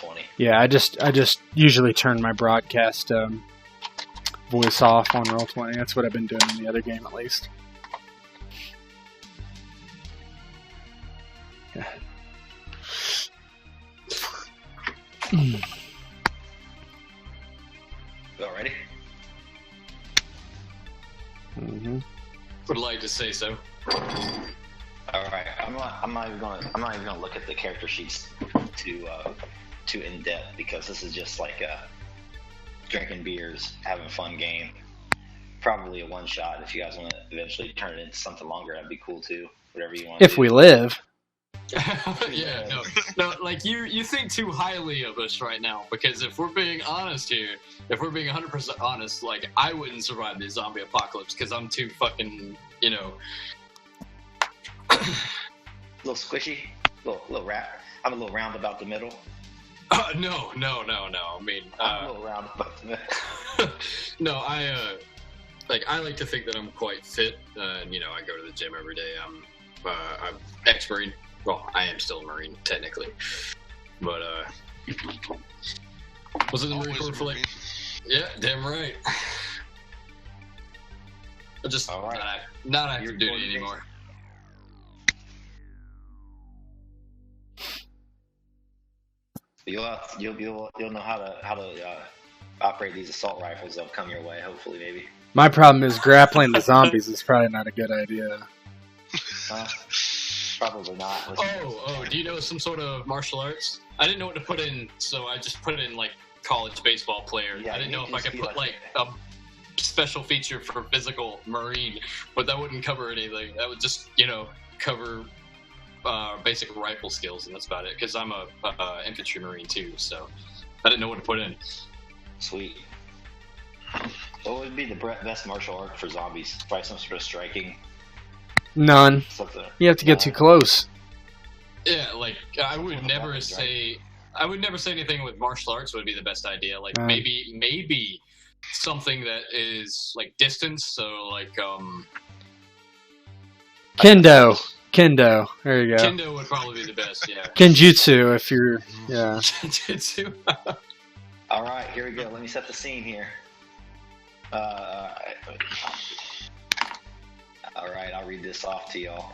Roll20. Yeah, I just usually turn my broadcast voice off on Roll20. That's what I've been doing in the other game, at least. Yeah. You all ready? Mm-hmm. Would like to say so. All right. I'm not even gonna look at the character sheets too in depth, because this is just like a drinking beers, having fun game. Probably a one shot. If you guys want to eventually turn it into something longer, that'd be cool too. Whatever you want. If we live. Yeah, no, like you think too highly of us right now, because if we're being honest here, if we're being 100% honest, like, I wouldn't survive the zombie apocalypse because I'm too fucking, A little squishy, little wrap. I'm a little round about the middle. No. I mean, I'm a little round about the middle. No, I like to think that I'm quite fit. I go to the gym every day. I'm ex-Marine. Well, I am still a Marine, technically. But, was in the Marine Corps for like... Yeah, damn right. I'm just not active duty anymore. You'll know how to operate these assault rifles. They'll come your way, hopefully, maybe. My problem is grappling the zombies is probably not a good idea. Probably not. Oh, do you know some sort of martial arts? I didn't know what to put in, so I just put in, like, college baseball player. Yeah, I didn't know if I could put, like, a special feature for physical Marine, but that wouldn't cover anything. That would just, cover basic rifle skills, and that's about it, because I'm a infantry Marine, too, so I didn't know what to put in. Sweet. What would be the best martial art for zombies? Probably some sort of striking. None. Something. You have to get too close. Yeah, like, I would never say anything with martial arts would be the best idea. Like, maybe something that is, like, distance, so, like, Kendo. There you go. Kendo would probably be the best, yeah. Kenjutsu, if you're... Yeah. Kenjutsu. All right, here we go. Let me set the scene here. All right, I'll read this off to y'all.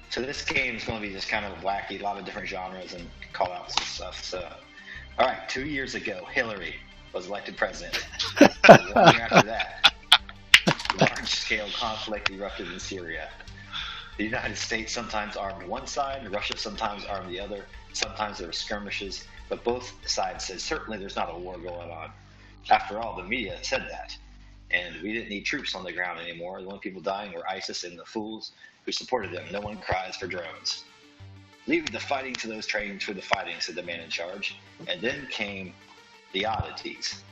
So this game is going to be just kind of wacky, a lot of different genres and call-outs and stuff. So, all right, 2 years ago, Hillary was elected president. 1 year after that, large-scale conflict erupted in Syria. The United States sometimes armed one side, Russia sometimes armed the other. Sometimes there were skirmishes, but both sides said certainly there's not a war going on. After all, the media said that. And we didn't need troops on the ground anymore. The only people dying were ISIS and the fools who supported them. No one cries for drones. Leave the fighting to those trained for the fighting, said the man in charge. And then came the oddities.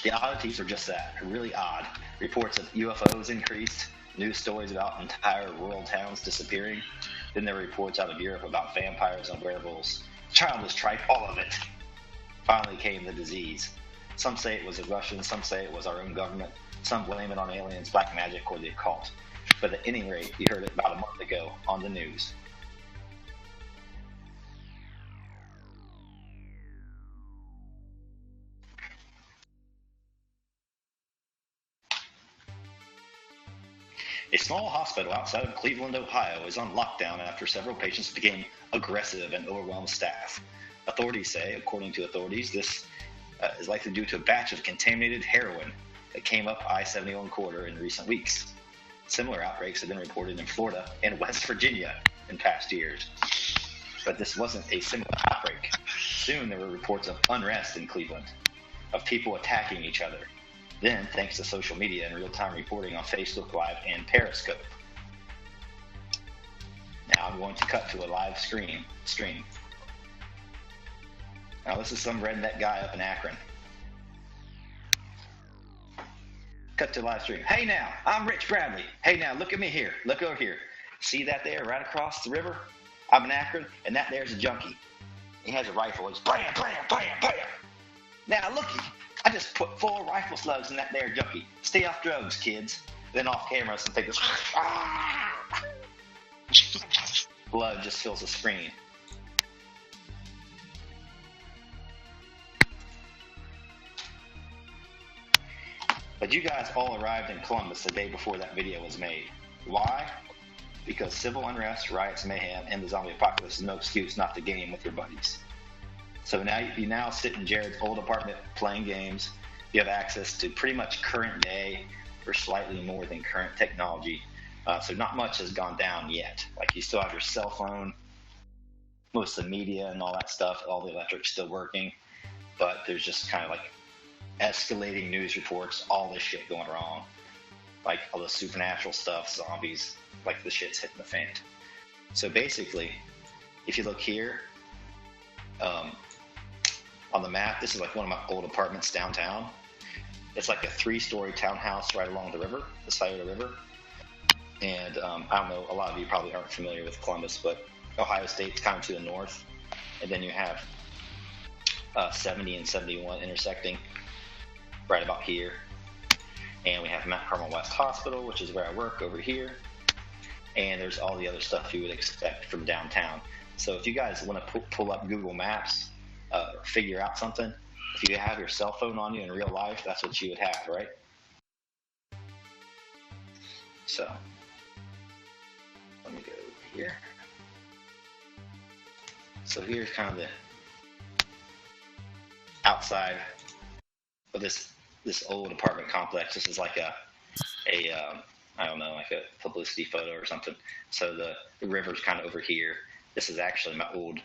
The oddities are just that, really odd. Reports of UFOs increased, news stories about entire rural towns disappearing. Then there were reports out of Europe about vampires and werewolves. Childish tripe, all of it. Finally came the disease. Some say it was the Russians, some say it was our own government, some blame it on aliens, black magic, or the occult. But at any rate, you heard it about a month ago on the news. A small hospital outside of Cleveland, Ohio is on lockdown after several patients became aggressive and overwhelmed staff. Authorities say, according to authorities, this is likely due to a batch of contaminated heroin that came up I-71 corridor in recent weeks. Similar outbreaks have been reported in Florida and West Virginia in past years. But this wasn't a single outbreak. Soon there were reports of unrest in Cleveland, of people attacking each other. Then, thanks to social media and real-time reporting on Facebook Live and Periscope. Now I'm going to cut to a live stream. Now this is some redneck guy up in Akron. Cut to live stream. Hey now, I'm Rich Bradley. Hey now, look at me here. Look over here. See that there, right across the river? I'm in Akron, and that there's a junkie. He has a rifle. It's blam, blam, blam, blam. Now looky, I just put 4 rifle slugs in that there junkie. Stay off drugs, kids. Then off camera, some things. Blood just fills the screen. But you guys all arrived in Columbus the day before that video was made. Why? Because civil unrest, riots, mayhem, and the zombie apocalypse is no excuse not to game with your buddies. So now you now sit in Jared's old apartment playing games. You have access to pretty much current day or slightly more than current technology. So not much has gone down yet. Like you still have your cell phone, most of the media and all that stuff, all the electric's still working. But there's just kind of like escalating news reports, all this shit going wrong. Like all the supernatural stuff, zombies, like the shit's hitting the fan. So basically, if you look here, on the map, this is like one of my old apartments downtown. It's like a 3-story townhouse right along the river, the side of the river. And I don't know, a lot of you probably aren't familiar with Columbus, but Ohio State's kind of to the north. And then you have 70 and 71 intersecting right about here. And we have Mount Carmel West Hospital, which is where I work, over here. And there's all the other stuff you would expect from downtown. So if you guys want to pull up Google Maps, figure out something, if you have your cell phone on you in real life, that's what you would have, right? So let me go here. So here's kind of the outside of this old apartment complex. This is like a I don't know, like a publicity photo or something. So the river's kind of over here. This is actually my old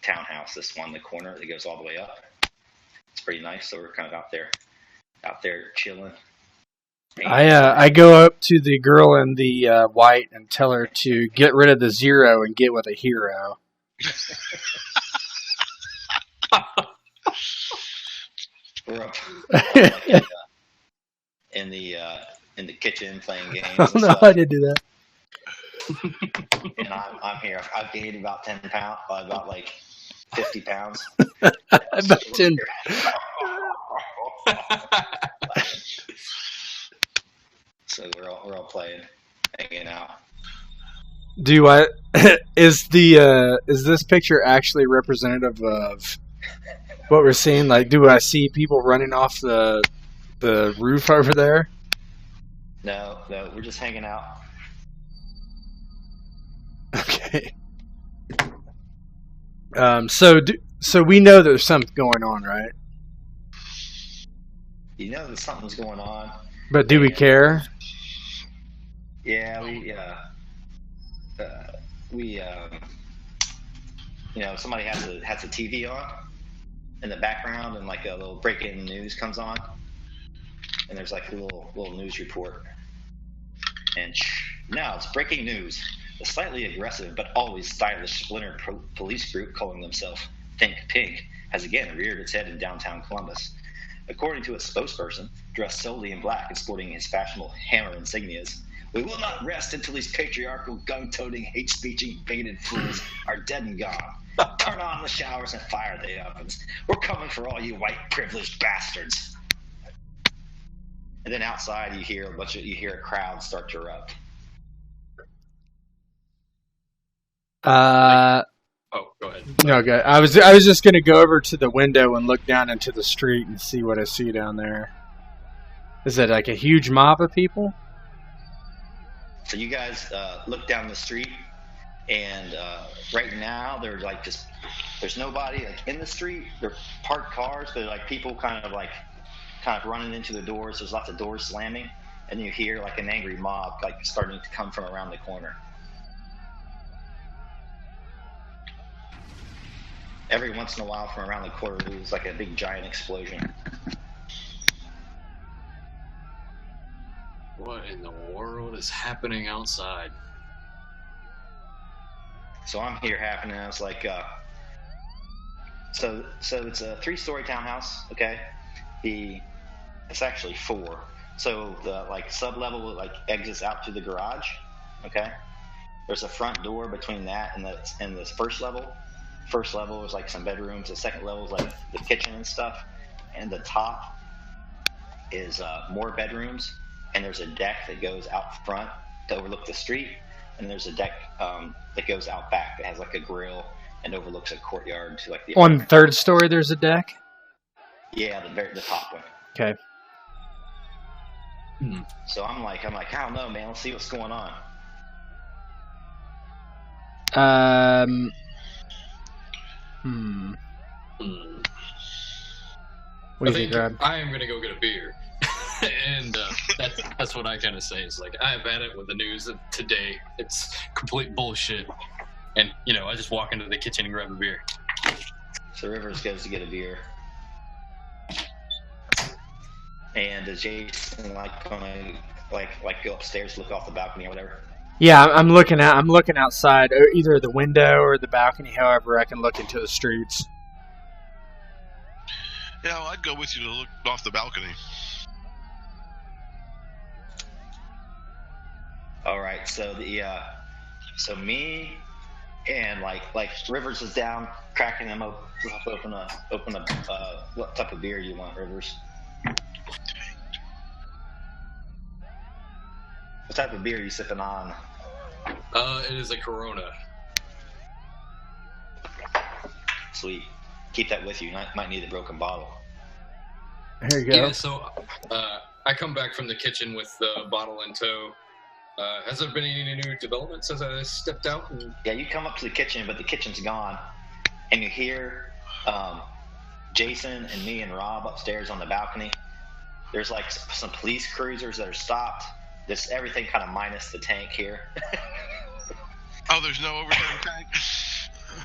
townhouse. This one, the corner that goes all the way up. It's pretty nice. So we're kind of out there chilling. I go up to the girl in the white and tell her to get rid of the 0 and get with a hero. We're up in the kitchen playing games. Oh no, I didn't do that. And I'm here. I've gained about 10 pounds, about like 50 pounds. About 10. So we're all playing, hanging out. Is this picture actually representative of what we're seeing? Like, do I see people running off the roof over there? No, we're just hanging out. Okay. So we know there's something going on, right? You know that something's going on. But do we care? Yeah, we somebody has a TV on in the background, and like a little breaking news comes on, and there's like a little news report, and now it's breaking news. A slightly aggressive but always stylish splinter police group calling themselves Think Pink has again reared its head in downtown Columbus. According to its spokesperson, dressed solely in black and sporting his fashionable hammer insignias, we will not rest until these patriarchal, gun-toting, hate-speeching, bigoted fools are dead and gone. Turn on the showers and fire the ovens. We're coming for all you white privileged bastards. And then outside you hear a crowd start to erupt. Oh, go ahead. No, good. I was just gonna go over to the window and look down into the street and see what I see down there. Is it like a huge mob of people? So you guys look down the street, and right now there's nobody like in the street. They're parked cars, but like people kind of running into the doors. There's lots of doors slamming, and you hear like an angry mob like starting to come from around the corner. Every once in a while, from around the corner, there's like a big giant explosion. What in the world is happening outside? So I'm here happening. I was like, so it's a 3-story townhouse. Okay, it's actually 4. So the like sub-level like exits out to the garage. Okay, there's a front door between that and this first level. first level is like some bedrooms. The second level is like the kitchen and stuff, and the top is more bedrooms. And there's a deck that goes out front to overlook the street, and there's a deck that goes out back that has like a grill and overlooks a courtyard to like the. On the third story, there's a deck. Yeah, the top one. Okay. So I'm like, I don't know, man. Let's see what's going on. What do you think, Rob? I am gonna go get a beer, and that's what I kind of say. Is like I've had it with the news today. It's complete bullshit, and I just walk into the kitchen and grab a beer. So Rivers goes to get a beer. And does Jason gonna go upstairs, look off the balcony or whatever? Yeah, I'm looking outside, either the window or the balcony. However, I can look into the streets. Yeah, well, I'd go with you to look off the balcony. All right, so so me and like Rivers is down, cracking them open a what type of beer you want, Rivers? What type of beer are you sipping on? It is a Corona. Sweet. Keep that with you. Might need a broken bottle. Here you go. Yeah, so I come back from the kitchen with the bottle in tow. Has there been any new developments as I stepped out? Yeah, you come up to the kitchen, but the kitchen's gone, and you hear Jason and me and Rob upstairs on the balcony. There's like some police cruisers that are stopped. There's everything kind of minus the tank here. Oh, there's no overtime tank?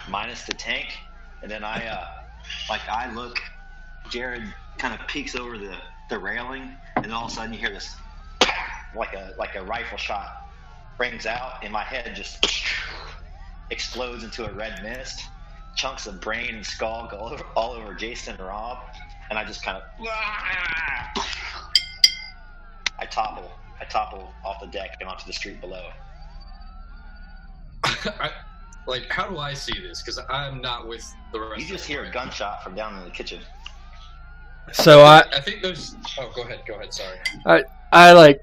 Minus the tank. And then I look, Jared kind of peeks over the railing, and then all of a sudden you hear this like a rifle shot rings out, and my head just explodes into a red mist. Chunks of brain and skull go all over Jason and Rob, and I just kind of I topple off the deck and onto the street below. How do I see this? Because I'm not with the rest. You just hear a gunshot from down in the kitchen. So I think there's. Oh, go ahead. Sorry. I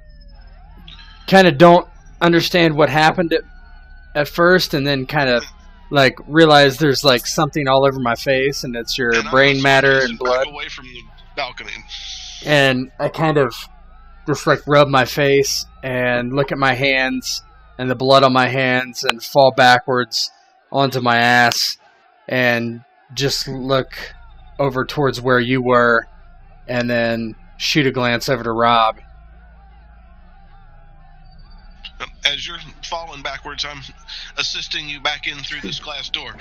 kind of don't understand what happened at first, and then kind of realize there's something all over my face, and it's your brain matter and blood. Back away from the balcony. And I kind of just rub my face and look at my hands and the blood on my hands and fall backwards onto my ass and just look over towards where you were and then shoot a glance over to Rob. As you're falling backwards, I'm assisting you back in through this glass door.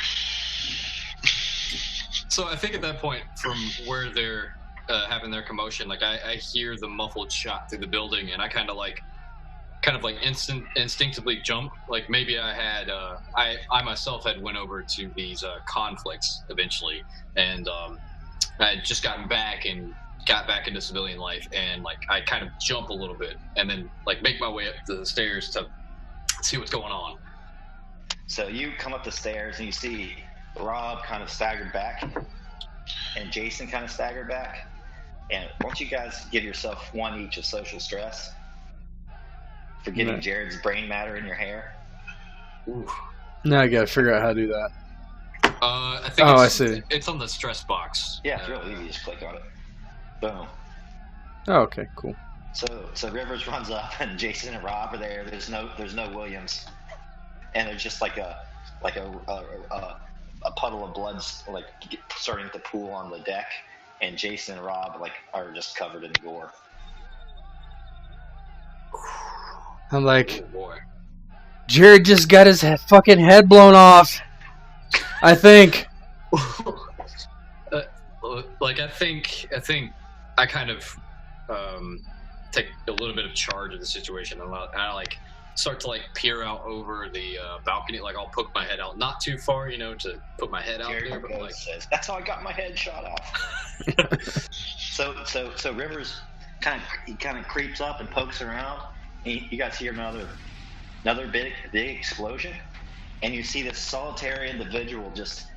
So I think at that point, from where they're having their commotion, I hear the muffled shot through the building, and I kind of instinctively jump. Maybe I had I myself had went over to these conflicts eventually, and I had just gotten back and got back into civilian life, and I kind of jump a little bit and then make my way up the stairs to see what's going on. So you come up the stairs and you see Rob kind of staggered back and Jason kind of staggered back. And won't you guys give yourself one each of social stress for getting Jared's brain matter in your hair? Oof. Now I gotta figure out how to do that. I think I see. It's on the stress box. Yeah, it's real easy. Just click on it. Boom. Oh, okay, cool. So Rivers runs up and Jason and Rob are there. There's no Williams, and there's just a puddle of blood starting to pool on the deck, and Jason and Rob are just covered in gore. I'm like, Oh boy. Jared just got his fucking head blown off. I think. I think I kind of take a little bit of charge of the situation. I start to peer out over the balcony. I'll poke my head out, not too far, to put my head out Jared there. But says, "That's how I got my head shot off." So Rivers kind of creeps up and pokes around. And you guys hear another big explosion, and you see this solitary individual just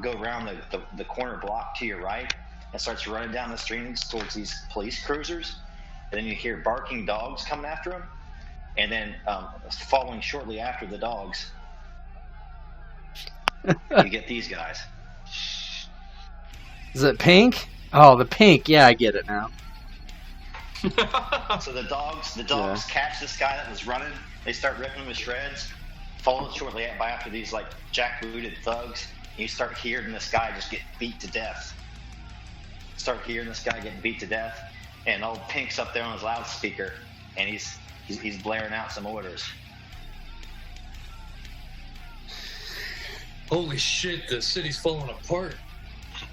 go around the corner block to your right and starts running down the streets towards these police cruisers. And then you hear barking dogs coming after him. And then following shortly after the dogs, you get these guys. Is it pink? Oh, the pink. Yeah, I get it now. So the dogs catch this guy that was running. They start ripping him to shreds. Followed shortly after these like jackbooted thugs. And you start hearing this guy just get beat to death. Start hearing this guy getting beat to death, and old Pink's up there on his loudspeaker, and he's blaring out some orders. Holy shit, the city's falling apart.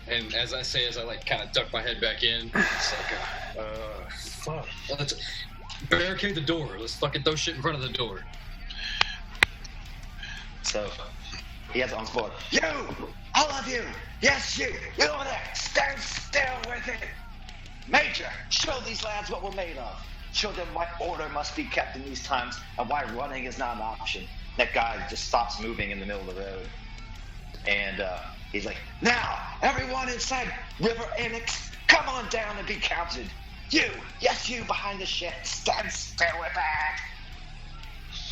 And as I like kind of duck my head back in, it's like, fuck. Let's barricade the door. Let's fucking throw shit in front of the door. So he has it on his board. You, all of you, yes you over there, stand still with it. Major, show these lads what we're made of. Show them why order must be kept in these times and why running is not an option. That guy just stops moving in the middle of the road. And he's like, now, everyone inside River Annex, come on down and be counted. You, yes you behind the shed, stand still with that.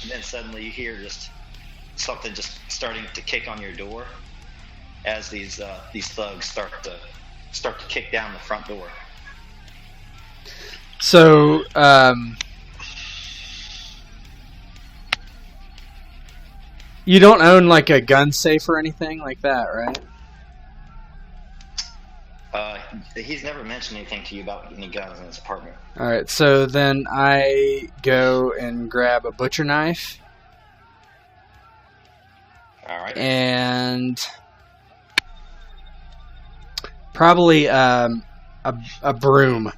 And then suddenly you hear just something just starting to kick on your door as these thugs start to kick down the front door. So, you don't own like a gun safe or anything like that, right? He's never mentioned anything to you about any guns in his apartment. All right, so then I go and grab a butcher knife. All right. And probably a broom.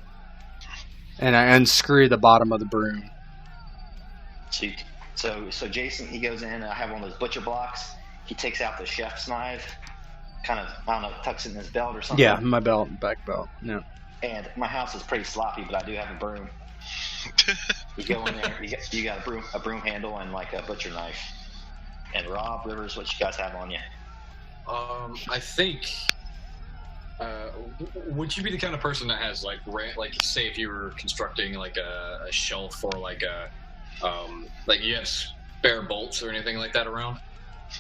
And I unscrew the bottom of the broom. So Jason, he goes in, and I have one of those butcher blocks. He takes out the chef's knife, kind of, I don't know, tucks it in his belt or something. Yeah, my belt, back belt. Yeah. And my house is pretty sloppy, but I do have a broom. You go in there, you got a broom handle and like a butcher knife. And Rob, Rivers, what you guys have on you? I think. Would you be the kind of person that has like say if you were constructing like a shelf or like a like you have spare bolts or anything like that around?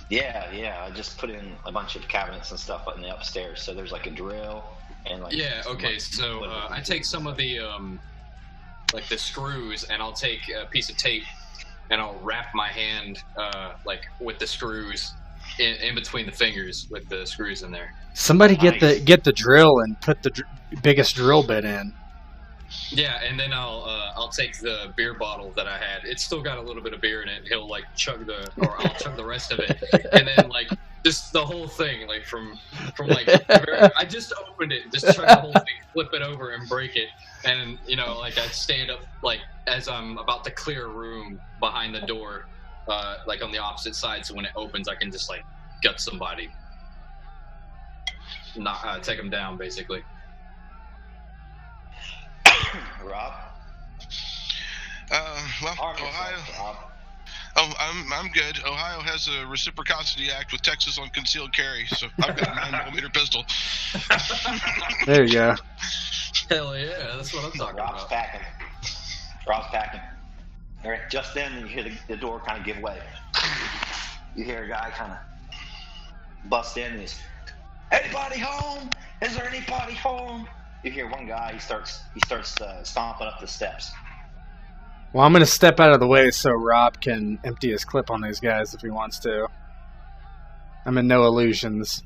Yeah. I just put in a bunch of cabinets and stuff in the upstairs. So there's like a drill and like. Yeah. Okay. So I take some of the like the screws, and I'll take a piece of tape and I'll wrap my hand like with the screws in between the fingers with the screws in there. Somebody get the drill and put the biggest drill bit in. Yeah, and then I'll take the beer bottle that I had. It's still got a little bit of beer in it. He'll like I'll chug the rest of it, and then like just the whole thing, like from like I just opened it, just chug the whole thing, flip it over, and break it, and like I stand up like as I'm about to clear a room behind the door, like on the opposite side, so when it opens, I can just like gut somebody, not take them down, basically. Rob? Well, Ohio. Oh, I'm good. Ohio has a reciprocity act with Texas on concealed carry, so I've got a 9mm pistol. There you go. Hell yeah, that's what I'm talking Rob's about. Rob's packing. All right, just then you hear the door kind of give way. You hear a guy kind of bust in and he's, "Anybody home? Is there anybody home?" You hear one guy. He starts stomping up the steps. Well, I'm going to step out of the way so Rob can empty his clip on these guys if he wants to. I'm in no illusions.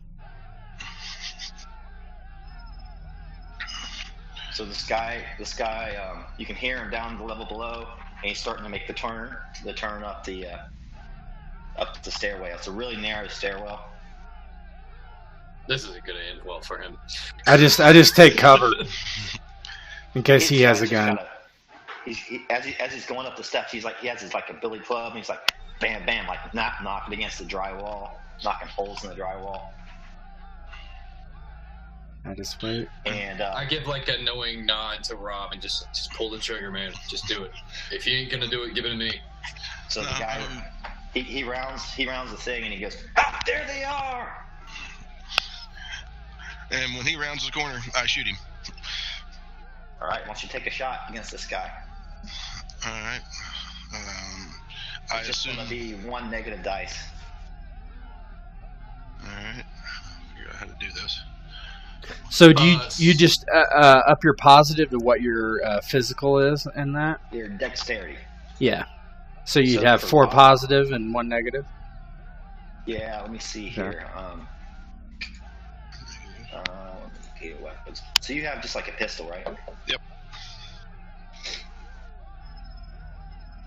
So this guy, you can hear him down the level below, and he's starting to make the turn up the stairway. It's a really narrow stairwell. This isn't going to end well for him. I just take cover in case he has a gun. As he's going up the steps, he has his like a billy club, and he's like bam, bam, like knocking against the drywall, knocking holes in the drywall. I just wait. And I give like a knowing nod to Rob and just pull the trigger, man. Just do it. If you ain't gonna do it, give it to me. So the guy, he rounds the thing, and he goes, "Ah, there they are!" And when he rounds the corner, I shoot him. All right, why don't you take a shot against this guy? All right. I It's just assume. going to be 1 negative dice. All right. Figure out how to do this. So do you just up your positive to what your physical is in that? Your dexterity. Yeah. So you'd So have for 4 positive. positive and 1 negative? Yeah, let me see here. Okay, weapons. So you have just like a pistol, right? Yep.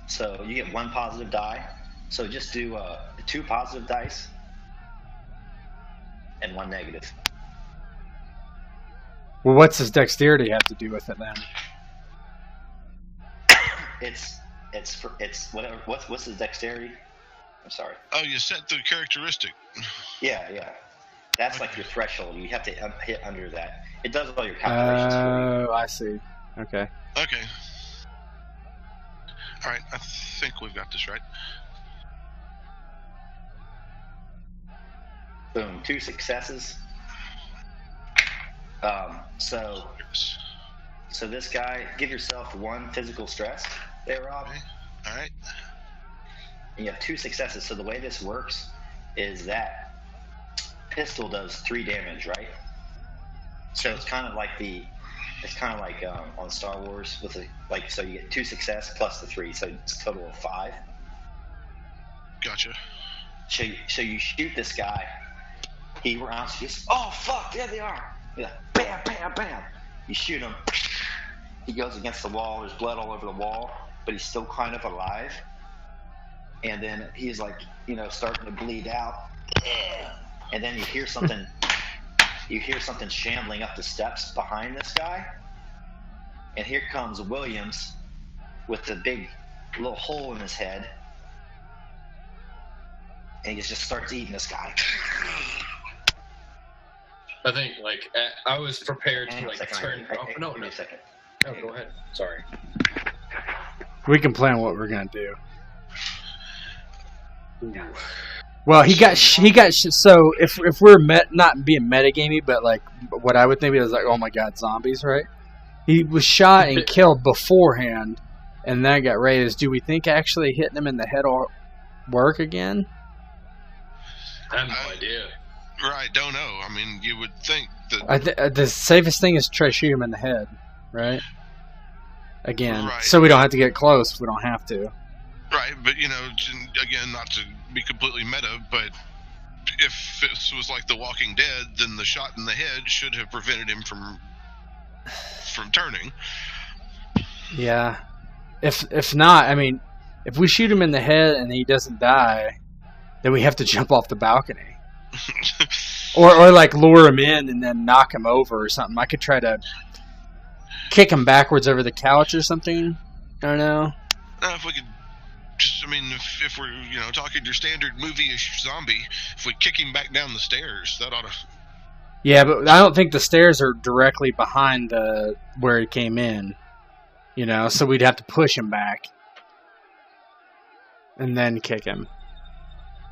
So you get 1 positive die. So just do 2 positive dice and 1 negative. Well, what's his dexterity have to do with it then? It's whatever. What's his dexterity? I'm sorry. Oh, you set the characteristic. Yeah. That's like your threshold. You have to hit under that. It does all your calculations for you. Oh, I see. Okay. Okay. All right. I think we've got this right. Boom, 2 successes. So this guy, give yourself 1 physical stress there, Rob. Okay. All right. And you have 2 successes. So the way this works is that pistol does 3 damage, right? So it's kind of like on Star Wars with so you get 2 success plus the 3, so it's a total of 5. Gotcha. So you shoot this guy. He rounds. Just oh fuck, there they are. You're like, bam, bam, bam. You shoot him. He goes against the wall. There's blood all over the wall, but he's still kind of alive. And then he's like, starting to bleed out. And then you hear something. You hear something shambling up the steps behind this guy. And here comes Williams with the big little hole in his head. And he just starts eating this guy. I think, I was prepared Hang on to, a second, turn... Give No, me a second. No, go ahead. Sorry. We can plan what we're gonna do. Well, so if we're not being metagamey, but what I would think is oh my god, zombies, right? He was shot and killed beforehand, and that got raised. Do we think actually hitting him in the head will work again? I have no idea. Right, don't know. I mean, you would think that... the safest thing is to try to shoot him in the head, right? Again, Right. so we don't have to get close if we don't have to. Right, but, again, not to be completely meta, but if this was like The Walking Dead, then the shot in the head should have prevented him from turning. Yeah. If not, I mean, if we shoot him in the head and he doesn't die, then we have to jump off the balcony. Or lure him in and then knock him over or something. I could try to kick him backwards over the couch or something. I don't know. If we could just, if we're, talking your standard movie-ish zombie, if we kick him back down the stairs, that ought to... Yeah, but I don't think the stairs are directly behind where he came in. So we'd have to push him back. And then kick him.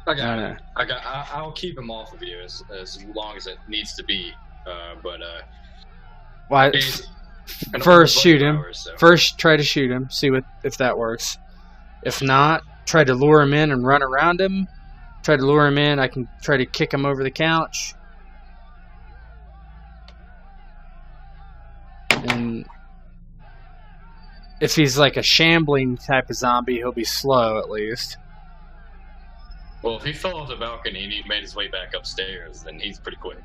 I'll keep him off of you as long as it needs to be. Well, he's an first old shoot buddy of him. ours, so. First, try to shoot him. See if that works. If not, try to lure him in and run around him. Try to lure him in. I can try to kick him over the couch. And if he's like a shambling type of zombie, he'll be slow at least. Well, if he fell off the balcony and he made his way back upstairs, then he's pretty quick.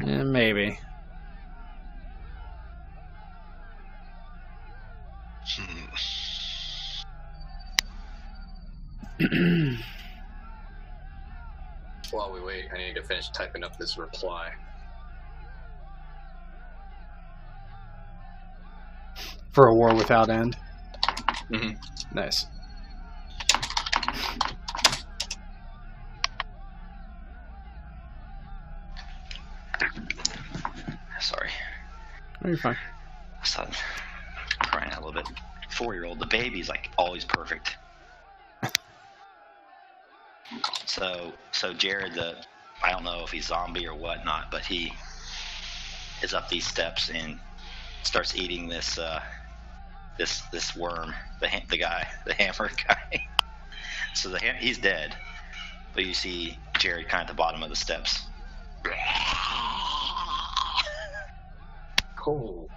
Yeah, maybe. While we wait, I need to finish typing up this reply. For a war without end. Mm-hmm. Nice. Sorry. Oh, you're fine. Son, crying out a little bit. 4-year-old, the baby's always perfect. So Jared, I don't know if he's zombie or whatnot, but he is up these steps and starts eating this this worm, the hammer guy. So he's dead, but you see Jared kind of at the bottom of the steps. Cool.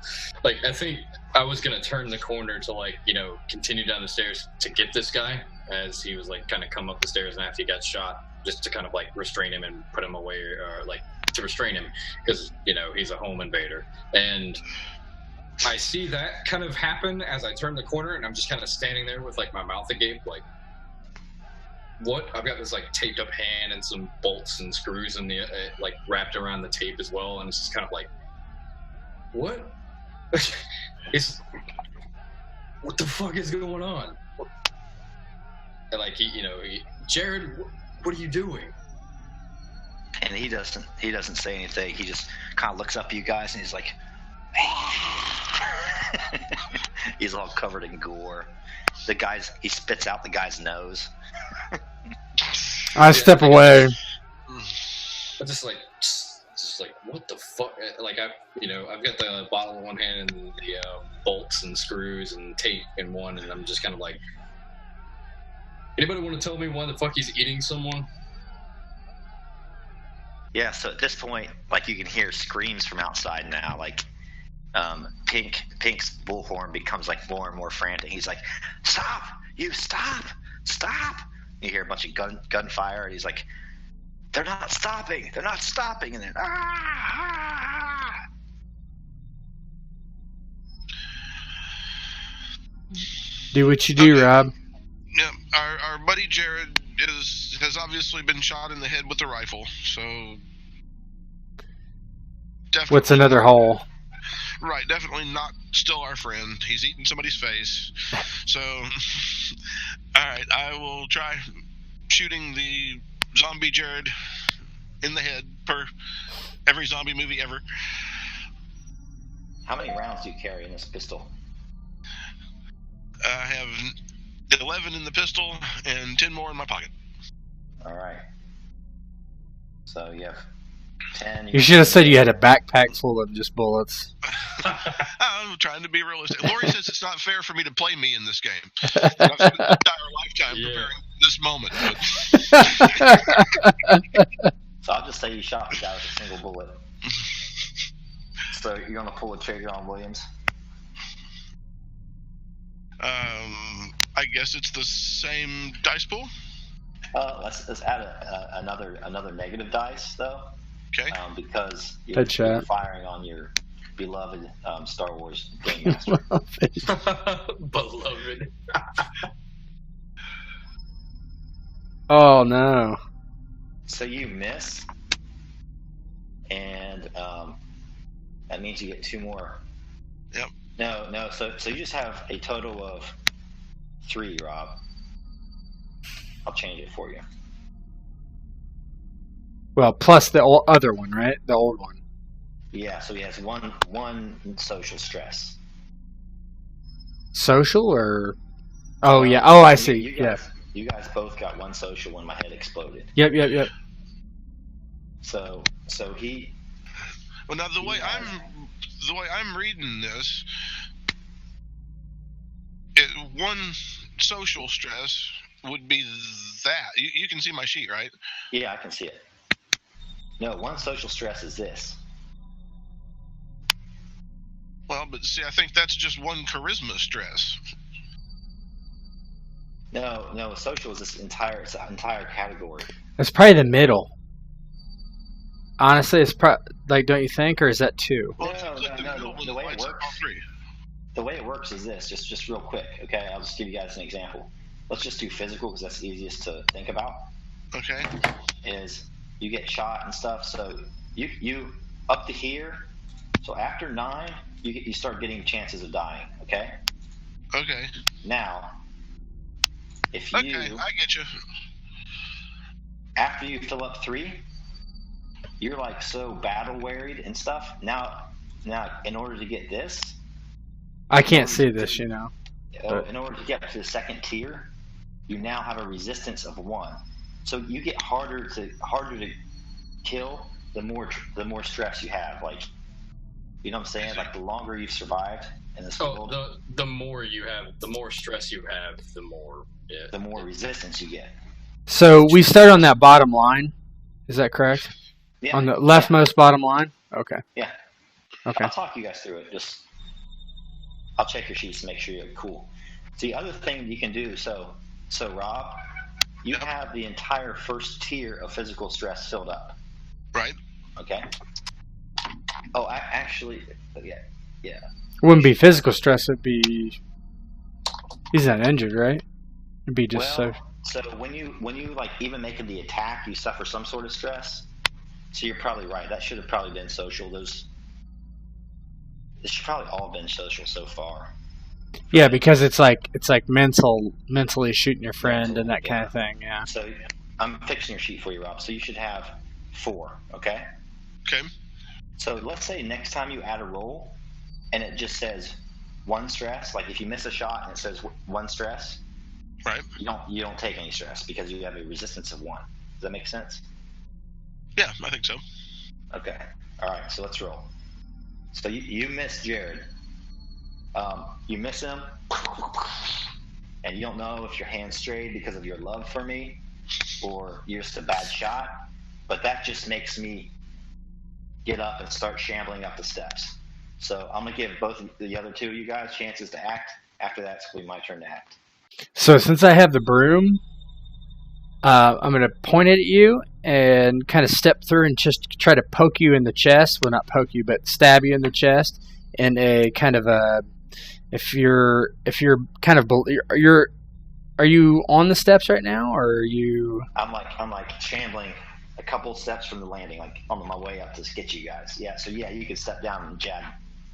Like, I think I was gonna turn the corner to, like, you know, continue down the stairs to get this guy as he was like kind of come up the stairs, and after he got shot, just to kind of like restrain him and put him away, or like to restrain him because, you know, he's a home invader. And I see that kind of happen as I turn the corner, and I'm just kind of standing there with like my mouth agape, like, what? I've got this like taped up hand and some bolts and screws in the like wrapped around the tape as well, and it's just kind of like, what? What the fuck is going on? And like Jared, what are you doing? And he doesn't say anything. He just kind of looks up at you guys and he's like, he's all covered in gore. He spits out the guy's nose. I step away. I'm just like, what the fuck? Like, I've got the bottle in one hand and the bolts and screws and tape in one, and I'm just kind of like, anybody want to tell me why the fuck he's eating someone? Yeah, so at this point, like, you can hear screams from outside now. Like, Pink's bullhorn becomes like more and more frantic. He's like, "Stop! You stop! Stop!" You hear a bunch of gunfire, and he's like, "They're not stopping! They're not stopping!" And then, ah! Do what you do, Rob. Yeah, our buddy Jared has obviously been shot in the head with a rifle, so definitely. What's another hole? Right, definitely not still our friend. He's eating somebody's face. So, alright, I will try shooting the zombie Jared in the head per every zombie movie ever. How many rounds do you carry in this pistol? I have 11 in the pistol and 10 more in my pocket. Alright. So you have 10. You should have said you had a backpack full of just bullets. I'm trying to be realistic. Lori says it's not fair for me to play me in this game. I've spent an entire lifetime preparing this moment. But... So I'll just say you shot the guy with a single bullet. So you're going to pull the trigger on Williams? I guess it's the same dice pool. Let's add another negative dice though. Okay. Because you're firing on your beloved Star Wars game master. Beloved. Oh no. So you miss, and that means you get 2 more. Yep. No. So you just have a total of 3, Rob. I'll change it for you. Well, plus the other one, right? The old one. Yeah. So he has one social stress. Social or? Oh yeah. Oh, I see. You guys both got 1 social when my head exploded. Yep. So he. Well, now the way I'm reading this, 1 social stress would be that. You can see my sheet, right? Yeah, I can see it. No, 1 social stress is this. Well, but see, I think that's just 1 charisma stress. No, social is this entire category. It's probably the middle. Honestly, it's like, don't you think, or is that 2? Well, No. The way it works. The way it works is this. Just real quick, okay? I'll just give you guys an example. Let's just do physical because that's the easiest to think about. Okay. Is you get shot and stuff, so you up to here. So after 9, you start getting chances of dying. Okay. Okay. Now, if you. Okay, I get you. After you fill up 3, you're like so battle wearied and stuff. Now, in order to get this. I can't see this, you know. In order to get to the 2nd tier, you now have a resistance of 1. So you get harder to kill, the more stress you have. Like, you know what I'm saying? Like, the longer you've survived in this world, the more you have, the more stress you have, the more resistance you get. So we start on that bottom line. Is that correct? Yeah. On the leftmost bottom line? Okay. Yeah. Okay. I'll talk you guys through it. I'll check your sheets to make sure you're cool. The other thing you can do, so Rob, you have the entire first tier of physical stress filled up. Right. Okay. Oh, actually, yeah. It wouldn't be physical stress. It'd be he's not injured, right? It'd be just So when you like even making the attack, you suffer some sort of stress. So you're probably right. That should have probably been social. This should probably all been social so far. Yeah, because it's like mentally shooting your friend and that kind of thing. Yeah. So I'm fixing your sheet for you, Rob. So you should have 4. Okay. Okay. So let's say next time you add a roll, and it just says 1 stress. Like if you miss a shot and it says 1 stress, right? You don't take any stress because you have a resistance of 1. Does that make sense? Yeah, I think so. Okay. All right. So let's roll. So you miss Jared. You miss him, and you don't know if your hand strayed because of your love for me, or you're just a bad shot. But that just makes me get up and start shambling up the steps. So I'm gonna give both the other 2 of you guys chances to act. After that, it's gonna be my turn to act. So since I have the broom, I'm gonna point it at you and kind of step through and just try to poke you in the chest. Well, not poke you, but stab you in the chest in a kind of a. If you're kind of are you on the steps right now, or are you? I'm like shambling a couple steps from the landing, like on my way up to get you guys. Yeah, so yeah, you can step down and jab.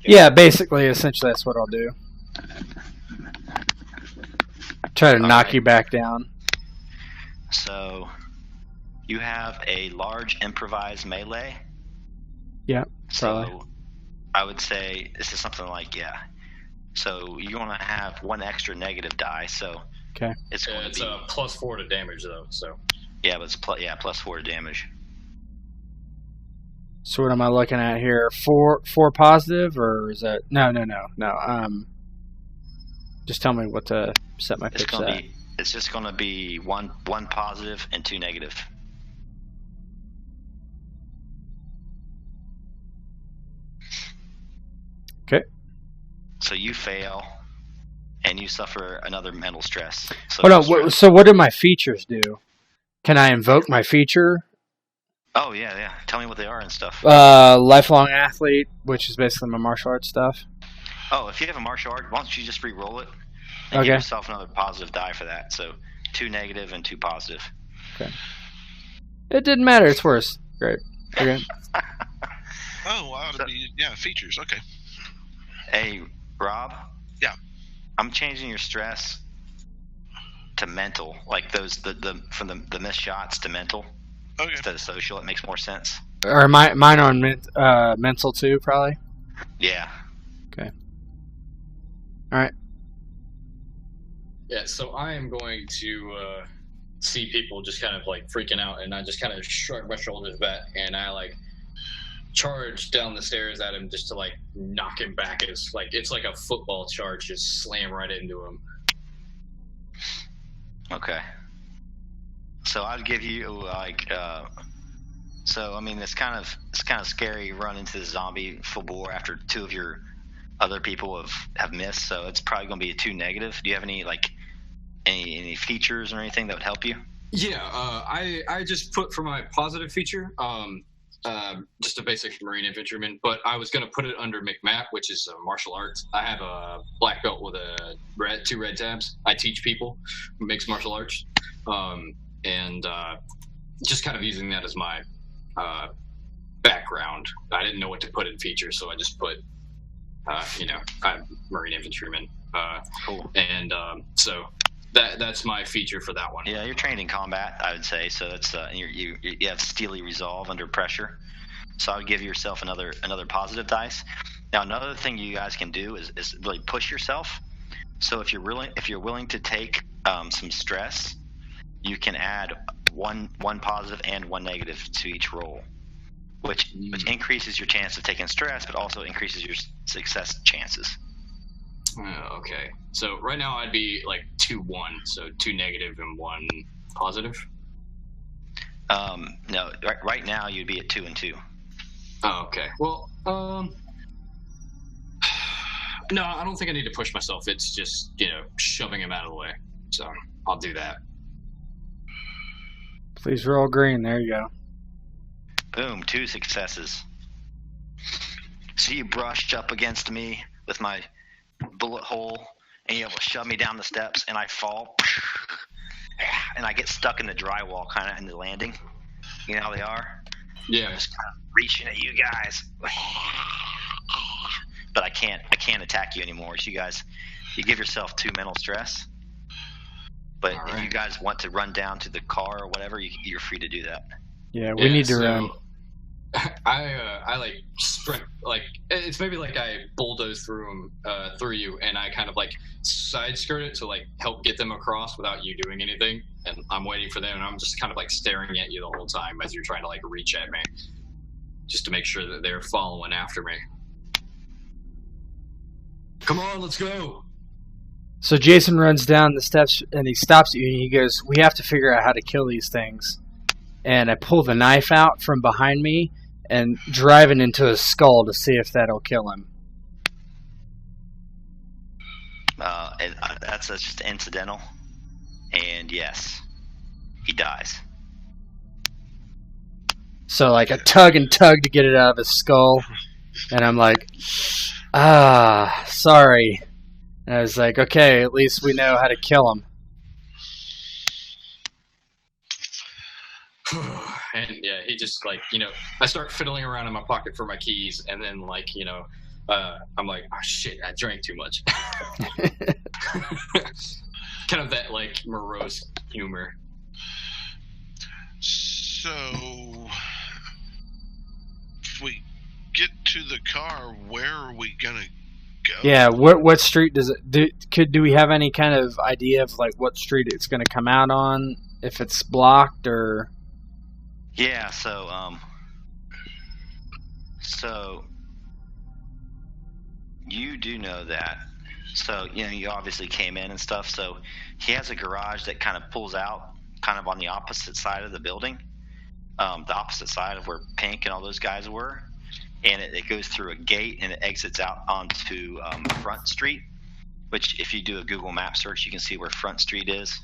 Yeah, basically, essentially, that's what I'll do. Try to knock you back down. So you have a large improvised melee. Yeah. So probably. I would say this is something like So you're gonna have 1 extra negative die. So okay. It's going to be +4 to damage though. So yeah, but it's +4 to damage. So what am I looking at here? 4 positive, or is that no? Just tell me what to set my pitch at. It's just gonna be one positive and 2 negative. Okay. So you fail, and you suffer another mental stress. So what do my features do? Can I invoke my feature? Oh yeah. Tell me what they are and stuff. Lifelong athlete, which is basically my martial arts stuff. Oh, if you have a martial art, why don't you just re-roll it and give yourself another positive die for that? So 2 negative and 2 positive. Okay. It didn't matter. It's worse. Great. Okay. Oh, wow. Features. Okay. Hey, Rob? Yeah. I'm changing your stress to mental, like those from the missed shots to mental. Okay. Instead of social. It makes more sense. Or mine on mental too, probably? Yeah. Okay. All right. Yeah, so I am going to see people just kind of like freaking out, and I just kind of shrug my shoulders back, and I like charge down the stairs at him just to like knock him back. It's like a football charge, just slam right into him. Okay. So I'd give you like so I mean it's kind of scary. You run into the zombie full bore after 2 of your other people have missed, so it's probably going to be a 2 negative. Do you have any any features or anything that would help you? Yeah, I just put for my positive feature just a basic Marine infantryman, but I was going to put it under McMap, which is martial arts. I have a black belt with 2 red tabs. I teach people mixed martial arts, and just kind of using that as my background. I didn't know what to put in features, so I just put I'm Marine infantryman. Cool. And so that's my feature for that one. Yeah, you're trained in combat, I would say. So that's you have steely resolve under pressure. So I would give yourself another positive dice. Now another thing you guys can do is really push yourself. So if you're willing to take some stress, you can add one positive and 1 negative to each roll. which increases your chance of taking stress, but also increases your success chances. Okay. So right now I'd be like 2-1, so 2 negative and 1 positive. No, right now you'd be at 2 and 2. Oh, okay. Well, no, I don't think I need to push myself. It's just, shoving him out of the way. So I'll do that. Please roll green. There you go. Boom, 2 successes. So you brushed up against me with my bullet hole, and you're able to shove me down the steps, and I fall. And I get stuck in the drywall kind of in the landing. You know how they are? Yeah. I'm just kind of reaching at you guys. But I can't attack you anymore. So you give yourself 2 mental stress. But All if right. you guys want to run down to the car or whatever, you're free to do that. Yeah, we need to run. I like sprint, like it's maybe like I bulldoze through you, and I kind of like side skirt it to like help get them across without you doing anything. And I'm waiting for them, and I'm just kind of like staring at you the whole time as you're trying to like reach at me, just to make sure that they're following after me. Come on, let's go. So Jason runs down the steps and he stops you and he goes, "We have to figure out how to kill these things." And I pull the knife out from behind me and drive it into his skull to see if that'll kill him. That's just incidental. And yes, he dies. So like I tug and tug to get it out of his skull. And I'm like, sorry. And I was like, okay, at least we know how to kill him. And yeah, he just like, I start fiddling around in my pocket for my keys, and then like, I'm like, oh shit, I drank too much. Kind of that like morose humor. So, if we get to the car, where are we gonna go? Yeah, what street does it do we have any kind of idea of like what street it's going to come out on, if it's blocked or? Yeah, so you do know that. So, you obviously came in and stuff. So he has a garage that kind of pulls out kind of on the opposite side of the building, the opposite side of where Pink and all those guys were. And it goes through a gate and it exits out onto Front Street, which if you do a Google Map search, you can see where Front Street is.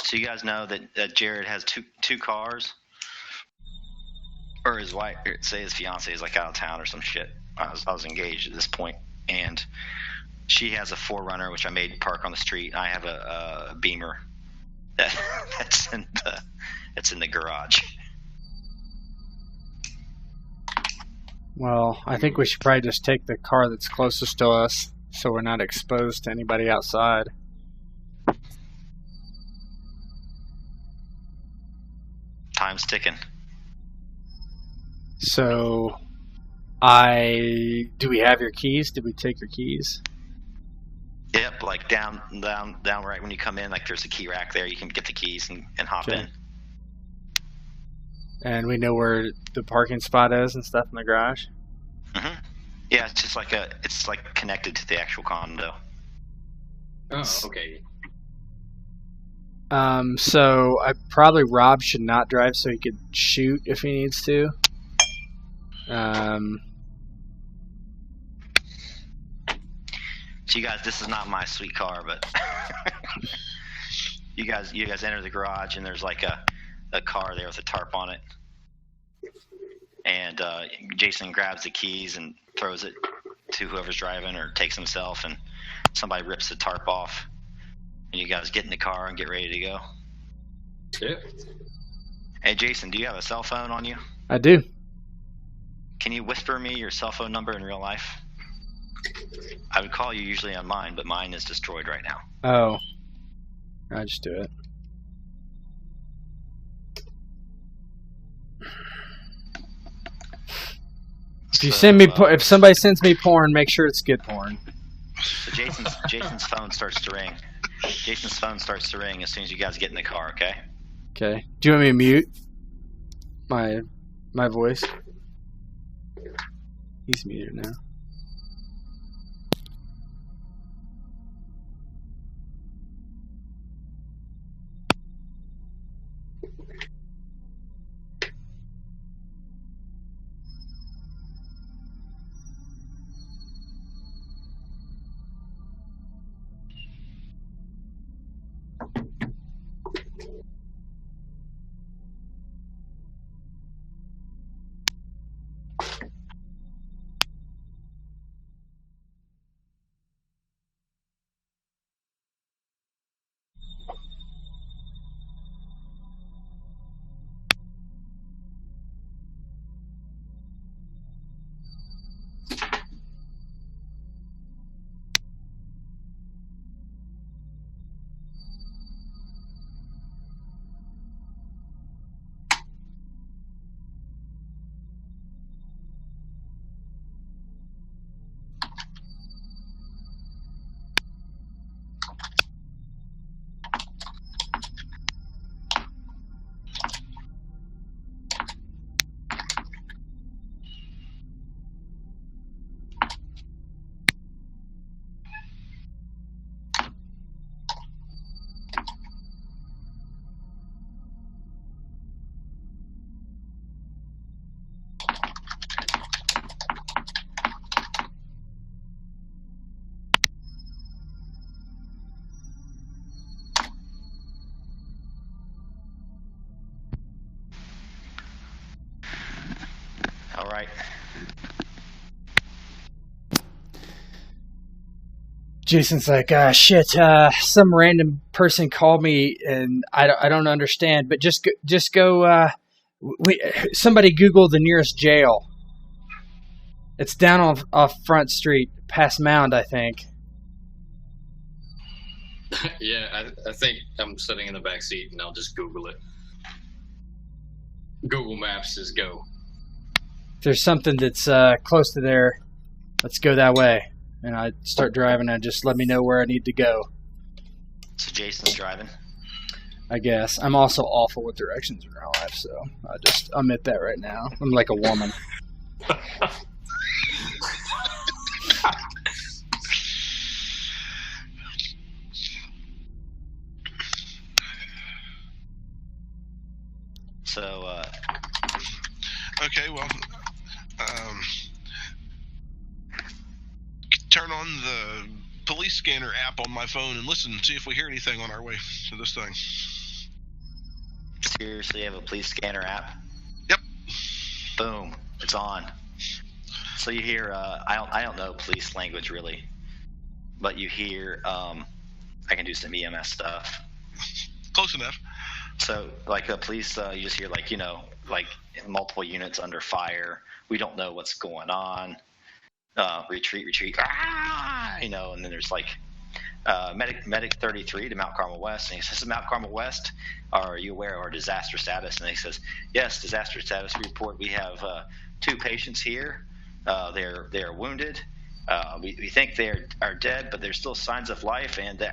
So you guys know that Jared has two cars, or his wife, or say his fiance is like out of town or some shit. I was engaged at this point, and she has a 4Runner which I made park on the street. I have a Beamer that's in the garage. Well, I think we should probably just take the car that's closest to us, so we're not exposed to anybody outside. Time's ticking. So, do we have your keys? Did we take your keys? Yep, like down right when you come in, like there's a key rack there. You can get the keys and hop in. And we know where the parking spot is and stuff in the garage? Mm-hmm. Yeah, it's just it's like connected to the actual condo. Oh, okay. So probably Rob should not drive so he could shoot if he needs to. So you guys, this is not my sweet car, but you guys enter the garage and there's like a car there with a tarp on it. And Jason grabs the keys and throws it to whoever's driving or takes himself, and somebody rips the tarp off. And you guys get in the car and get ready to go. Yeah. Hey, Jason, do you have a cell phone on you? I do. Can you whisper me your cell phone number in real life? I would call you usually on mine, but mine is destroyed right now. Oh. I just do it. If you send me, if somebody sends me porn, make sure it's good porn. So Jason's phone starts to ring. Jason's phone starts to ring as soon as you guys get in the car. Okay. Okay. Do you want me to mute my voice? He's muted now. All right. Jason's like, shit. Some random person called me, and I don't understand. But just go. Somebody Google the nearest jail. It's down off Front Street, past Mound, I think. Yeah, I think I'm sitting in the back seat, and I'll just Google it. Google Maps says go. If there's something that's close to there, let's go that way. And I start driving, and just let me know where I need to go. So Jason's driving. I guess. I'm also awful with directions in real life, so I just admit that right now. I'm like a woman. So, okay, well, turn on the police scanner app on my phone and listen and see if we hear anything on our way to this thing. seriously, you have a police scanner app? Yep. Boom, it's on. So you hear, I don't know police language really, but you hear, I can do some EMS stuff. Close enough. So, like the police, you just hear like multiple units under fire. We don't know what's going on. Retreat. Ah! And then there's like medic 33 to Mount Carmel West, and he says, "Mount Carmel West, are you aware of our disaster status?" And he says, "Yes, disaster status report. We have 2 patients here. They're wounded. We think they are dead, but there's still signs of life, and they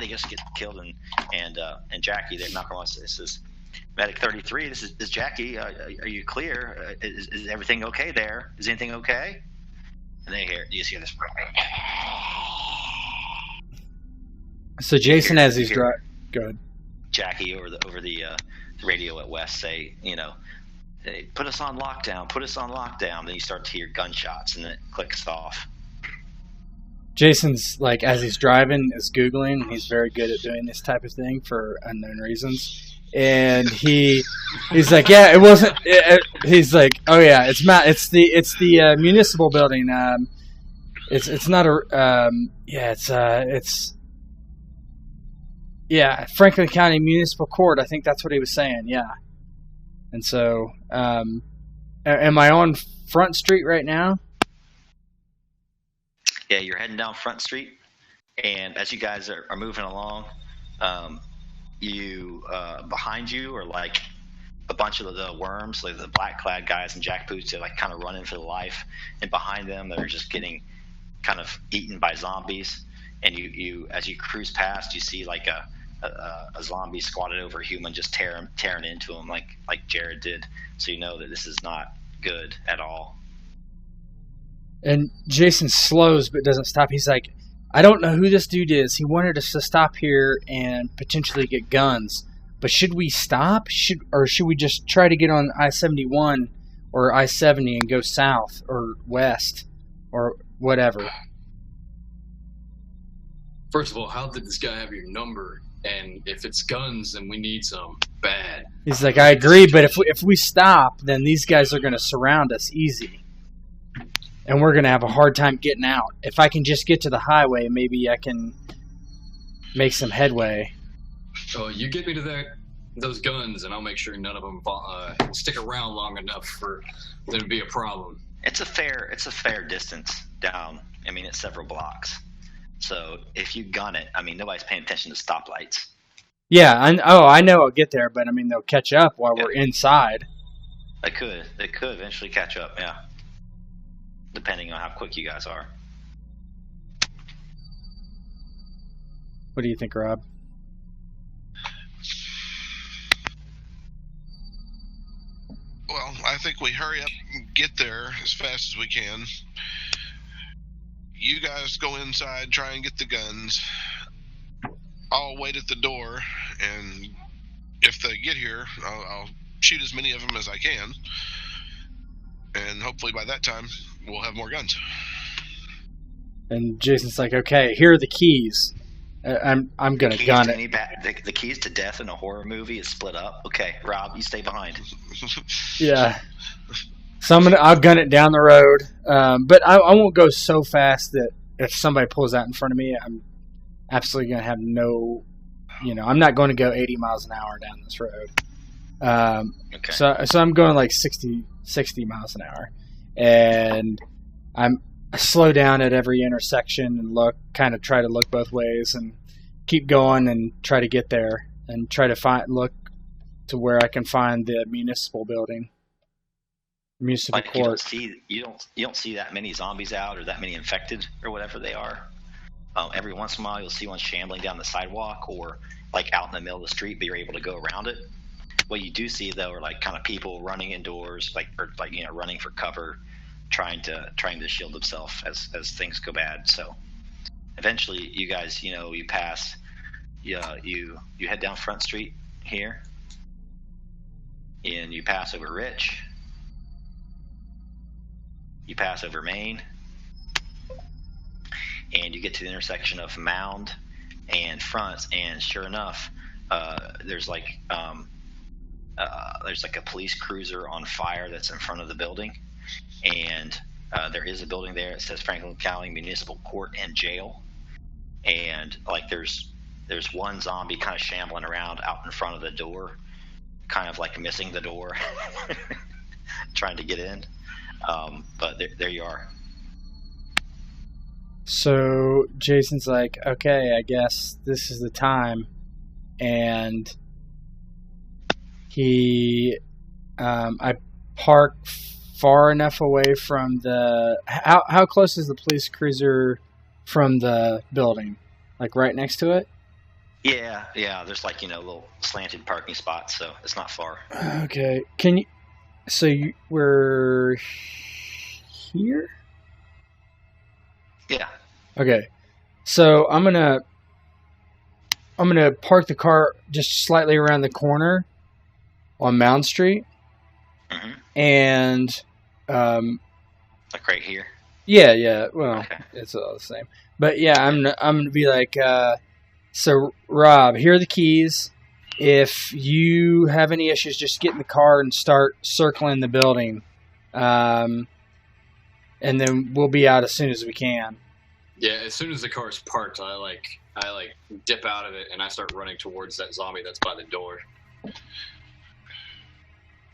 just get killed." And Jackie there, Malcolm West says, "Medic 33, this is Jackie. Are you clear? Is everything okay there? Is anything okay?" And you just hear this. So Jason, as he's driving, go ahead. Jackie over the radio at West say, "They put us on lockdown. Put us on lockdown." Then you start to hear gunshots, and it clicks off. Jason's like, as he's driving, is Googling. He's very good at doing this type of thing for unknown reasons. And he's like, "Yeah, it wasn't." He's like, "Oh yeah, it's the municipal building. It's not a Franklin County Municipal Court. I think that's what he was saying. Yeah." And so, am I on Front Street right now? Yeah, you're heading down Front Street. And as you guys are moving along, you behind you are like a bunch of the worms, like the black clad guys in jack boots. They're like kind of running for the life, and behind them they're just getting kind of eaten by zombies. And you as you cruise past, you see like a zombie squatted over a human, just tearing into him like Jared did. So you know that this is not good at all. And Jason slows but doesn't stop. He's like, I don't know who this dude is. He wanted us to stop here and potentially get guns. But should we stop? Or should we just try to get on I-71 or I-70 and go south or west or whatever? First of all, how did this guy have your number? And if it's guns, then we need some bad. He's like, I agree, but if we stop, then these guys are going to surround us easy. And we're going to have a hard time getting out. If I can just get to the highway, maybe I can make some headway. Oh, you get me to those guns, and I'll make sure none of them stick around long enough for there to be a problem. It's a fair distance down. I mean, it's several blocks. So if you gun it, I mean, nobody's paying attention to stoplights. Yeah, I know I'll get there, but I mean, they'll catch up while we're inside. They could eventually catch up, yeah. Depending on how quick you guys are. What do you think, Rob? Well, I think we hurry up and get there as fast as we can. You guys go inside, try and get the guns. I'll wait at the door, and if they get here, I'll shoot as many of them as I can. And hopefully by that time, we'll have more guns. And Jason's like, okay, here are the keys. I'm going to gun it. The keys to death in a horror movie is split up. Okay, Rob, you stay behind. Yeah. So I'll gun it down the road. But I won't go so fast that if somebody pulls out in front of me, I'm absolutely going to have no, I'm not going to go 80 miles an hour down this road. Okay. So I'm going like 60 miles an hour. And I slow down at every intersection and try to look both ways and keep going and try to get there and try to look to where I can find the municipal building. Municipal court. You don't see that many zombies out or that many infected or whatever they are. Every once in a while you'll see one shambling down the sidewalk or like out in the middle of the street, but you're able to go around it. What you do see though are like kind of people running indoors, running for cover, trying to shield themselves as things go bad. So eventually you guys, you pass, you head down Front Street here, and you pass over Rich. You pass over Main, and you get to the intersection of Mound and Front, and sure enough, there's like a police cruiser on fire that's in front of the building, and there is a building there. It says Franklin County Municipal Court and Jail, and like there's one zombie kind of shambling around out in front of the door, kind of like missing the door, trying to get in. But there you are. So Jason's like, okay, I guess this is the time. And I park far enough away from how close is the police cruiser from the building? Like right next to it? Yeah. There's like, little slanted parking spots, so it's not far. Okay. We're here? Yeah. Okay. So I'm gonna park the car just slightly around the corner on Mound Street. Mm-hmm. And like right here. Yeah. Well, okay. It's all the same. But yeah, I'm gonna be like, so Rob, here are the keys. If you have any issues, just get in the car and start circling the building, and then we'll be out as soon as we can. Yeah, as soon as the car's parked, I dip out of it and I start running towards that zombie that's by the door.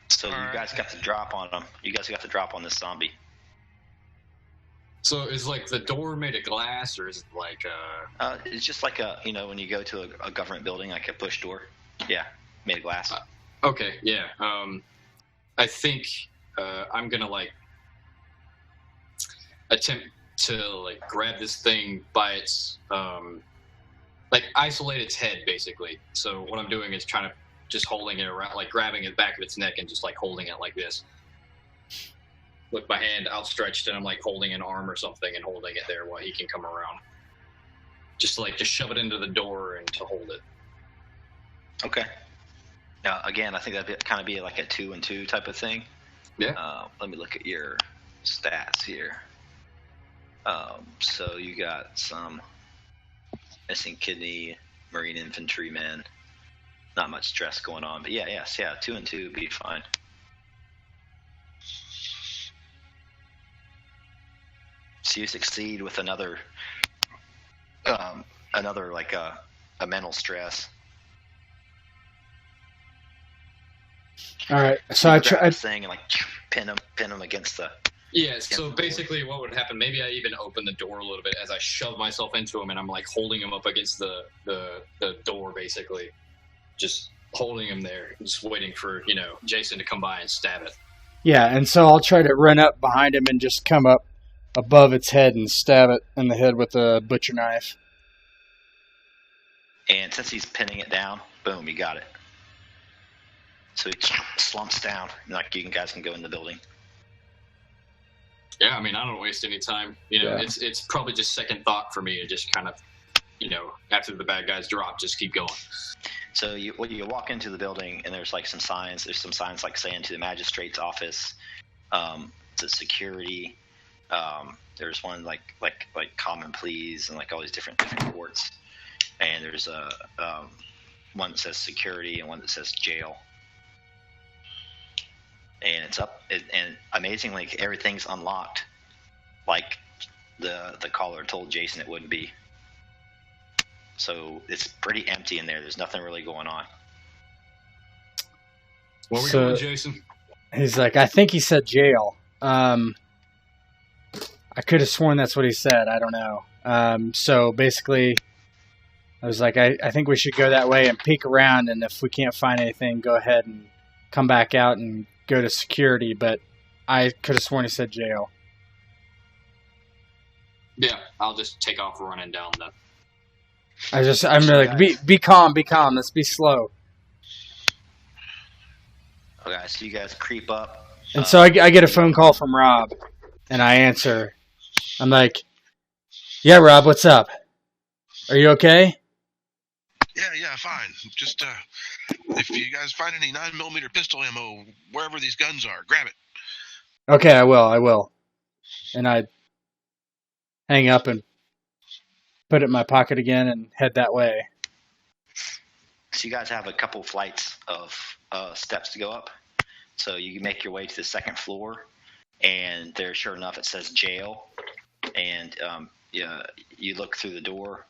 So you guys got to drop on them. You guys got to drop on this zombie. So is like the door made of glass, or is it like It's just like when you go to a government building, like a push door. Yeah, made of glass. Okay, yeah. I think I'm gonna like attempt to like grab this thing by its like isolate its head basically. So what I'm doing is trying to just holding it around, like grabbing the back of its neck and just like holding it like this with my hand outstretched, and I'm like holding an arm or something and holding it there while he can come around. Just shove it into the door and to hold it. Okay. Again, I think that'd kind of be like a 2-and-2 type of thing. Yeah. Let me look at your stats here. So you got some missing kidney, Marine infantrymen. Not much stress going on, but yeah, 2-and-2 would be fine. So you succeed with another like a mental stress. All right, so I tried this thing and like pin him against the. Yeah, so basically what would happen, maybe I even open the door a little bit as I shove myself into him, and I'm like holding him up against the door, basically. Just holding him there, just waiting for, Jason to come by and stab it. Yeah, and so I'll try to run up behind him and just come up above its head and stab it in the head with a butcher knife. And since he's pinning it down, boom, you got it. So he slumps down, and like you guys can go in the building. Yeah, I mean, I don't waste any time. It's probably just second thought for me to just kind of, after the bad guys drop, just keep going. So you walk into the building, and there's like some signs. There's some signs like saying to the magistrate's office, to security. There's one like common pleas and like all these different courts. And there's a one that says security and one that says jail. And it's up, and amazingly, everything's unlocked, like the caller told Jason it would be. So it's pretty empty in there. There's nothing really going on. Where we going, Jason? He's like, I think he said jail. I could have sworn that's what he said. I don't know. So basically, I was like, I think we should go that way and peek around, and if we can't find anything, go ahead and come back out and go to security, but I could have sworn he said jail. Yeah, I'll just take off running down the... I'm like, be calm, let's be slow. Okay, so you guys creep up. And so I get a phone call from Rob, and I answer. I'm like, yeah, Rob, what's up? Are you okay? Yeah, fine. Just, if you guys find any 9mm pistol ammo, wherever these guns are, grab it. Okay, I will. And I hang up and put it in my pocket again and head that way. So you guys have a couple flights of steps to go up. So you make your way to the second floor, and there, sure enough, it says jail. And you look through the door.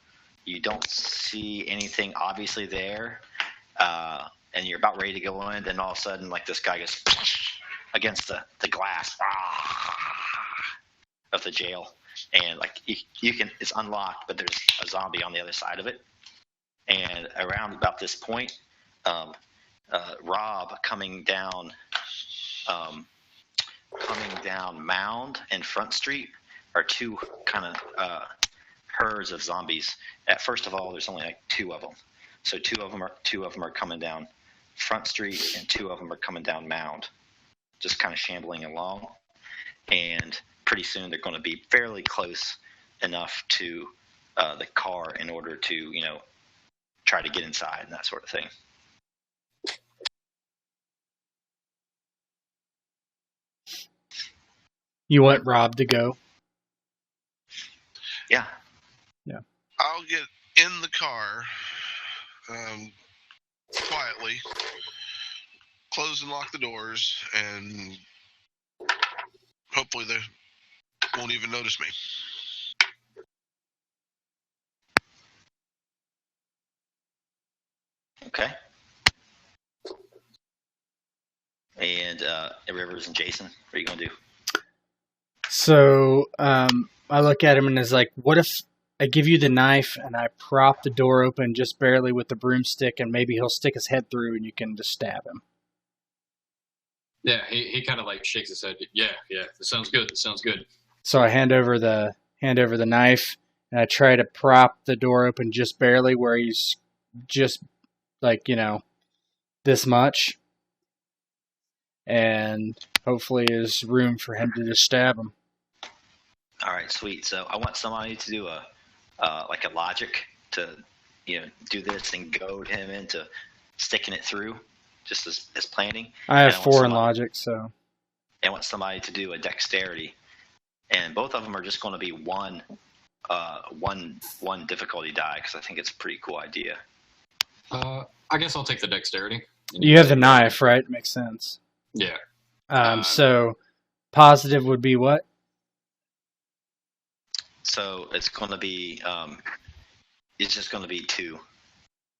You don't see anything obviously there, and you're about ready to go in. Then all of a sudden, like this guy goes against the glass of the jail, and like you can, it's unlocked, but there's a zombie on the other side of it. And around about this point, Rob coming down Mound and Front Street are two kind of herds of zombies. First of all, there's only like two of them. So two of them are coming down Front Street, and two of them are coming down Mound, just kind of shambling along. And pretty soon they're going to be fairly close enough to the car in order to, try to get inside and that sort of thing. You want Rob to go? Yeah. I'll get in the car quietly, close and lock the doors, and hopefully they won't even notice me. Okay. And Rivers and Jason, what are you going to do? So I look at him and is like, what if I give you the knife and I prop the door open just barely with the broomstick and maybe he'll stick his head through and you can just stab him. Yeah, he kind of like shakes his head. Yeah, it sounds good. It sounds good. So I hand over the knife and I try to prop the door open just barely where he's just like, this much. And hopefully there's room for him to just stab him. All right, sweet. So I want somebody to do a logic to do this and goad him into sticking it through, just as planning. I have 4 in logic, so I want somebody to do a dexterity, and both of them are just going to be one difficulty die because I think it's a pretty cool idea. I guess I'll take the dexterity. You have the knife, right? Makes sense. Yeah. So positive would be what? So it's going to be it's just going to be 2.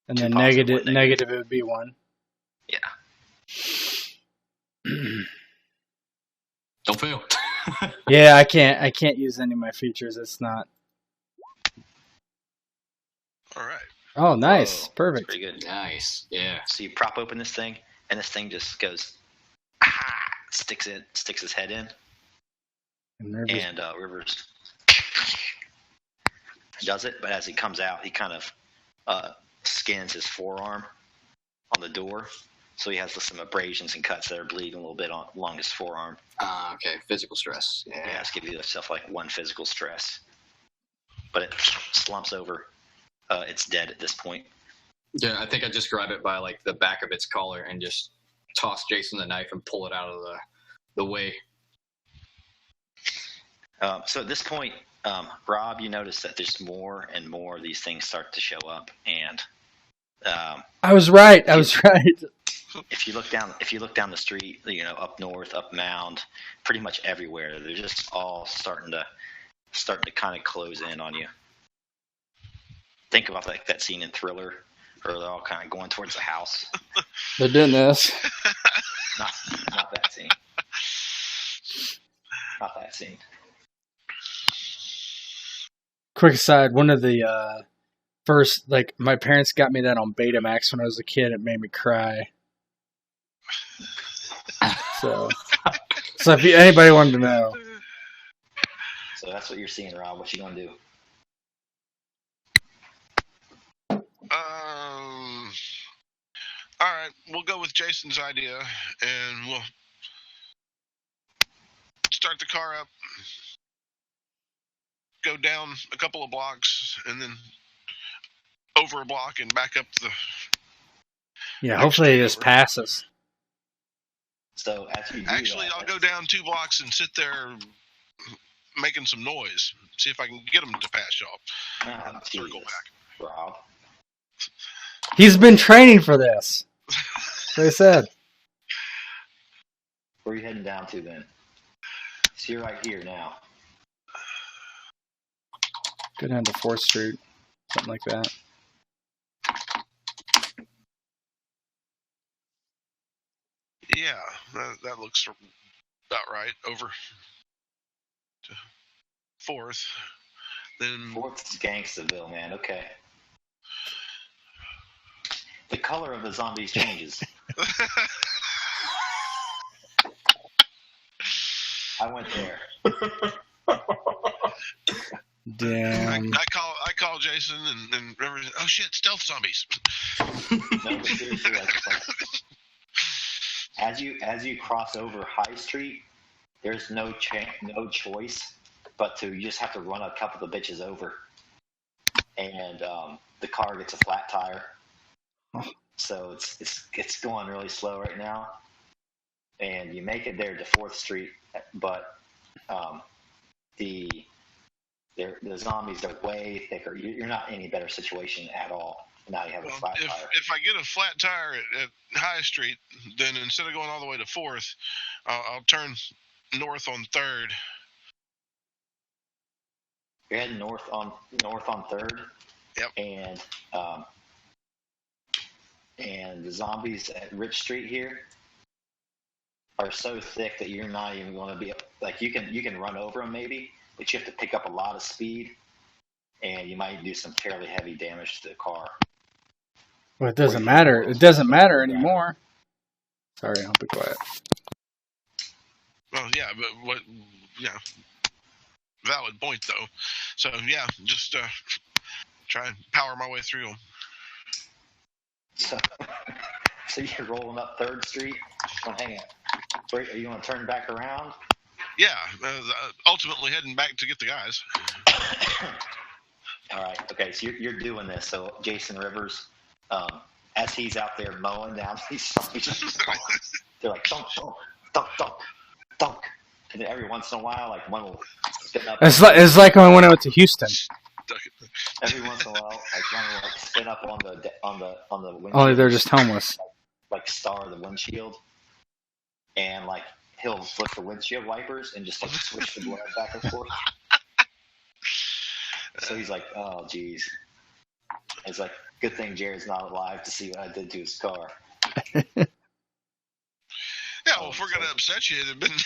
And then negative it would be 1. Yeah. Don't fail. Yeah, I can't use any of my features. It's not. All right. Oh, nice. Whoa, perfect. Pretty good. Nice. Yeah. So you prop open this thing, and this thing just goes, sticks his head in, And Rivers does it. But as he comes out, he kind of skins his forearm on the door, so he has some abrasions and cuts that are bleeding a little bit along his forearm. Okay. Physical stress. Yeah, just give yourself like 1 physical stress, but it slumps over. It's dead at this point. Yeah, I think I just grab it by like the back of its collar and just toss Jason the knife and pull it out of the way. So at this point, Rob, you notice that there's more and more of these things start to show up, and I was right. if you look down the street, up north, up Mound, pretty much everywhere, they're just all starting to kind of close in on you. Think about like that scene in Thriller, where they're all kind of going towards the house. They're doing this. Not that scene. Not that scene. Quick aside, one of the first, like, my parents got me that on Betamax when I was a kid. It made me cry. So if anybody wanted to know. So that's what you're seeing, Rob. What you gonna do? All right, we'll go with Jason's idea, and we'll start the car up, go down a couple of blocks, and then over a block and back up the. Yeah, hopefully it just passes. So as you do Actually, I'll go down 2 blocks and sit there making some noise. See if I can get them to pass y'all. Circle back. Rob. He's been training for this. So they said. Where are you heading down to then? So you're right here now. Go down to 4th Street. Something like that. Yeah, that looks about right. Over to 4th. Then 4th is Gangstville, man. Okay. The color of the zombies changes. I went there. Damn. I call Jason and River. Oh shit! Stealth zombies. No, but seriously, like, as you cross over High Street, there's no choice but to you just have to run a couple of the bitches over, and the car gets a flat tire. So it's going really slow right now, and you make it there to 4th Street, but the zombies are way thicker. You're not in any better situation at all. Now you have a flat tire. If I get a flat tire at High Street, then instead of going all the way to 4th, I'll turn north on 3rd. You're heading north on 3rd. Yep. And the zombies at Rich Street here are so thick that you're not even going to be like you can run over them maybe, but you have to pick up a lot of speed, and you might do some fairly heavy damage to the car. Well, it doesn't matter. It doesn't matter anymore. Sorry, I'll be quiet. Well, yeah, but what? Yeah, valid point though. So yeah, just try and power my way through them. So you're rolling up 3rd Street. Oh, hang on. Wait, are you going to turn back around? Yeah, ultimately heading back to get the guys. All right. Okay. So you're doing this. So Jason Rivers, as he's out there mowing down these zombies, they're like dunk, dunk, dunk, dunk, dunk, and then every once in a while, like one will spin up. It's like when I went to Houston. Every once in a while, like one will spin up on the windshield. Only they're just homeless. Like star the windshield, and like he'll flip the windshield wipers and just like switch the blood back and forth. So he's like, oh geez. It's like, good thing Jared's not alive to see what I did to his car. Yeah, well, if we're gonna upset you, it'd have been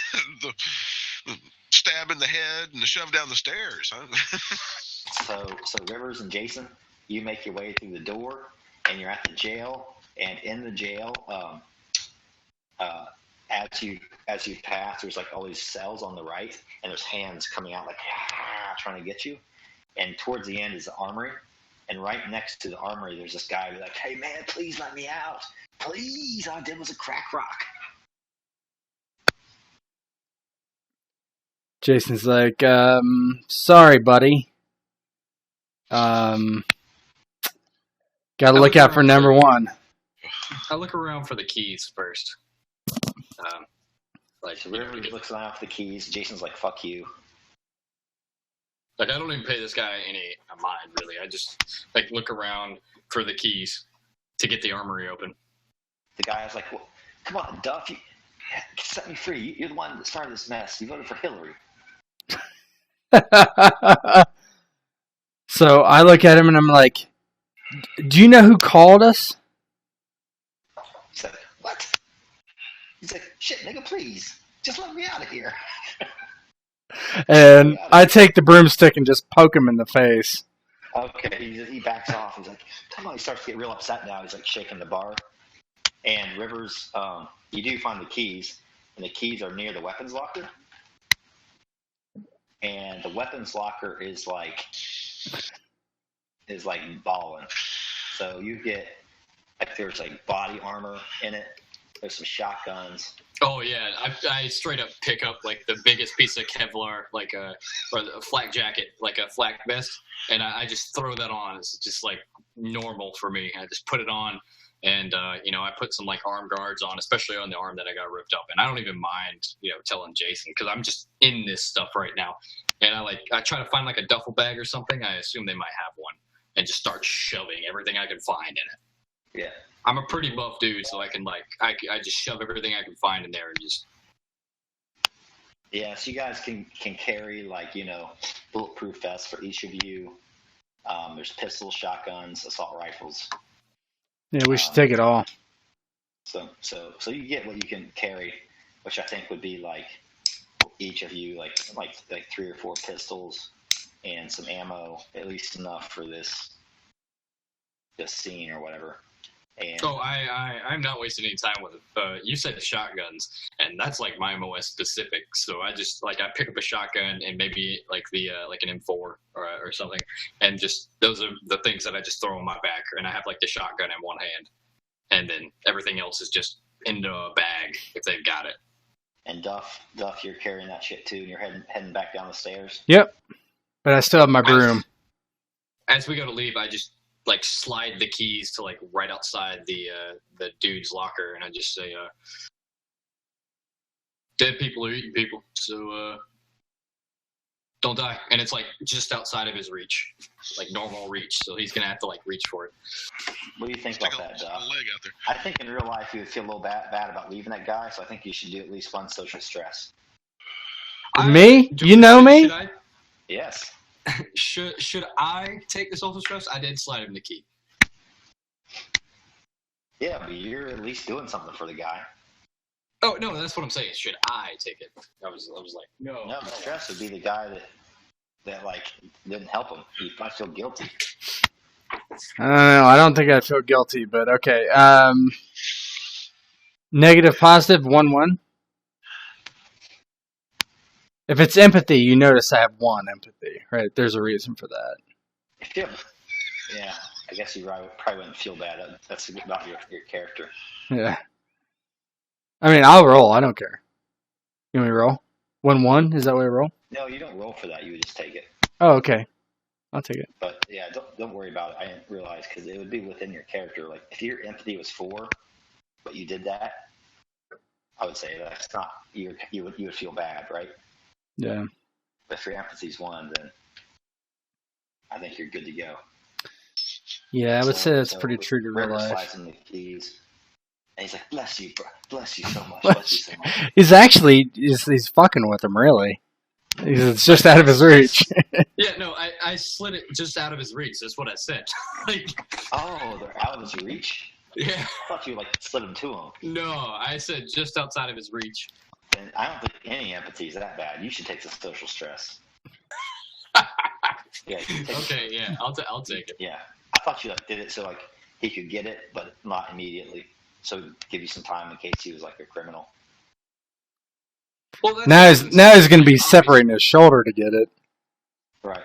the stab in the head and the shove down the stairs. Huh? So Rivers and Jason, you make your way through the door, and you're at the jail. And in the jail, as you pass, there's like all these cells on the right, and there's hands coming out like trying to get you. And towards the end is the armory, and right next to the armory, there's this guy who's like, "Hey man, please let me out, please! All I did was a crack rock." Jason's like, sorry, buddy. Gotta look out for number 1. I look around for the keys first. So Rivers looks around for the keys. Jason's like, "Fuck you." Like, I don't even pay this guy any mind, really. I just, like, look around for the keys to get the armory open. The guy's like, "Well, come on, Duff, you set me free. You're the one that started this mess. You voted for Hillary." So I look at him and I'm like, do you know who called us? He's like, "What?" He's like, "Shit, nigga, please. Just let me out of here." And I take the broomstick and just poke him in the face. Okay, he backs off. He's like, "Come on." He starts to get real upset now. He's like shaking the bar. And Rivers, you do find the keys, and the keys are near the weapons locker. And the weapons locker is like balling. So you get, like, there's like body armor in it. There's some shotguns. Oh yeah, I straight up pick up like the biggest piece of Kevlar, like a flak jacket, like a flak vest, and I just throw that on. It's just like normal for me. I just put it on, and I put some like arm guards on, especially on the arm that I got ripped up, and I don't even mind telling Jason because I'm just in this stuff right now, and I try to find like a duffel bag or something. I assume they might have one, and just start shoving everything I can find in it. Yeah. I'm a pretty buff dude, so I can I just shove everything I can find in there and just. Yeah, so you guys can carry bulletproof vests for each of you. There's pistols, shotguns, assault rifles. Yeah, we should take it all. So you get what you can carry, which I think would be like each of you like 3 or 4 pistols and some ammo, at least enough for this scene or whatever. And I'm not wasting any time with it. You said shotguns, and that's like my MOS specific. So I just I pick up a shotgun and maybe like an M4 or something, and just those are the things that I just throw in my back, and I have like the shotgun in one hand, and then everything else is just into a bag if they've got it. And Duff, you're carrying that shit too, and you're heading back down the stairs. Yep, but I still have my broom. As we go to leave, I just slide the keys to right outside the dude's locker, and I just say, "Dead people are eating people, so don't die." And it's just outside of his reach, normal reach. So he's gonna have to reach for it. What do you think about that, Doc? I think in real life you would feel a little bad about leaving that guy. So I think you should do at least one social stress. Me? You know me? Yes. Should I take the social stress? I did slide him the key. Yeah, but you're at least doing something for the guy. Oh no, that's what I'm saying. Should I take it? I was like, no. No, the stress would be the guy that that like didn't help him. He might feel guilty. I don't know. I don't think I'd feel guilty, but okay. Negative, positive, 1-1. If it's empathy, you notice I have 1 empathy, right? There's a reason for that. Yeah, I guess you probably wouldn't feel bad. That's about your character. Yeah. I mean, I'll roll. I don't care. You want me to roll? 1-1? Is that way I roll? No, you don't roll for that. You would just take it. Oh, okay. I'll take it. But yeah, don't worry about it. I didn't realize because it would be within your character. Like if your empathy was 4, but you did that, I would say that's not you would feel bad, right? Yeah. But if your empathy's 1, then I think you're good to go. Yeah, I would say that's pretty true to real River life. slides him the keys, and he's like, "Bless you, bro. Bless you so much. Bless you so much." He's fucking with him, really. It's just out of his reach. Yeah, no, I slid it just out of his reach. That's what I said. Like, Oh, they're out of his reach? yeah. I thought you like slid them to him. No, I said just outside of his reach. And I don't think any empathy is that bad. You should take the social stress. Yeah. Okay, yeah, I'll take it. Yeah. I thought you like did it so like he could get it, but not immediately. So give you some time in case he was like a criminal. Well, Now he's going to be separating his shoulder to get it. Right.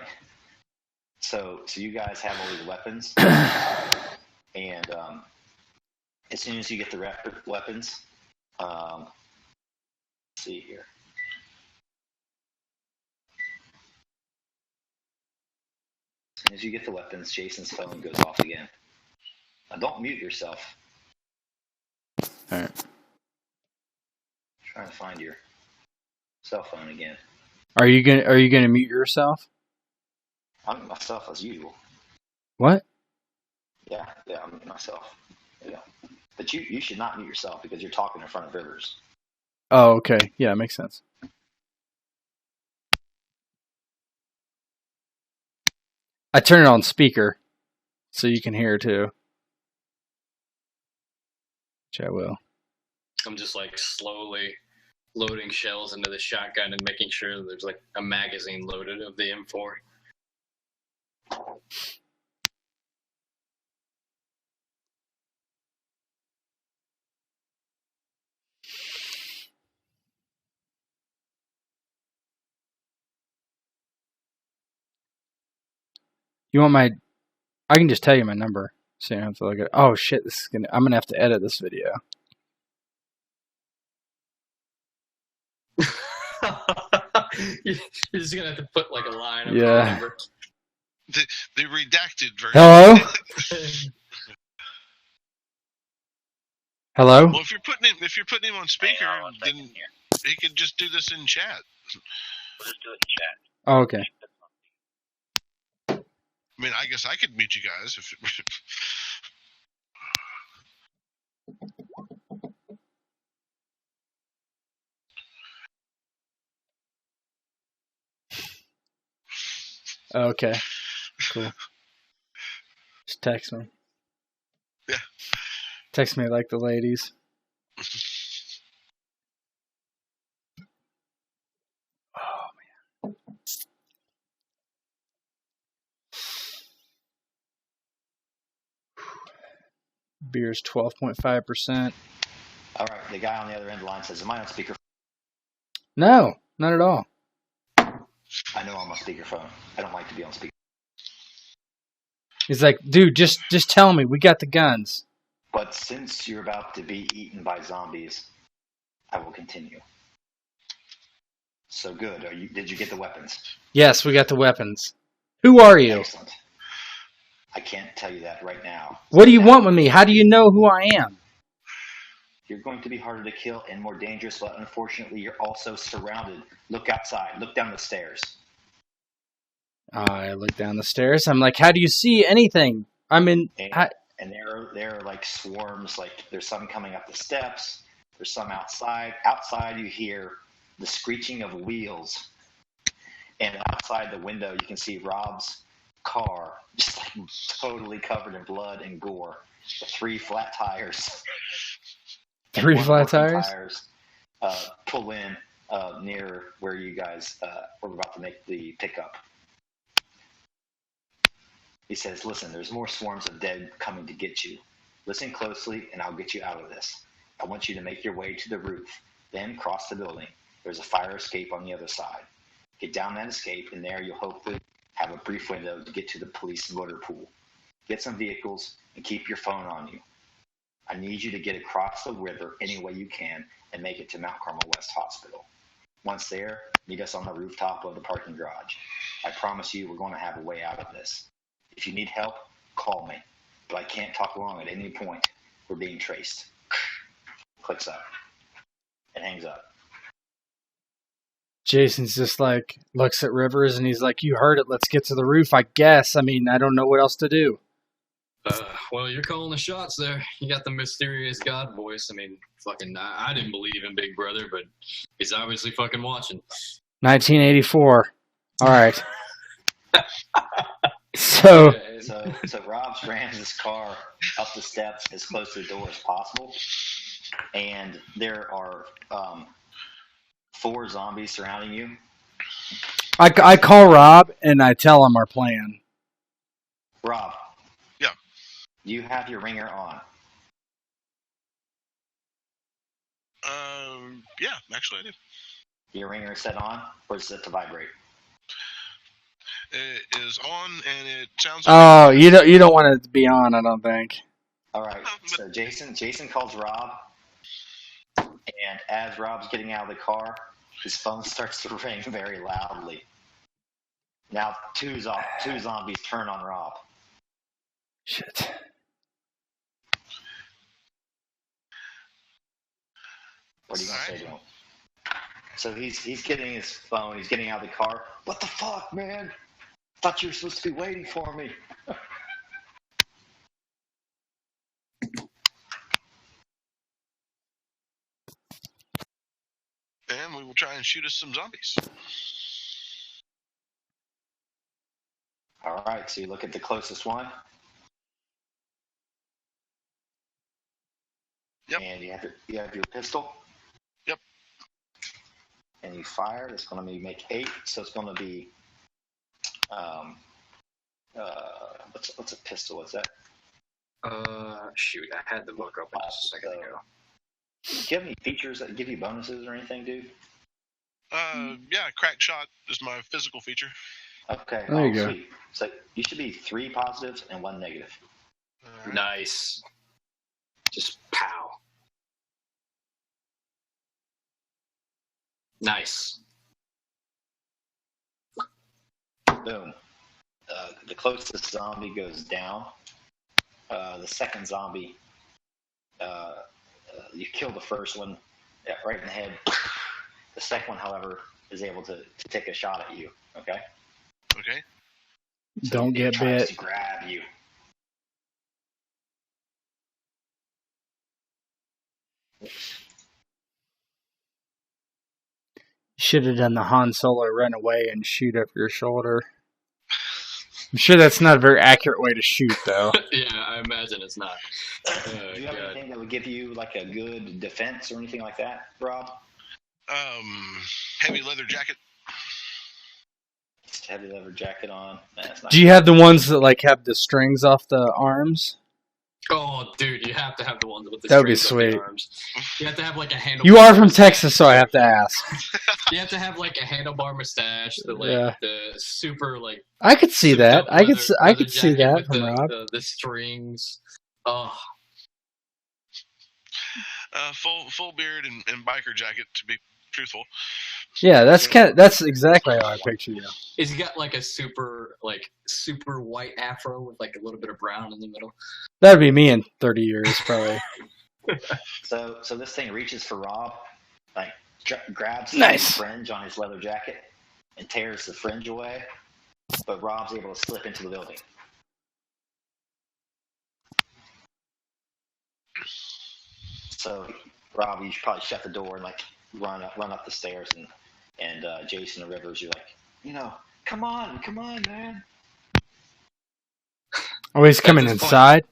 So you guys have all these weapons, and as soon as you get the weapons, let's see here. As soon as you get the weapons, Jason's phone goes off again. Now don't mute yourself. All right. Trying to find your cell phone again. Are you gonna mute yourself? I'm myself as usual. What? Yeah, I'm myself. Yeah. But you should not mute yourself because you're talking in front of Rivers. Oh, okay. Yeah, makes sense. I turn it on speaker so you can hear too. Which I will. I'm just like slowly loading shells into the shotgun and making sure there's like a magazine loaded of the M4. You want my? I can just tell you my number, so you don't have to look at. Oh shit! I'm gonna have to edit this video. You're just gonna have to put like a line. Yeah. Number. The redacted version. Hello. Hello. Well, if you're putting him on speaker, then he could just do this in chat. We'll just do it in chat. Oh, okay. I mean, I guess I could mute you guys if. Okay. Cool. Just text me. Yeah. Text me like the ladies. Oh man. Beer's 12.5%. All right, the guy on the other end of the line says, "Am I on speakerphone?" No, not at all. I know I'm on speakerphone. I don't like to be on speaker. He's like, dude, just tell me. We got the guns. But since you're about to be eaten by zombies, I will continue. So good. Did you get the weapons? Yes, we got the weapons. Who are you? Excellent. I can't tell you that right now. What do you want with me? How do you know who I am? You're going to be harder to kill and more dangerous, but unfortunately, you're also surrounded. Look outside. Look down the stairs. I look down the stairs. I'm like, how do you see anything? I'm in... And there are like swarms. Like there's some coming up the steps. There's some outside. Outside, you hear the screeching of wheels. And outside the window, you can see Rob's car just like totally covered in blood and gore. The 3 flat tires. 3 flat tires? Pull in near where you guys were about to make the pickup. He says, listen, there's more swarms of dead coming to get you. Listen closely, and I'll get you out of this. I want you to make your way to the roof, then cross the building. There's a fire escape on the other side. Get down that escape, and there you'll hopefully have a brief window to get to the police motor pool. Get some vehicles, and keep your phone on you. I need you to get across the river any way you can and make it to Mount Carmel West Hospital. Once there, meet us on the rooftop of the parking garage. I promise you we're going to have a way out of this. If you need help, call me. But I can't talk long at any point. We're being traced. Clicks up. And hangs up. Jason's just like, looks at Rivers and he's like, you heard it. Let's get to the roof, I guess. I mean, I don't know what else to do. Well, you're calling the shots there. You got the mysterious God voice. I mean, fucking, I didn't believe in Big Brother, but he's obviously fucking watching. 1984. All right. So Rob rams his car up the steps as close to the door as possible, and there are 4 zombies surrounding you. I call Rob and I tell him our plan. Rob. Yeah. Do you have your ringer on? Yeah, actually I do. Your ringer is set on, or is it set to vibrate? It is on, and it sounds. Oh, you don't want it to be on, I don't think. All right. So Jason calls Rob, and as Rob's getting out of the car, his phone starts to ring very loudly. Now two zombies turn on Rob. Shit. What are you gonna say to him? So he's getting his phone. He's getting out of the car. What the fuck, man? Thought you were supposed to be waiting for me. And we will try and shoot us some zombies. All right. So you look at the closest one. Yep. And you have your pistol. Yep. And you fire. It's going to make 8. So it's going to be what's a pistol? What's that? Shoot, I had the book open just a second ago. Do you have any features that give you bonuses or anything, dude? Yeah, crack shot is my physical feature. Okay. There you go. Sweet. So you should be 3 positives and 1 negative. Right. Nice. Just pow. Nice. Boom. The closest zombie goes down. The second zombie, you kill the first one right in the head. The second one, however, is able to take a shot at you. Okay? Okay. So Don't get tries bit. to grab you. Should have done the Han Solo run away and shoot over your shoulder. I'm sure that's not a very accurate way to shoot, though. Yeah, I imagine it's not. Do you have anything that would give you like a good defense or anything like that, Rob? Heavy leather jacket. Just heavy leather jacket on. That's not Do you have the ones that like have the strings off the arms? Oh, dude, you have to have the ones with the That would be strings on the sweet. arms. You have to have like a handlebar. You are from Texas, so I have to ask. You have to have like a handlebar mustache, Yeah. the super like. I could see that. I could leather see jacket that with from Rob. The strings. Oh, Full beard and biker jacket, to be truthful. Yeah, that's exactly how I picture you. he's got like a super white afro with like a little bit of brown in the middle. That'd be me in 30 years, probably. So this thing reaches for Rob, like grabs Nice. the fringe on his leather jacket and tears the fringe away, but Rob's able to slip into the building. So Rob, you should probably shut the door and like run up the stairs, and Jason and Rivers, you're like, come on, man. Oh, he's coming That's his inside.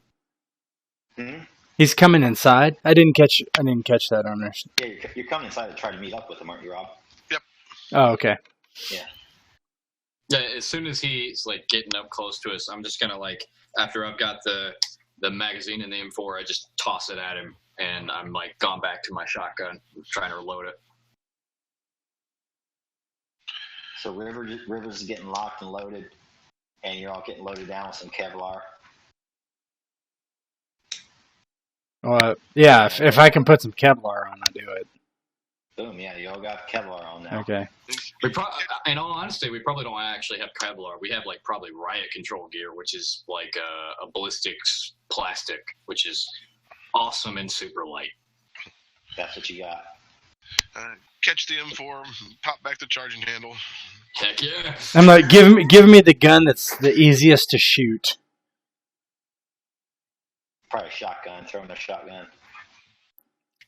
Hmm? He's coming inside. I didn't catch that on there. Yeah, you're coming inside to try to meet up with him, aren't you, Rob? Oh, okay. Yeah. Yeah, as soon as he's like getting up close to us, I'm just gonna like after I've got the magazine in the M4, I just toss it at him, and I'm like gone back to my shotgun, trying to reload it. So Rivers is getting locked and loaded, and you're all getting loaded down with some Kevlar. Yeah, if I can put some Kevlar on, I do it. Boom, yeah, you all got Kevlar on now. Okay. In all honesty, we probably don't actually have Kevlar. We have like probably riot control gear, which is like a ballistics plastic, which is awesome and super light. That's what you got. Catch the M4, pop back the charging handle. Heck yeah! I'm like, give me the gun that's the easiest to shoot. Probably a shotgun. Throw him a shotgun.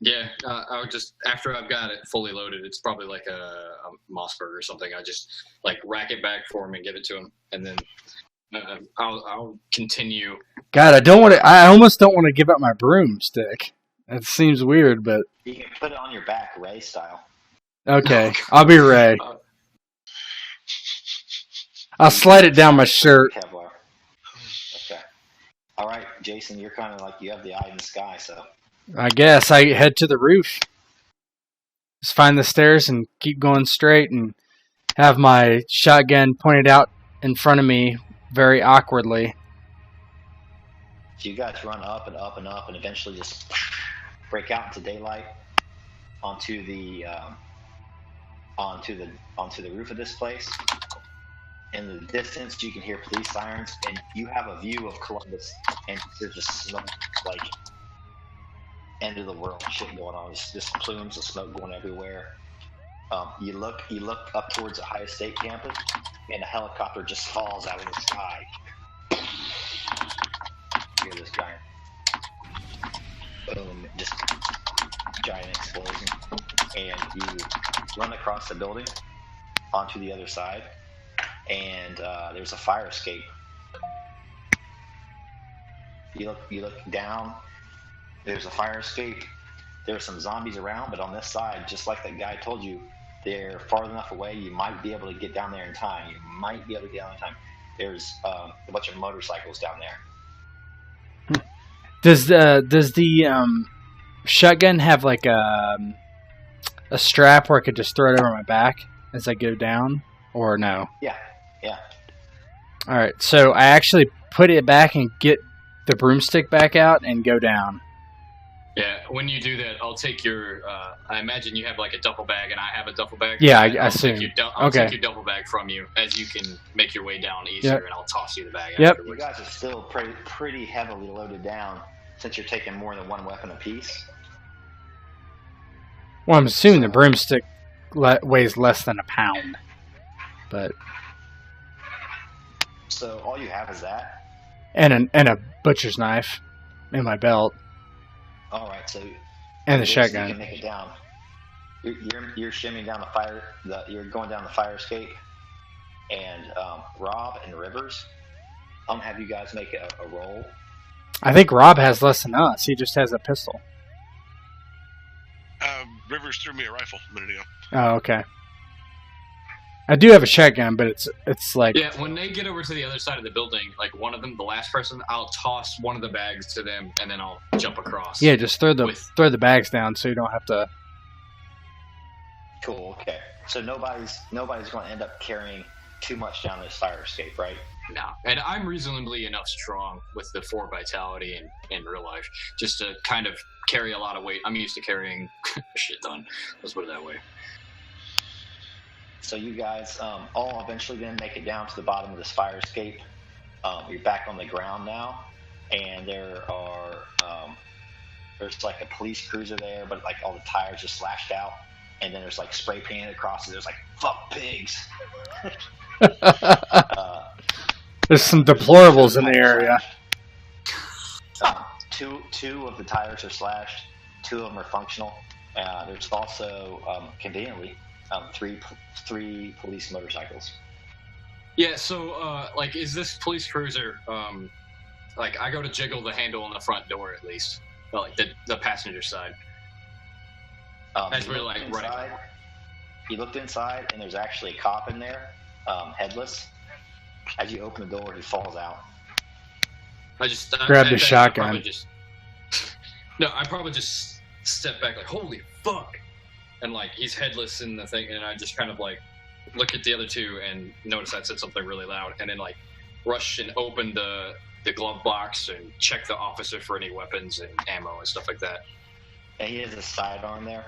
Yeah, I would just after I've got it fully loaded, it's probably like a Mossberg or something. I just like rack it back for him and give it to him, and then I'll continue. God, I almost don't want to give up my broomstick. That seems weird, but You can put it on your back, Ray style. okay, I'll be Ray. I'll slide it down my shirt. Kevlar. Okay. All right, Jason, you're kind of like you have the eye in the sky, so. I guess I head to the roof. Just find the stairs and keep going straight and have my shotgun pointed out in front of me very awkwardly. So you guys run up and up and up and eventually just break out into daylight onto the roof of this place. In the distance, you can hear police sirens, and you have a view of Columbus, and there's just smoke, like end of the world shit going on. There's just plumes of smoke going everywhere. You look up towards the Ohio State campus, and a helicopter just falls out of the sky. You hear this giant boom, just giant explosion, and you run across the building onto the other side, and there's a fire escape. You look down. There's a fire escape. There's some zombies around, but on this side, just like that guy told you, they're far enough away. You might be able to get down there in time. There's a bunch of motorcycles down there. Does the shotgun have like a strap where I could just throw it over my back as I go down, or no? Yeah. All right, so I actually put it back and get the broomstick back out and go down. Yeah, when you do that, I'll take your. I imagine you have like a duffel bag, and I have a duffel bag. Yeah, I assume. I'll Okay. take your duffel bag from you as you can make your way down easier, Yep. and I'll toss you the bag. Yep. Afterwards. You guys are still pretty heavily loaded down since you're taking more than one weapon apiece. Well, I'm assuming the broomstick weighs less than a pound, but So all you have is that. and a butcher's knife in my belt All right, so and the you can shotgun. make it down. You're shimmying down the fire. You're going down the fire escape, and Rob and Rivers. Have you guys make a roll. I think Rob has less than us. He just has a pistol. Rivers threw me a rifle a minute ago. Oh, okay. I do have a shotgun, but it's like Yeah, when they get over to the other side of the building, like one of them, the last person, I'll toss one of the bags to them, and then I'll jump across. yeah, just throw the bags down so you don't have to. Cool. Okay. So nobody's going to end up carrying too much down this fire escape, right? No, and I'm reasonably enough strong with the 4 vitality in real life, just to kind of carry a lot of weight. I'm used to carrying a shit ton. Let's put it that way. So you guys all eventually then make it down to the bottom of this fire escape. You're back on the ground now, and there's like a police cruiser there, but like all the tires are slashed out, and then there's like spray painted across it. There's like "fuck pigs." There's some deplorables in the area. Two of the tires are slashed. 2 of them are functional. There's also conveniently 3 police motorcycles. Yeah, so, like, is this police cruiser, like, I go to jiggle the handle on the front door, at least. Well, like, the passenger side. As we're, like, running. You looked inside, and there's actually a cop in there. headless. As you open the door, he falls out. Grabbed a shotgun. I probably just step back like, holy fuck, and like he's headless in the thing, and I just kind of like look at the other two and notice I said something really loud, and then like rush and open the glove box and check the officer for any weapons and ammo and stuff like that. And he has a sidearm there.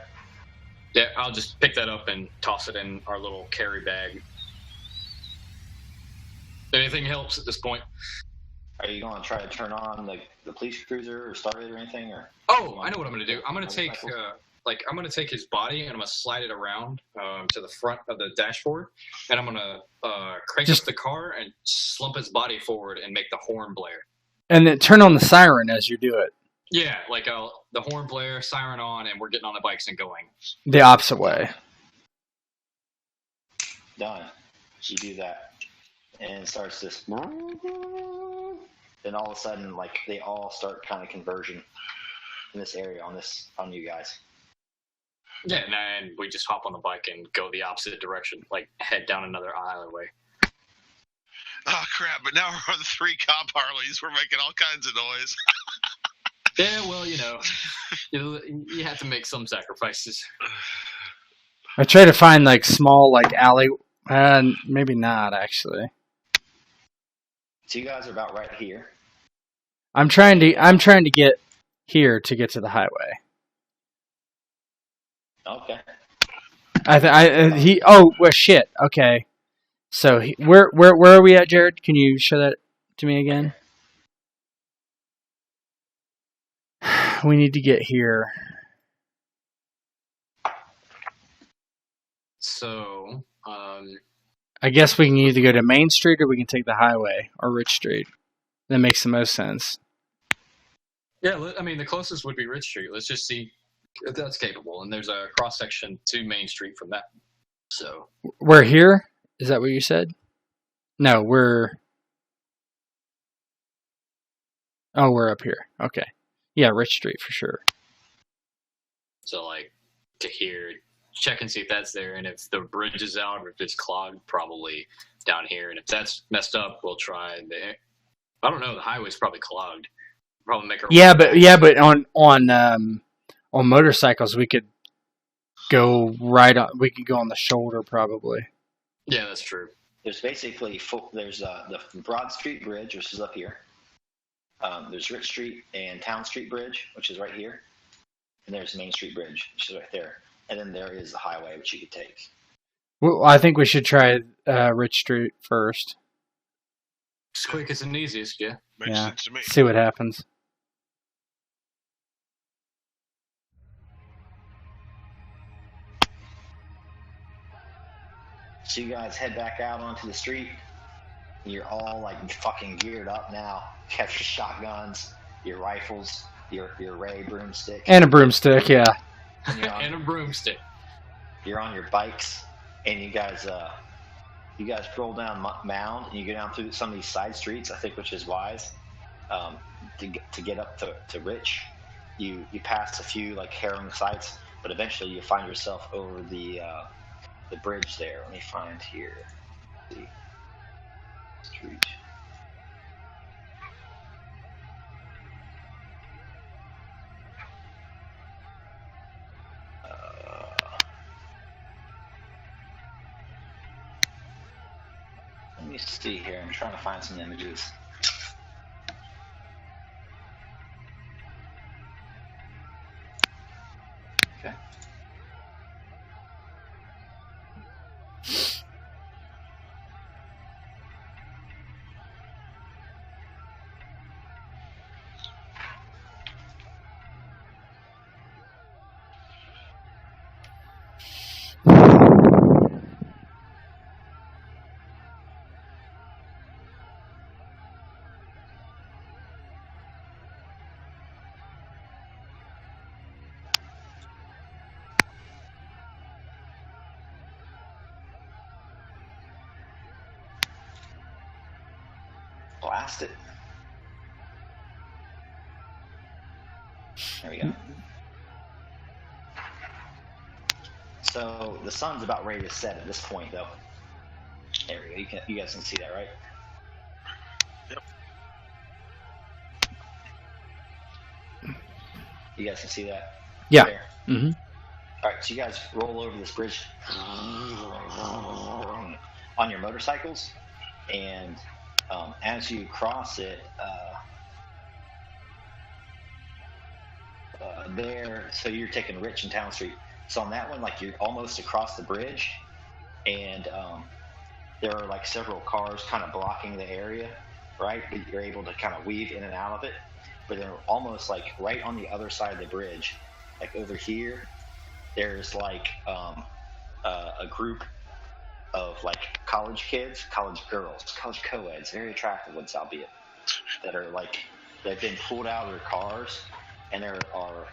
Yeah, I'll just pick that up and toss it in our little carry bag. Anything helps at this point. Are you going to try to turn on the police cruiser or start it or anything? Or I know what I'm going to do. I'm going to take I'm going to take his body and I'm going to slide it around to the front of the dashboard, and I'm going to crank up the car and slump his body forward and make the horn blare. And then turn on the siren as you do it. Yeah, like the horn blare, siren on, and we're getting on the bikes and going. The opposite way. Done. You do that. And it starts this. Then all of a sudden, like, they all start kind of converging in this area on you guys. Yeah, and we just hop on the bike and go the opposite direction, like head down another alleyway. Oh, crap, but now we're on 3 cop Harleys. We're making all kinds of noise. Yeah, well, you have to make some sacrifices. I try to find, like, small, like, alley... maybe not, actually. So you guys are about right here. I'm trying to get here to get to the highway. Okay. Well, shit. Okay. So where are we at, Jared? Can you show that to me again? We need to get here. So, I guess we can either go to Main Street or we can take the highway or Rich Street. That makes the most sense. Yeah, I mean, the closest would be Rich Street. Let's just see if that's capable. And there's a cross section to Main Street from that. So we're here? Is that what you said? No, we're up here. Okay. Yeah, Rich Street for sure. So, like, to here, check and see if that's there. And if the bridge is out or if it's clogged, probably down here. And if that's messed up, we'll try I don't know. The highway's probably clogged. We'll probably make but on motorcycles we could go right on. We could go on the shoulder probably. Yeah, that's true. There's basically the Broad Street Bridge, which is up here. There's Rich Street and Town Street Bridge, which is right here, and there's Main Street Bridge, which is right there. And then there is the highway, which you could take. Well, I think we should try Rich Street first. It's quickest and easiest, yeah. Makes sense to me. See what happens. So you guys head back out onto the street. You're all like fucking geared up now. You have your shotguns, your rifles, your Ray broomstick. And a broomstick, yeah. And a broomstick. You're on your bikes, and you guys roll down Mound, and you go down through some of these side streets, I think, which is wise. To get up to Rich, you pass a few like harrowing sights, but eventually you find yourself over the bridge there. Let me find here. Let's see. Street. Let me see here. I'm trying to find some images. Okay. Blast it. There we go. So the sun's about ready to set at this point, though. There we go. You guys can see that, right? Yep. You guys can see that? Yeah. There. Mm-hmm. All right, so you guys roll over this bridge on your motorcycles, and as you cross it, so you're taking Rich and Town Street. So on that one, like you're almost across the bridge, and there are like several cars kind of blocking the area, right? But you're able to kind of weave in and out of it. But they're almost like right on the other side of the bridge, like over here. There's like a group of like college kids, college girls, college co-eds, very attractive ones, albeit, that are like, they've been pulled out of their cars, and there are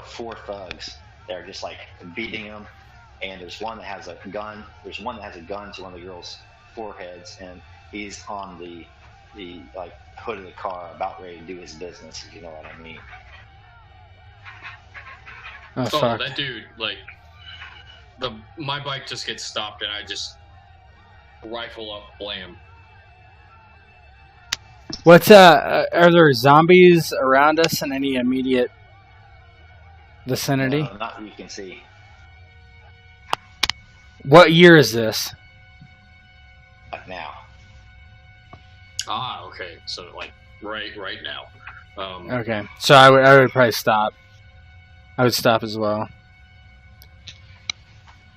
4 thugs that are just like beating them. And there's one that has a gun. There's one that has a gun to one of the girls' foreheads, and he's on the like hood of the car, about ready to do his business, if you know what I mean. Oh, Oh, fuck. that dude, like, my bike just gets stopped and I just rifle up, blam. What's are there zombies around us in any immediate vicinity? Not that you can see. What year is this? Like now. Ah, okay. So, like, right now. Okay, so I would probably stop. I would stop as well.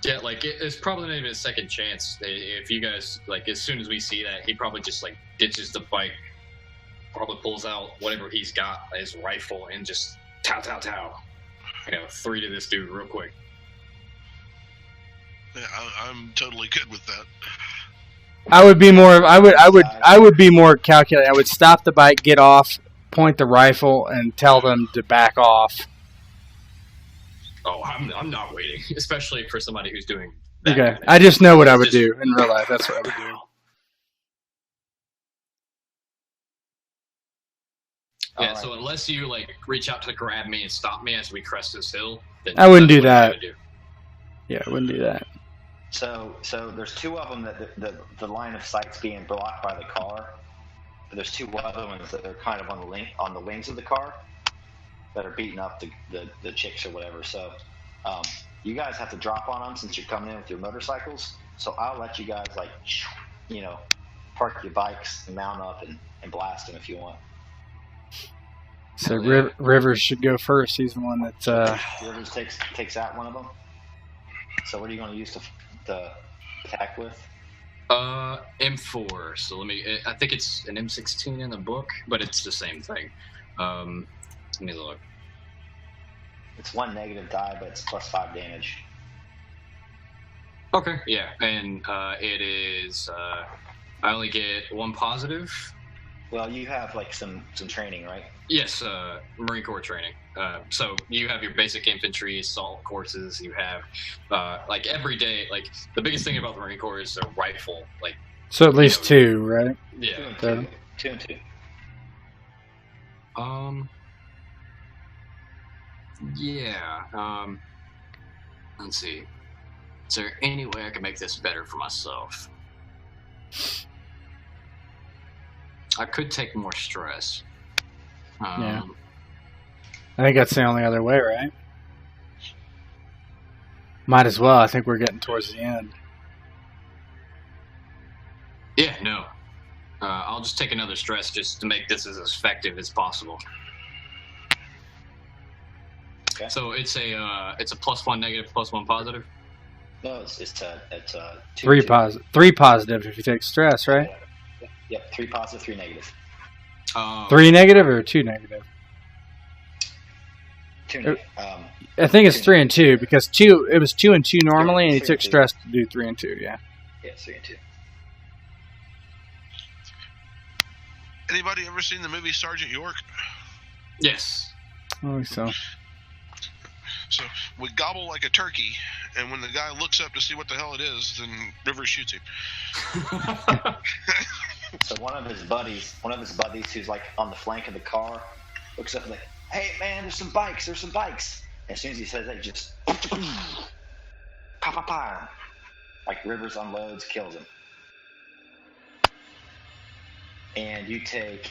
Yeah, like, it's probably not even a second chance. If you guys, like, as soon as we see that, he probably just, like, ditches the bike, probably pulls out whatever he's got, his rifle, and just tow. 3 to this dude real quick. Yeah, I'm totally good with that. I would be more. I would be more calculated. I would stop the bike, get off, point the rifle, and tell them to back off. Oh, I'm not waiting, especially for somebody who's doing that. Okay, I just know what I would do in real life. That's what I would do. Yeah, All right. so unless you, like, reach out to grab me and stop me as we crest this hill, then I wouldn't that's do what that. would do. Yeah, I wouldn't do that. So there's 2 of them that the line of sight's being blocked by the car. But there's 2 other ones that are kind of on the wings of the car that are beating up the chicks or whatever. So you guys have to drop on them since you're coming in with your motorcycles. So I'll let you guys, like, park your bikes and mount up and blast them if you want. So Rivers should go first. He's the one that. Rivers takes out one of them. So what are you going to use to attack with? M4. So I think it's an M16 in the book, but it's the same thing. Let me look. It's 1 negative die, but it's plus 5 damage. Okay, yeah, and it is. I only get 1 positive. Well, you have like some training, right? Yes, Marine Corps training. So you have your basic infantry assault courses. You have like every day. Like the biggest thing about the Marine Corps is a rifle. Like So at least 2, right? yeah. 2 and 2. Yeah. Let's see. Is there any way I can make this better for myself? I could take more stress. Yeah. I think that's the only other way, right? Might as well. I think we're getting towards the end. Yeah, no. I'll just take another stress just to make this as effective as possible. Okay. So it's a +1 negative, +1 positive. No, it's 2. 3 positive. 3 positive if you take stress, right? Yep, 3 positive, 3 negative. 3 negative or 2 negative? 2 negative. I think it's 3 and 2 because 2. It was 2 and 2 normally, and he 3 took and 2. stress to do 3 and 2. Yeah. Yeah, 3 and 2. Anybody ever seen the movie Sergeant York? Yes. Oh, so. So we gobble like a turkey, and when the guy looks up to see what the hell it is, then Rivers shoots him. So one of his buddies who's like on the flank of the car, looks up and like, "Hey man, there's some bikes. There's some bikes." And as soon as he says that, he just pa pa pa, like Rivers unloads, kills him. and you take,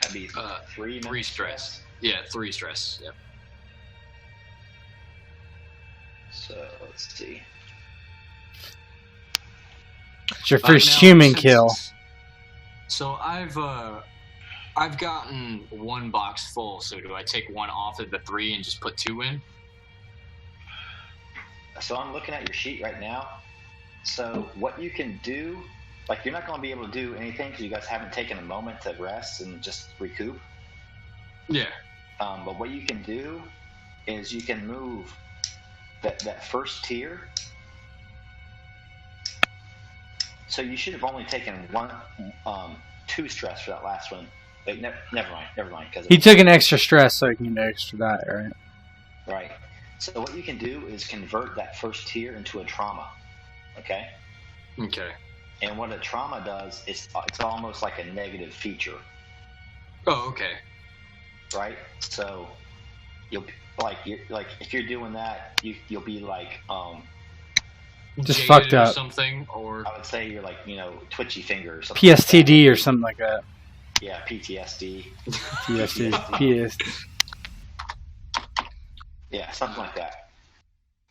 that'd be 3 3 stress. Yeah, 3 stress. Yep. So let's see. It's your first Now, human kill. So I've gotten 1 box full. So do I take 1 off of the 3 and just put 2 in? So I'm looking at your sheet right now. So what you can do, like you're not going to be able to do anything because you guys haven't taken a moment to rest and just recoup. Yeah. But what you can do is you can move that first tier. So you should have only taken 2 stress for that last one. Wait, never mind. Because He took an extra stress so he can get extra die, right? Right. So what you can do is convert that first tier into a trauma. Okay? Okay. And what a trauma does is it's almost like a negative feature. Oh, okay. Right? So you'll if you're doing that, you'll be like Just Jaded fucked or up. something, or I would say you're like, twitchy finger or something. PSTD or something like that. Yeah, PTSD. PS. Yeah, something like that.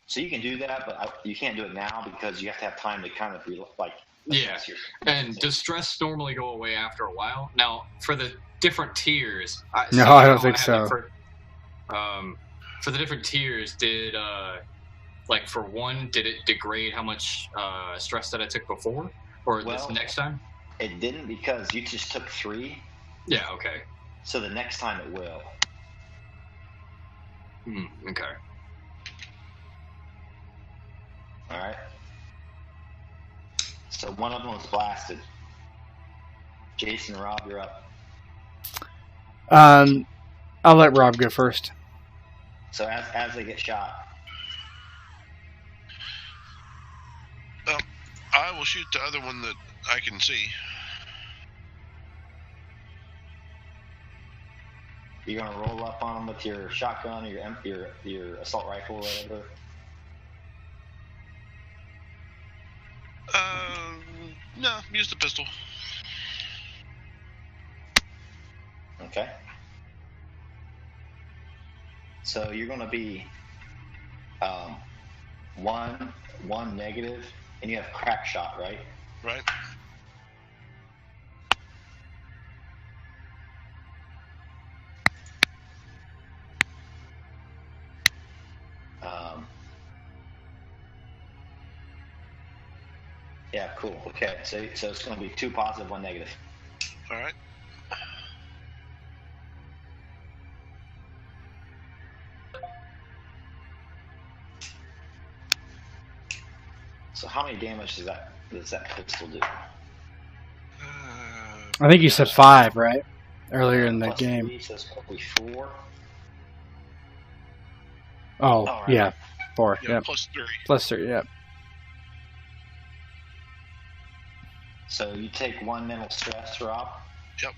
So you can do that, but you can't do it now because you have to have time to kind of yeah. And does stress normally go away after a while? Now, for the different tiers, No, I don't think so. For the different tiers, did for 1, did it degrade how much stress that I took before, or this next time? It didn't because you just took 3. Yeah. Okay. So the next time it will. Okay. All right. So one of them was blasted. Jason, Rob, you're up. I'll let Rob go first. So as they get shot. I will shoot the other one that I can see. You're gonna roll up on them with your shotgun or your assault rifle or whatever. No, use the pistol. Okay. So you're gonna be 1 negative, and you have crack shot, right? Right. Yeah, cool. Okay, so it's going to be 2 positive, 1 negative. All right. So how many damage does that pistol do? I think you said 5, right? Earlier in the Plus game. 3, so it's probably 4. Oh, right. yeah. 4. Yeah, Yep. plus 3. Plus 3, yep. So you take 1 mental stress, Rob? Yep.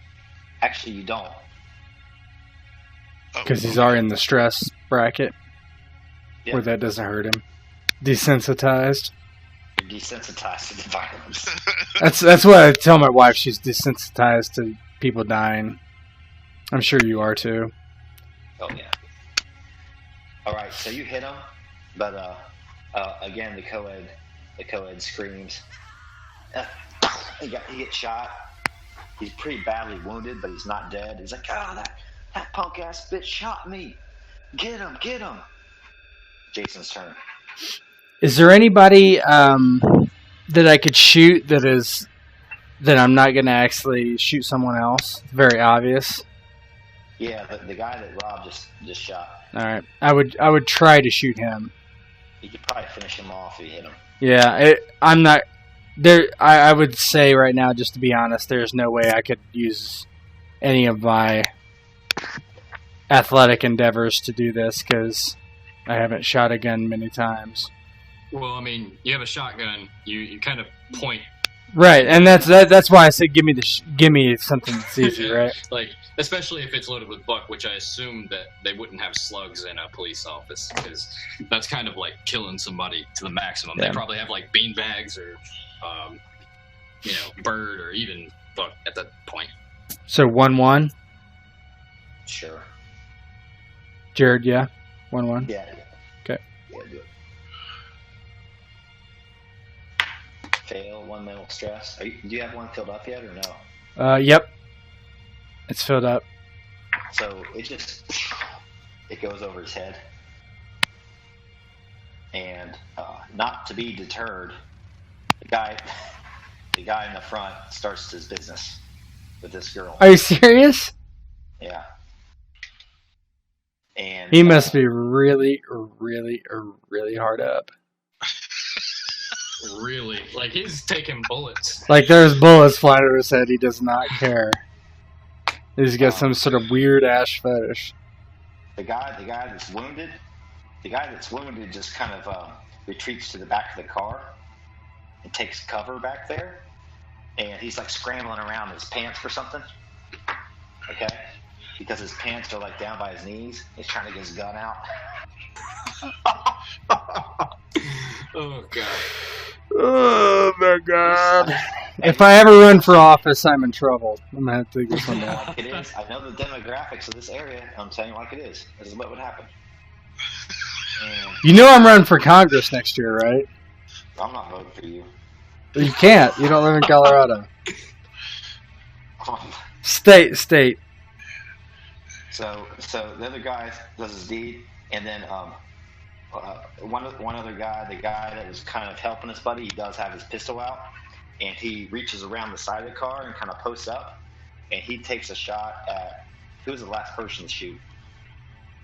Actually, you don't. Because he's already in the stress bracket Yep. where that doesn't hurt him. Desensitized. You're desensitized to the violence. That's what I tell my wife. She's desensitized to people dying. I'm sure you are too. Oh yeah. All right, so you hit him, but again the co-ed screams. He gets shot. He's pretty badly wounded, but he's not dead. He's like, that punk ass bitch shot me. Get him. Jason's turn. Is there anybody that I could shoot that I'm not going to actually shoot someone else? Very obvious. Yeah, the guy that Rob just shot. All right, I would try to shoot him. You could probably finish him off if you hit him. Yeah, I'm not there. I would say right now, just to be honest, there's no way I could use any of my athletic endeavors to do this because I haven't shot a gun many times. Well, I mean, you have a shotgun. You kind of point. Right, and that's why I said give me something that's easy, right? Like, especially if it's loaded with buck, which I assume that they wouldn't have slugs in a police office, because that's kind of like killing somebody to the maximum. Yeah. They probably have like bean bags or bird or even fuck at that point. So 1-1. Sure. Jared, yeah, 1-1. Yeah. Okay. Yeah, do it. Fail, 1 mental stress. Do you have one filled up yet or no? Yep. It's filled up. So it goes over his head. And not to be deterred, the guy in the front starts his business with this girl. Are you serious? Yeah. And He must be really, really, really hard up. Really? Like, he's taking bullets. Like, there's bullets flying over his head. He does not care. He's got some sort of weird ass fetish. The guy that's wounded just kind of retreats to the back of the car and takes cover back there. And he's like scrambling around his pants for something. Okay? Because his pants are like down by his knees. He's trying to get his gun out. Oh, God. Oh, my God. If I ever run for office, I'm in trouble. I'm going to have to get some down. It is. I know the demographics of this area. I'm telling you like it is. This is what would happen. And You know I'm running for Congress next year, right? I'm not voting for you. You can't. You don't live in Colorado. State. So the other guy does his deed, and then one other guy, the guy that was kind of helping his buddy, he does have his pistol out, and he reaches around the side of the car and kind of posts up, and he takes a shot at who was the last person to shoot.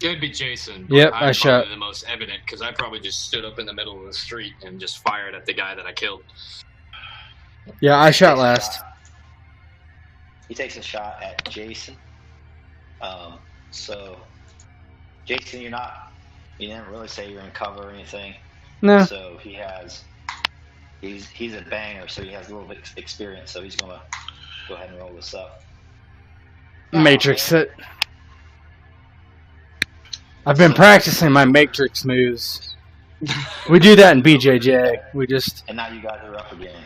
It would be Jason. Yep, I'm I shot. probably the most evident because I probably just stood up in the middle of the street and just fired at the guy that I killed. Yeah, I shot last. He takes a shot at Jason. So, Jason, you didn't really say you're in cover or anything. No. So he's a banger, so he has a little bit of experience. So he's gonna go ahead and roll this up. Matrix it. I've been practicing my Matrix moves. We do that in BJJ. And now you guys are up again.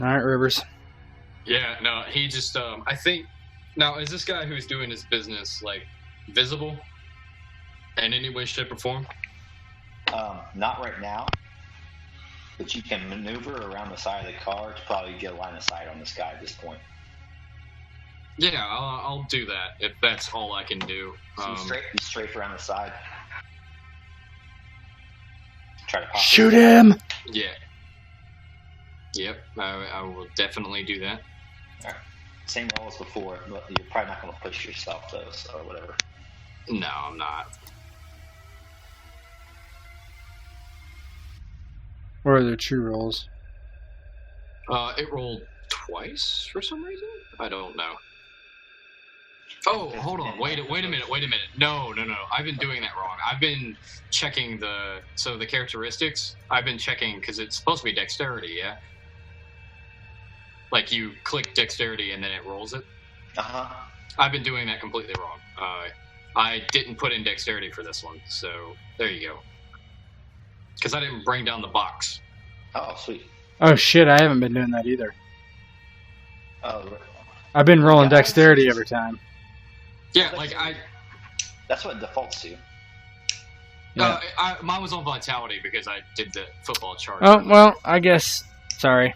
Alright, Rivers. Yeah, no, he just, I think, now, is this guy who's doing his business, like, visible in any way, shape, or form? Not right now, but you can maneuver around the side of the car to probably get a line of sight on this guy at this point. Yeah, I'll do that if that's all I can do. So you strafe around the side. Try to pop Shoot him! Yeah. Yep, I will definitely do that. All right. Same roll as before, but you're probably not going to push yourself, though, so whatever. No, I'm not. What are the true rolls? It rolled twice for some reason? I don't know. Oh, hold on. Wait a minute. No. I've been doing that wrong. I've been checking the characteristics. I've been checking because it's supposed to be dexterity, yeah? Like you click dexterity and then it rolls it. Uh-huh. I've been doing that completely wrong. I didn't put in dexterity for this one, so there you go. Because I didn't bring down the box. Oh, sweet. Oh shit, I haven't been doing that either. Oh, right. I've been rolling dexterity every time. Yeah, That's what it defaults to. Yeah. Mine was on vitality because I did the football charge. Oh, well, I guess. Sorry.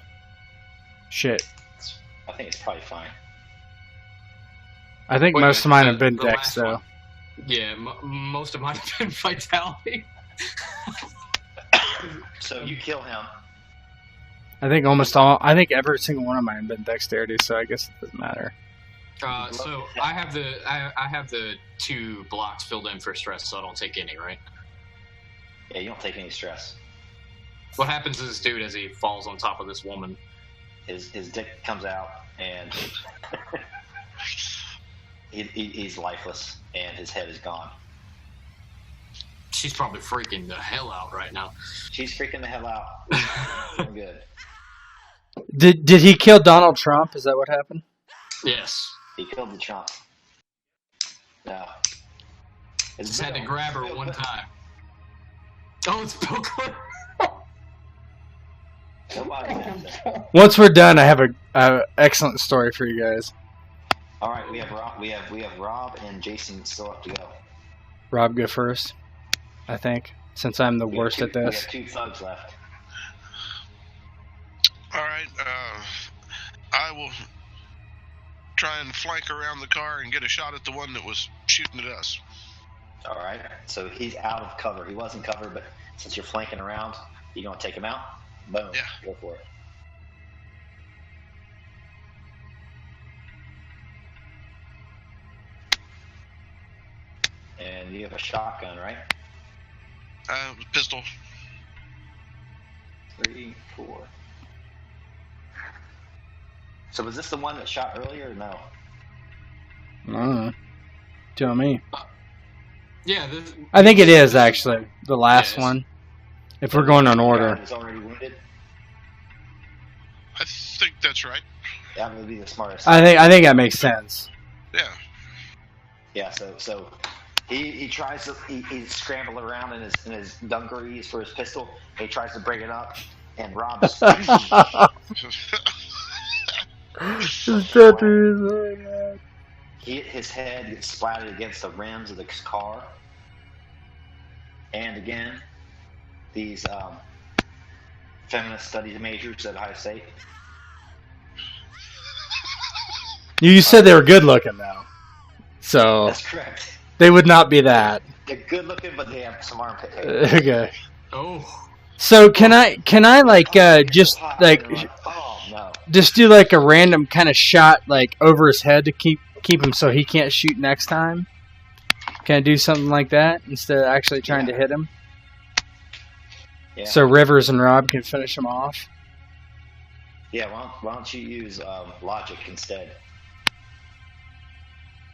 Shit. I think it's probably fine. I think Wait, most of mine have been the dex, last though. one. Yeah, most of mine have been vitality. So you kill him. I think every single one of mine have been dexterity, so I guess it doesn't matter. So I have the 2 blocks filled in for stress, so I don't take any, right? Yeah, you don't take any stress. What happens to this dude as he falls on top of this woman? His dick comes out, and he's lifeless, and his head is gone. She's probably freaking the hell out right now. She's freaking the hell out. We're good. Did he kill Donald Trump? Is that what happened? Yes. He killed the Trump. No. Just had to grab her one time. Oh, it's Bill Clinton. Once we're done, I have a excellent story for you guys. All right, we have Rob and Jason still up to go. Rob, go first, I think, since I'm the We have worst at We this. have 2 thugs left. All right. I will try and flank around the car and get a shot at the one that was shooting at us. All right, so he's out of cover. He wasn't covered, but since you're flanking around, you gonna take him out? Boom. Yeah. Go for it. And you have a shotgun, right? Pistol. 3, 4. So was this the one that shot earlier or no? I don't know. Tell me. Yeah, I think it is actually the last Yes. one. If we're going in The guy order. who's already wounded? I think that's right. That would be the smartest. I think that makes sense. Yeah. Yeah, so he tries to he's scrambling around in his dungarees for his pistol. He tries to bring it up, and Rob just his head gets splattered against the rims of the car. And again, these feminist studies majors at Ohio State. You said they were good looking though, so That's correct. they would not be that. They're good looking, but they have some armpit hair. Okay. Oh. So can I like just like Oh no. just do like a random kind of shot like over his head to keep him so he can't shoot next time? Can I do something like that instead of actually trying to hit him? Yeah. So Rivers and Rob can finish him off? Yeah, why don't you use logic instead?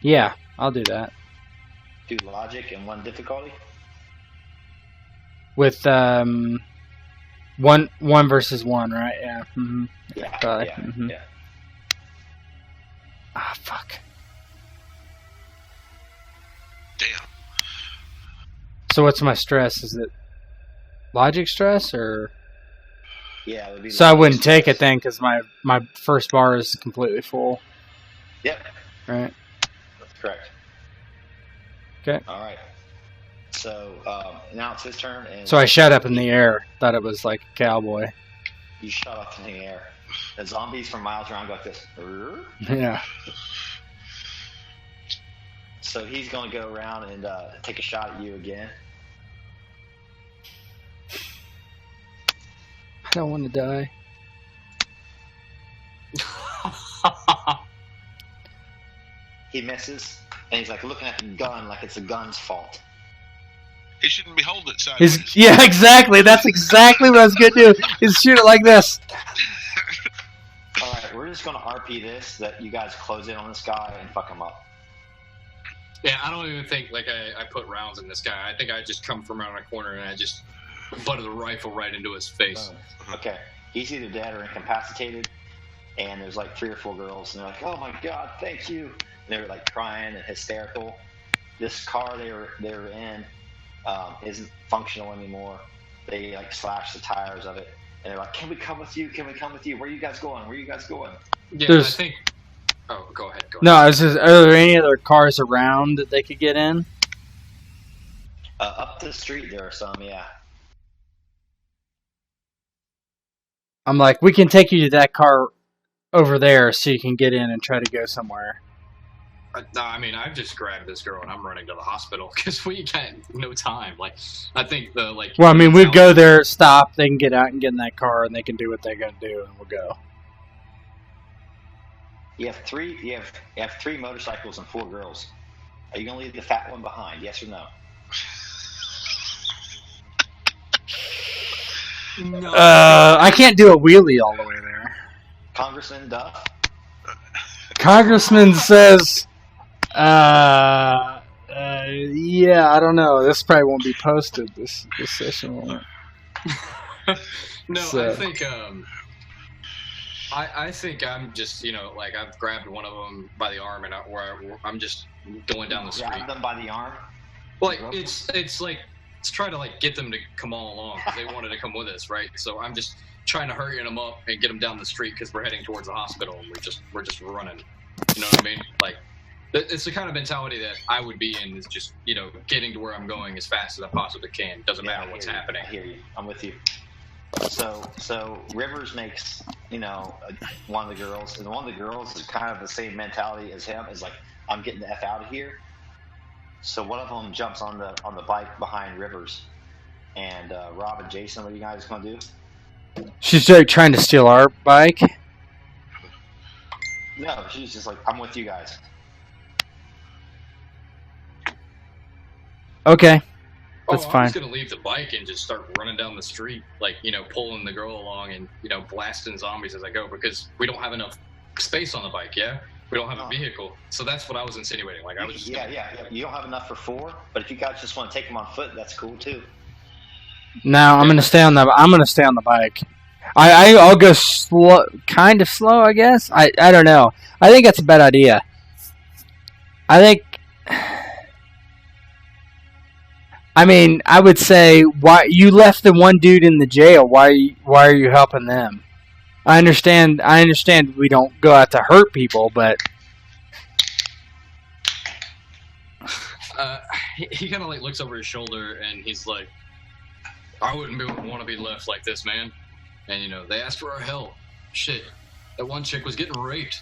Yeah, I'll do that. Do logic and 1 difficulty? With one versus 1, right? Yeah. Mm-hmm. Yeah. Mhm. Yeah. Ah, fuck. Damn. So what's my stress? Is it logic stress or? Yeah, it would be So I logic wouldn't take stress. it then because my first bar is completely full. Yep, Right. that's correct. Okay. All right. So now it's his turn, and So I shot up in the air. Thought it was like a cowboy. you shot up in the air. The zombies from miles around go like this. Yeah. So he's going to go around and take a shot at you again. I don't want to die. He misses, and he's like looking at the gun like it's the gun's fault. He shouldn't be holding it sideways. Yeah, exactly. That's exactly what I was going to do. Is shoot it like this. All right, we're just going to RP this, that you guys close in on this guy and fuck him up. Yeah, I don't even think like I put rounds in this guy. I think I just come from around a corner and I just butted the rifle right into his face. Boom. Okay, he's either dead or incapacitated, and there's like 3 or 4 girls, and they're like, "Oh my god, thank you!" And they're like crying and hysterical. This car they were in isn't functional anymore. They like slashed the tires of it, and they're like, "Can we come with you? Can we come with you? Where are you guys going? Where are you guys going?" Yeah, There's- I think. Oh, go ahead. No, I was just, are there any other cars around that they could get in? Up the street there are some, yeah. I'm like, we can take you to that car over there so you can get in and try to go somewhere. No, I mean, I've just grabbed this girl and I'm running to the hospital because we got no time. Like, I think the like. Well, I mean, we'd go there, stop, they can get out and get in that car, and they can do what they got to do, and we'll go. You have 3. You have 3 motorcycles and 4 girls. Are you gonna leave the fat one behind? Yes or no? No. I can't do a wheelie all the way there. Congressman Duff. Congressman says, yeah, I don't know. This probably won't be posted. This session won't. No, So- I think I think I'm just like I've grabbed one of them by the arm and I'm just going down the street. Grab them by the arm. Like it's like let's try to like get them to come all along because they wanted to come with us, right? So I'm just trying to hurry them up and get them down the street because we're heading towards the hospital and we're just running. You know what I mean? Like, it's the kind of mentality that I would be in, is just, getting to where I'm going as fast as I possibly can. Doesn't matter what's happening. I hear you. I'm with you. So Rivers makes, one of the girls, and one of the girls is kind of the same mentality as him, is like, I'm getting the F out of here. So one of them jumps on the bike behind Rivers, and Rob and Jason, what are you guys going to do? She's trying to steal our bike? No, she's just like, I'm with you guys. Okay. That's I'm fine. just going to leave the bike and just start running down the street, like, pulling the girl along and, blasting zombies as I go, because we don't have enough space on the bike, yeah? We don't have a vehicle. So that's what I was insinuating. Like, I was just yeah. You don't have enough for 4, but if you guys just want to take them on foot, that's cool too. No, I'm gonna stay on the bike. I'll go slow, kind of slow, I guess. I don't know. I think that's a bad idea. I would say, why you left the one dude in the jail? Why are you helping them? I understand we don't go out to hurt people, but he kind of like looks over his shoulder and he's like, I wouldn't want to be left like this, man. And they asked for our help. Shit, that one chick was getting raped,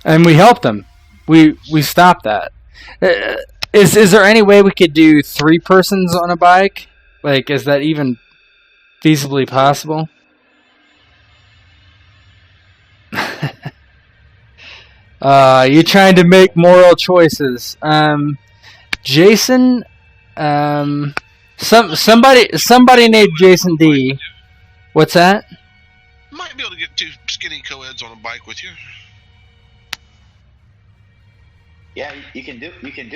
and we helped them. We stopped that. Is there any way we could do 3 persons on a bike? Like, is that even feasibly possible? You're trying to make moral choices. Jason, somebody named Jason D. What's that? Might be able to get 2 skinny co-eds on a bike with you. Yeah, you can do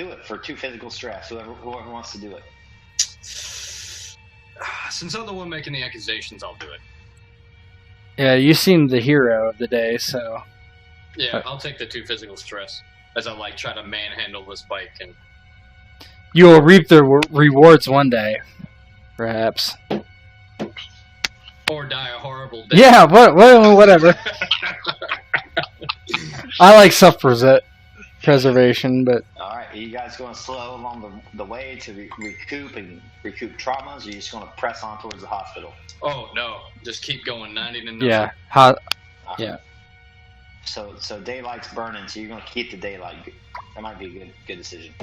it for 2 physical stress. Whoever wants to do it. Since I'm the one making the accusations, I'll do it. Yeah, you seem the hero of the day, so. Yeah, I'll take the 2 physical stress as I try to manhandle this bike, and you will reap the rewards one day, perhaps. Or die a horrible death. Yeah, whatever. I like self-preservation, but. All right, are you guys going slow along the way to recoup traumas, or are you just going to press on towards the hospital? Oh no, just keep going, 90 to nothing. Yeah, yeah. So daylight's burning, so you're going to keep the daylight. That might be a good decision.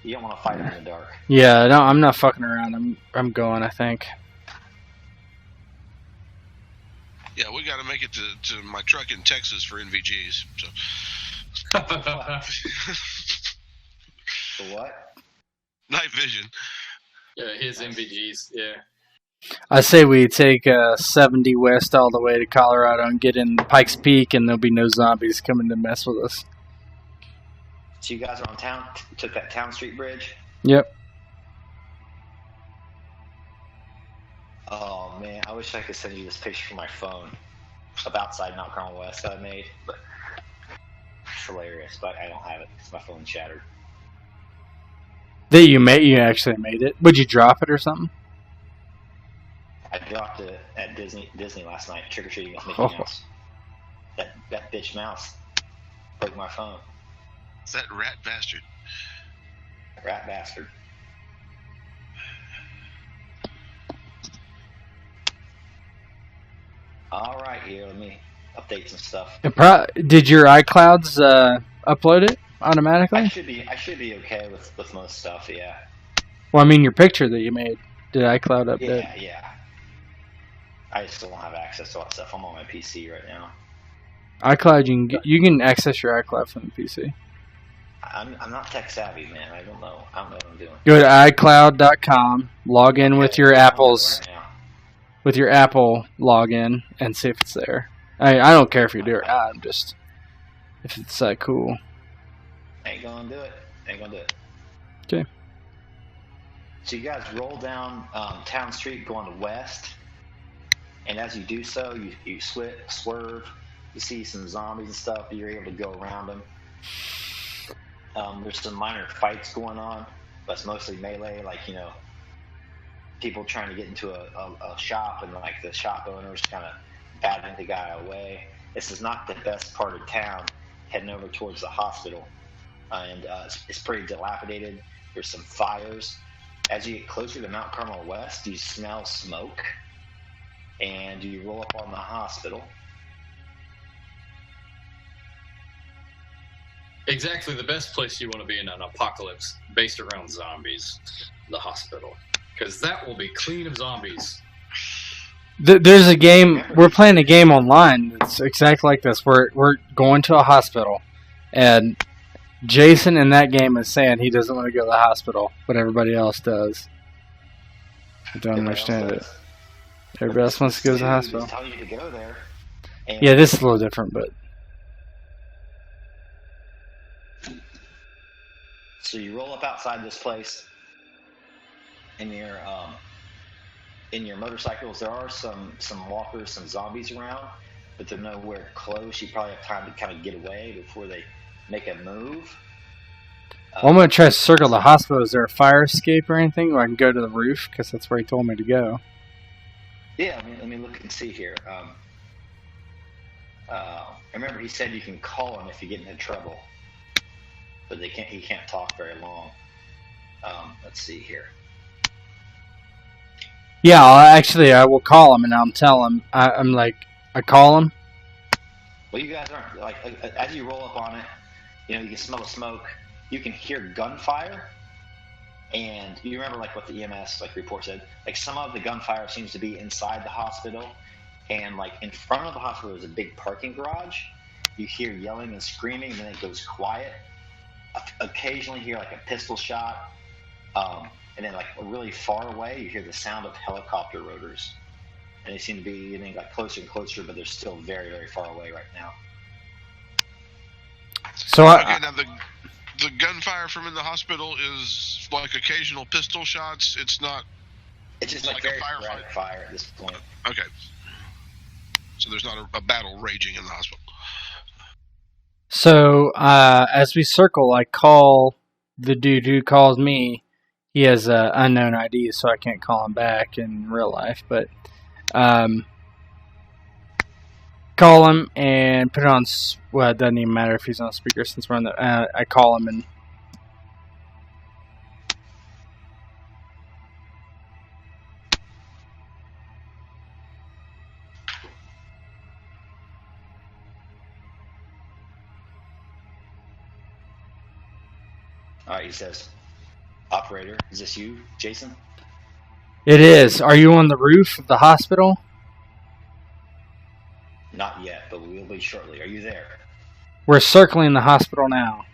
You don't want to fight in the dark. Yeah, no, I'm not fucking around. I'm going, I think. Yeah, we got to make it to my truck in Texas for NVGs. So. For what? Night vision. Yeah, his NVGs. Yeah. I say we take 70 west all the way to Colorado and get in Pikes Peak, and there'll be no zombies coming to mess with us. So you guys are on town? Took that Town Street Bridge? Yep. Oh man, I wish I could send you this picture from my phone of outside Mount Carmel West that I made, but it's hilarious. But I don't have it because my phone's shattered. That you actually made it? Would you drop it or something? I dropped it at Disney last night, trick or treating with Mickey Mouse. That bitch mouse broke my phone. It's that rat bastard. Rat bastard. All right, here, let me update some stuff. Did your iClouds upload it automatically? I should be okay with most stuff, yeah. Well, I mean, your picture that you made. Did iCloud update? Yeah. I still don't have access to all that stuff. I'm on my PC right now. iCloud, you can access your iCloud from the PC. I'm not tech savvy, man. I don't know what I'm doing. Go to iCloud.com, log in with your Apple's. With your Apple login and see if it's there. I don't care if you do it or not. I'm just if it's cool. Ain't gonna do it. Okay. So you guys roll down Town Street going west, and as you do so, you swerve. You see some zombies and stuff. You're able to go around them. There's some minor fights going on, but it's mostly melee, people trying to get into a shop, and like the shop owners kind of batting the guy away. This is not the best part of town, heading over towards the hospital. And it's pretty dilapidated. There's some fires. As you get closer to Mount Carmel West, you smell smoke, and you roll up on the hospital. Exactly the best place you want to be in an apocalypse based around zombies, the hospital. Because that will be clean of zombies. There's a game, we're playing a game online that's exactly like this. We're going to a hospital, and Jason in that game is saying he doesn't want to go to the hospital, but everybody else does. I don't understand it. Everybody else wants to go to the hospital. Tell you to go there. Yeah, this is a little different, but... So you roll up outside this place in your motorcycles. There are some walkers, some zombies around, but they're nowhere close. You probably have time to kind of get away before they make a move. Well, I'm going to try to circle the hospital. Is there a fire escape or anything where I can go to the roof? Because that's where he told me to go. Yeah, let me look and see here. Remember, he said you can call him if you get into trouble, but he can't talk very long. Let's see here. Yeah, I will call him and I'll tell him. I call him. Well, you guys aren't, like as you roll up on it, you can smell the smoke. You can hear gunfire, and you remember like what the EMS report said. Like some of the gunfire seems to be inside the hospital, and like in front of the hospital is a big parking garage. You hear yelling and screaming, and then it goes quiet. Occasionally, you hear like a pistol shot, and then like really far away, you hear the sound of helicopter rotors, and they seem to be getting like closer and closer, but they're still very, very far away right now. So okay, now the gunfire from in the hospital is like occasional pistol shots. It's not. It's just like very rapid fire at this point. Okay. So there's not a battle raging in the hospital. So as we circle, I call the dude who calls me. He has an unknown ID, so I can't call him back in real life. But call him and put it on. Well, it doesn't even matter if he's on speaker since we're on the. I call him and. All right, he says, "Operator, is this you, Jason?" It is. Are you on the roof of the hospital? Not yet, but we will be shortly. Are you there? We're circling the hospital now.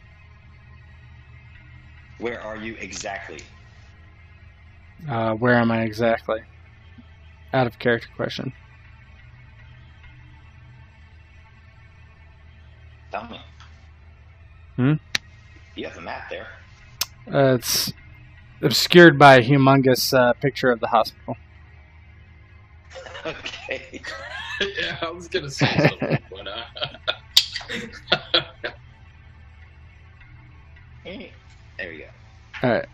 Where are you exactly? Where am I exactly? Out of character question. Tell me. You have the map there. It's obscured by a humongous picture of the hospital. Okay. Yeah, I was gonna say something, but there we go. All right.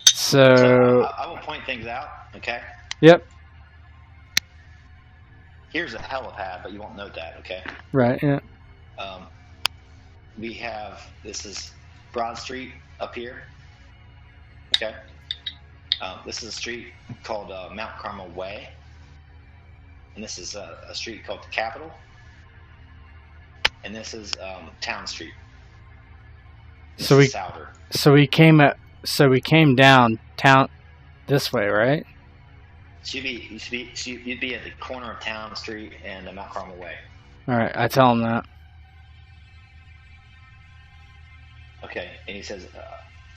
So I will point things out. Okay. Yep. Here's a helipad, but you won't note that. Okay. Right. Yeah. We have, this is Broad Street up here. Okay. This is a street called Mount Carmel Way. And this is a street called the Capitol. And this is Town Street. This is Souder. So we came down town this way, right? You'd be at the corner of Town Street and Mount Carmel Way. All right, I tell him that. Okay, and he says,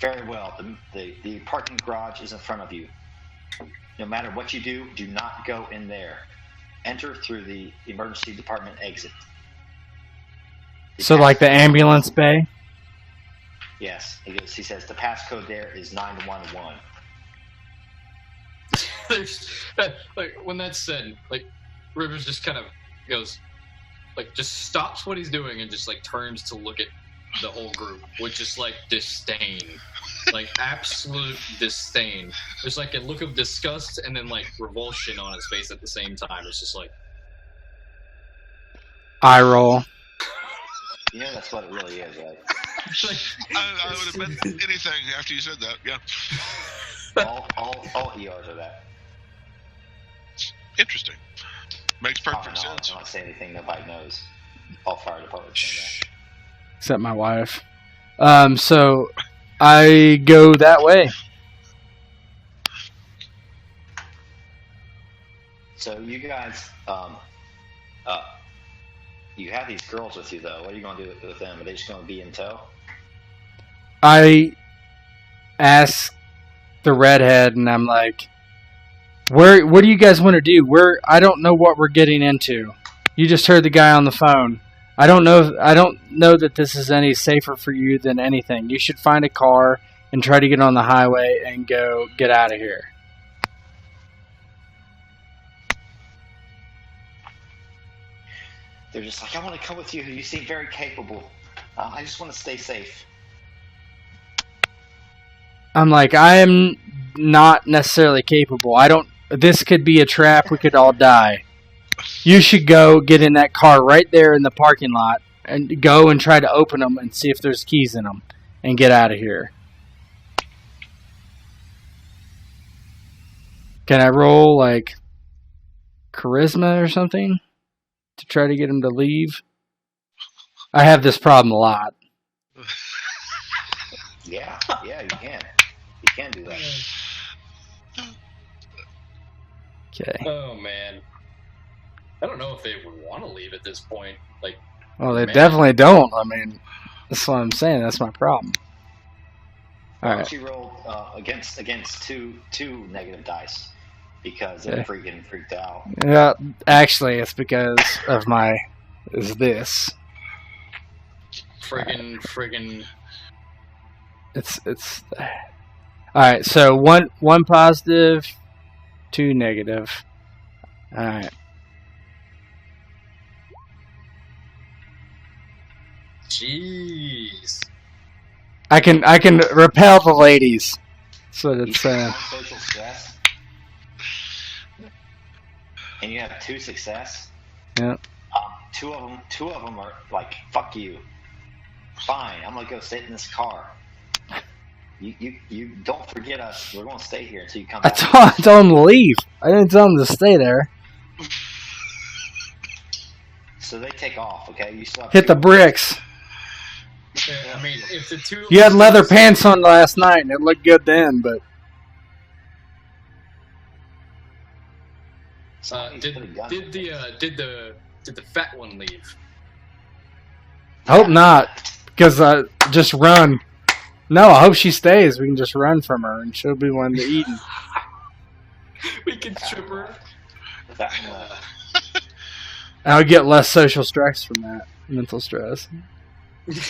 very well, the parking garage is in front of you. No matter what you do, do not go in there. Enter through the emergency department exit. So like the ambulance bay? Yes, he says the passcode there is 911. There's like when that's said, like Rivers just kind of goes, like just stops what he's doing and just like turns to look at the whole group with just like disdain. like absolute disdain. There's like a look of disgust and then like revulsion on his face at the same time. It's just like eye roll. You know, that's what it really is, right? I would have bet anything after you said that. Yeah. All ERs are that. Interesting. Makes perfect No, sense. I'm not saying anything nobody knows. All fire departments say that. Except my wife. So I go that way. So you guys, you have these girls with you, though. What are you going to do with them? Are they just going to be in tow? I ask the redhead, and I'm like, what do you guys want to do? I don't know what we're getting into. You just heard the guy on the phone. I don't know that this is any safer for you than anything. You should find a car and try to get on the highway and go get out of here. They're just like, I want to come with you. You seem very capable. I just want to stay safe. I'm like, I am not necessarily capable. This could be a trap. We could all die. You should go get in that car right there in the parking lot and go and try to open them and see if there's keys in them and get out of here. Can I roll like charisma or something to try to get him to leave? I have this problem a lot. Yeah, you can. You can do that. Okay. oh man. I don't know if they would want to leave at this point. Like, Well, they man. definitely don't. I mean, that's what I'm saying. That's my problem. All Why right. don't you roll against two negative dice? Because they're freaked out. Yeah, actually, it's because of this. friggin' It's all right. So one positive, 2 negative. All right. jeez. I can repel the ladies. That's what You it's take saying. one social stress, and you have 2 success. Yeah. Two of them are like, fuck you. Fine, I'm gonna go sit in this car. You don't forget us. We're gonna stay here until you come I back. told them to leave. I didn't tell them to stay there. So they take off. Okay, you still have Hit the bricks. Yeah, I mean, if the two You had leather pants on last night, and it looked good then, but did the fat one leave? I hope not, because just run. No, I hope she stays. We can just run from her, and she'll be one to eat. We can trip her. I'll get less social stress from that. Mental stress.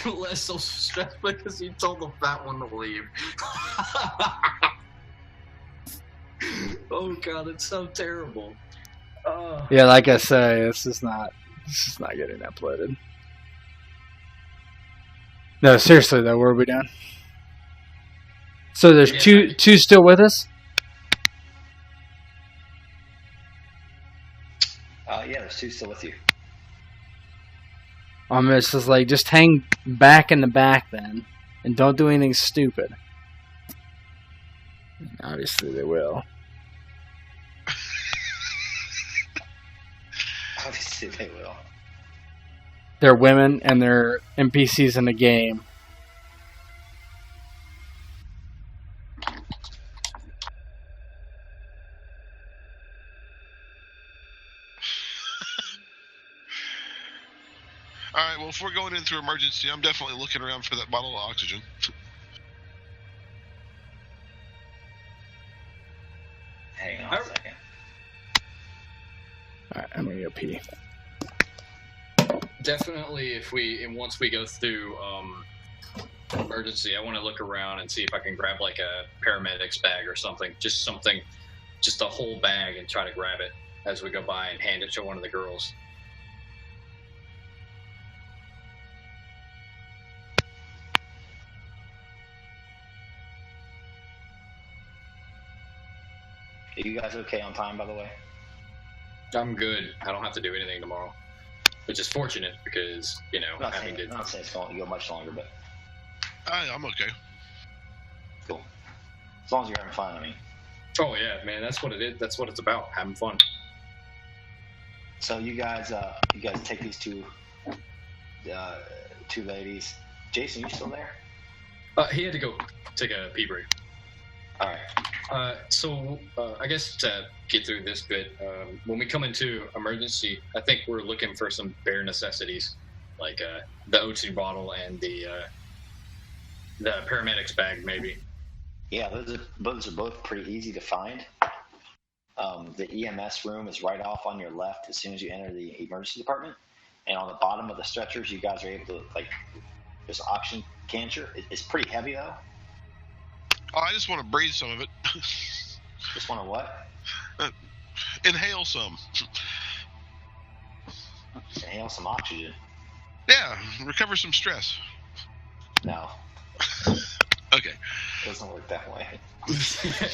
Less social stress because you told the fat one to leave. Oh god, it's so terrible. Yeah, like I say, this is not getting uploaded. No, seriously though, where are we done? So there's two still with us? Yeah, there's 2 still with you. It's just like, just hang back in the back then, and don't do anything stupid. Obviously they will. Obviously they will. They're women and they're NPCs in the game. Alright, well, if we're going in through emergency, I'm definitely looking around for that bottle of oxygen. Hang on a second. Alright, I'm gonna go pee. Definitely, once we go through emergency, I want to look around and see if I can grab like a paramedic's bag or something, just a whole bag, and try to grab it as we go by and hand it to one of the girls. Are you guys okay on time, by the way? I'm good. I don't have to do anything tomorrow, which is fortunate because I'm not having saying, to. I'm not saying it's going to go much longer, but I'm okay. cool. As long as you're having fun, I mean. Oh yeah, man, that's what it is. That's what it's about, having fun. So you guys take these two ladies. Jason, you still there? He had to go take a pee break. All right. So I guess to get through this bit, when we come into emergency, I think we're looking for some bare necessities, like the O2 bottle and the paramedics bag, maybe. Yeah, those are both pretty easy to find. The EMS room is right off on your left as soon as you enter the emergency department, and on the bottom of the stretchers, you guys are able to there's oxygen canister. It's pretty heavy though. Oh, I just want to breathe some of it. Just want to what? Inhale some. Inhale some oxygen. Yeah, recover some stress. No. Okay. It doesn't work that way.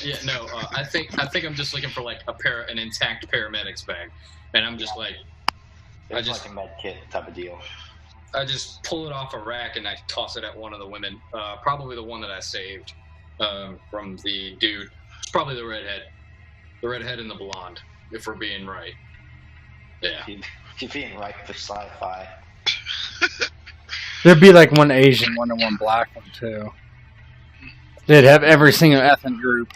Yeah, no. I think I'm just looking for like an intact paramedics bag, and I'm just like, It's like a med kit type of deal. I just pull it off a rack and I toss it at one of the women. Probably the one that I saved from the dude. It's probably the redhead and the blonde, if we're being right. Yeah. If you're being right for sci-fi. There'd be like one Asian one and one black one too. They'd have every single ethnic group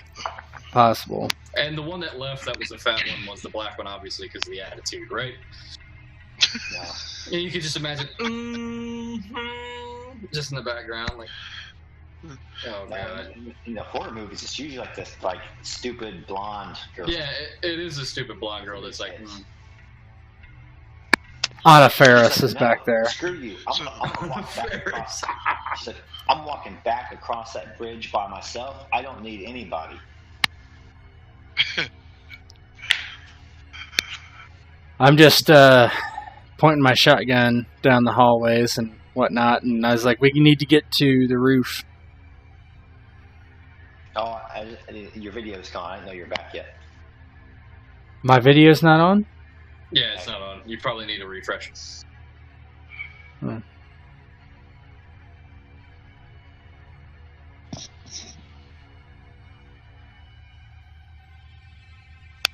possible. And the one that left, that was the fat one, was the black one, obviously, because of the attitude, right? No. And you could just imagine, just in the background, like, oh god. In the horror movies, it's usually like this, like stupid blonde girl. Yeah, it is a stupid blonde girl that's like, Anna Faris She's is like, back there. Screw you. I'm gonna walk back across. She's like, I'm walking back across that bridge by myself. I don't need anybody. I'm just pointing my shotgun down the hallways and whatnot, and I was like, we need to get to the roof. Oh, your video's gone. I didn't know you were back yet. My video's not on? yeah, it's not on. You probably need a refresh.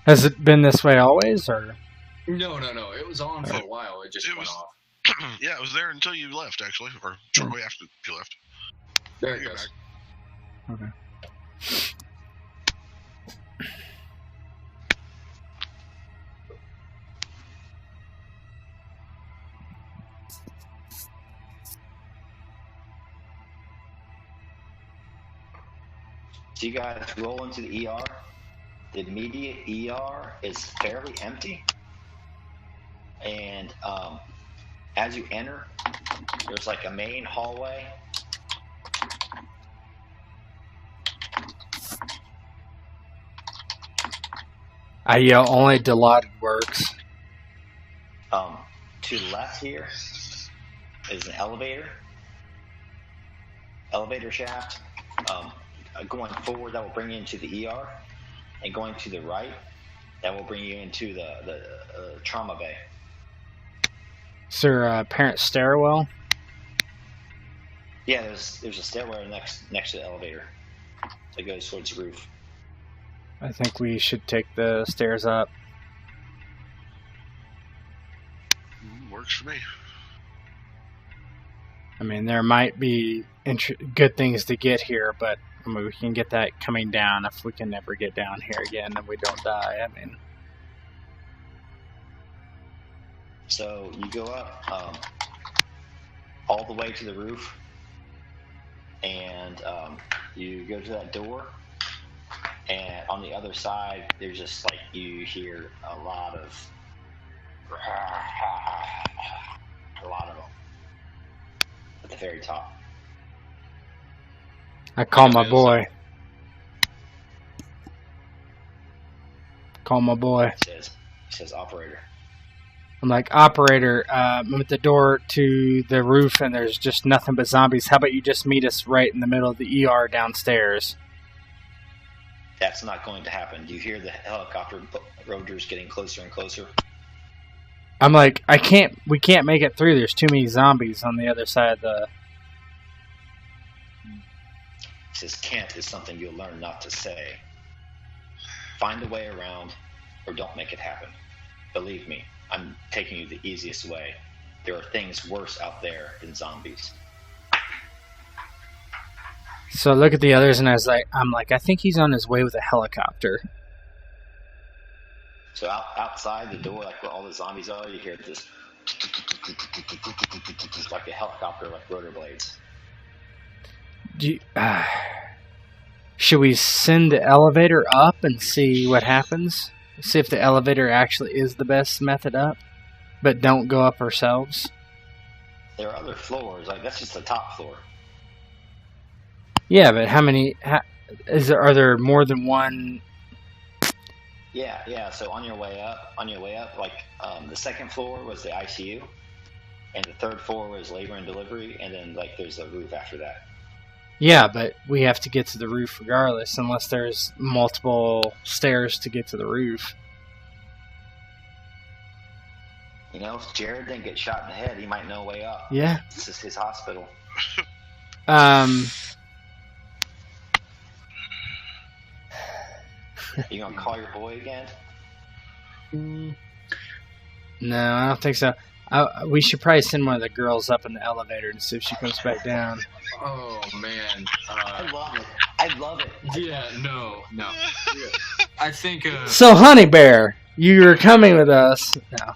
Has it been this way always, or? No. It was on for a while. It just went off. Yeah, it was there until you left, actually, or shortly after you left. There it goes. Okay. So you guys roll into the ER. The immediate ER is fairly empty. And as you enter, there's like a main hallway. I yell, only Dilaudid works. To the left here is an elevator shaft. Going forward, that will bring you into the ER, and going to the right, that will bring you into the trauma bay. Is there a parent stairwell? Yeah, there's a stairwell next to the elevator that goes towards the roof. I think we should take the stairs up. Works for me. I mean, there might be good things to get here, but I mean, we can get that coming down if we can never get down here again and we don't die. I mean, so you go up all the way to the roof, and you go to that door, and on the other side, there's just like you hear a lot of them at the very top. I call my boy. Call my boy. It says operator. I'm like, operator, I'm at the door to the roof and there's just nothing but zombies. How about you just meet us right in the middle of the ER downstairs? That's not going to happen. Do you hear the helicopter rotors getting closer and closer? I'm like, we can't make it through. There's too many zombies on the other side of the... He says, can't is something you'll learn not to say. Find a way around, or don't make it happen. Believe me, I'm taking you the easiest way. There are things worse out there than zombies. So I look at the others and I'm like, I think he's on his way with a helicopter. So outside the door, like where all the zombies are, you hear this like a helicopter, like rotor blades. Should we send the elevator up and see what happens? See if the elevator actually is the best method up, but don't go up ourselves. There are other floors, like that's just the top floor. Yeah, but how many? Are there more than one? Yeah. So on your way up, like the second floor was the ICU, and the third floor was labor and delivery, and then like there's a roof after that. Yeah, but we have to get to the roof regardless, unless there's multiple stairs to get to the roof. You know, if Jared didn't get shot in the head, he might know a way up. Yeah. This is his hospital. You gonna call your boy again? No, I don't think so. We should probably send one of the girls up in the elevator and see if she comes back down. Oh man, I love it. Yeah, no. Yeah. I think. So, Honey Bear, you're coming with us. No,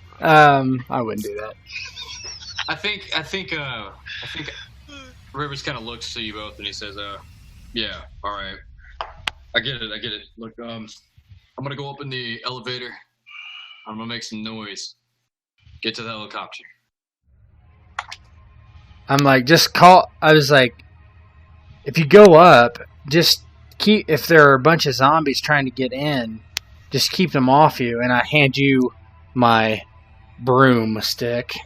I wouldn't do that. I think Rivers kind of looks to you both and he says, "Yeah, all right, I get it. Look, I'm gonna go up in the elevator. I'm gonna make some noise. Get to the helicopter." I'm like, just call. I was like, if you go up, just keep. If there are a bunch of zombies trying to get in, just keep them off you. And I hand you my broomstick.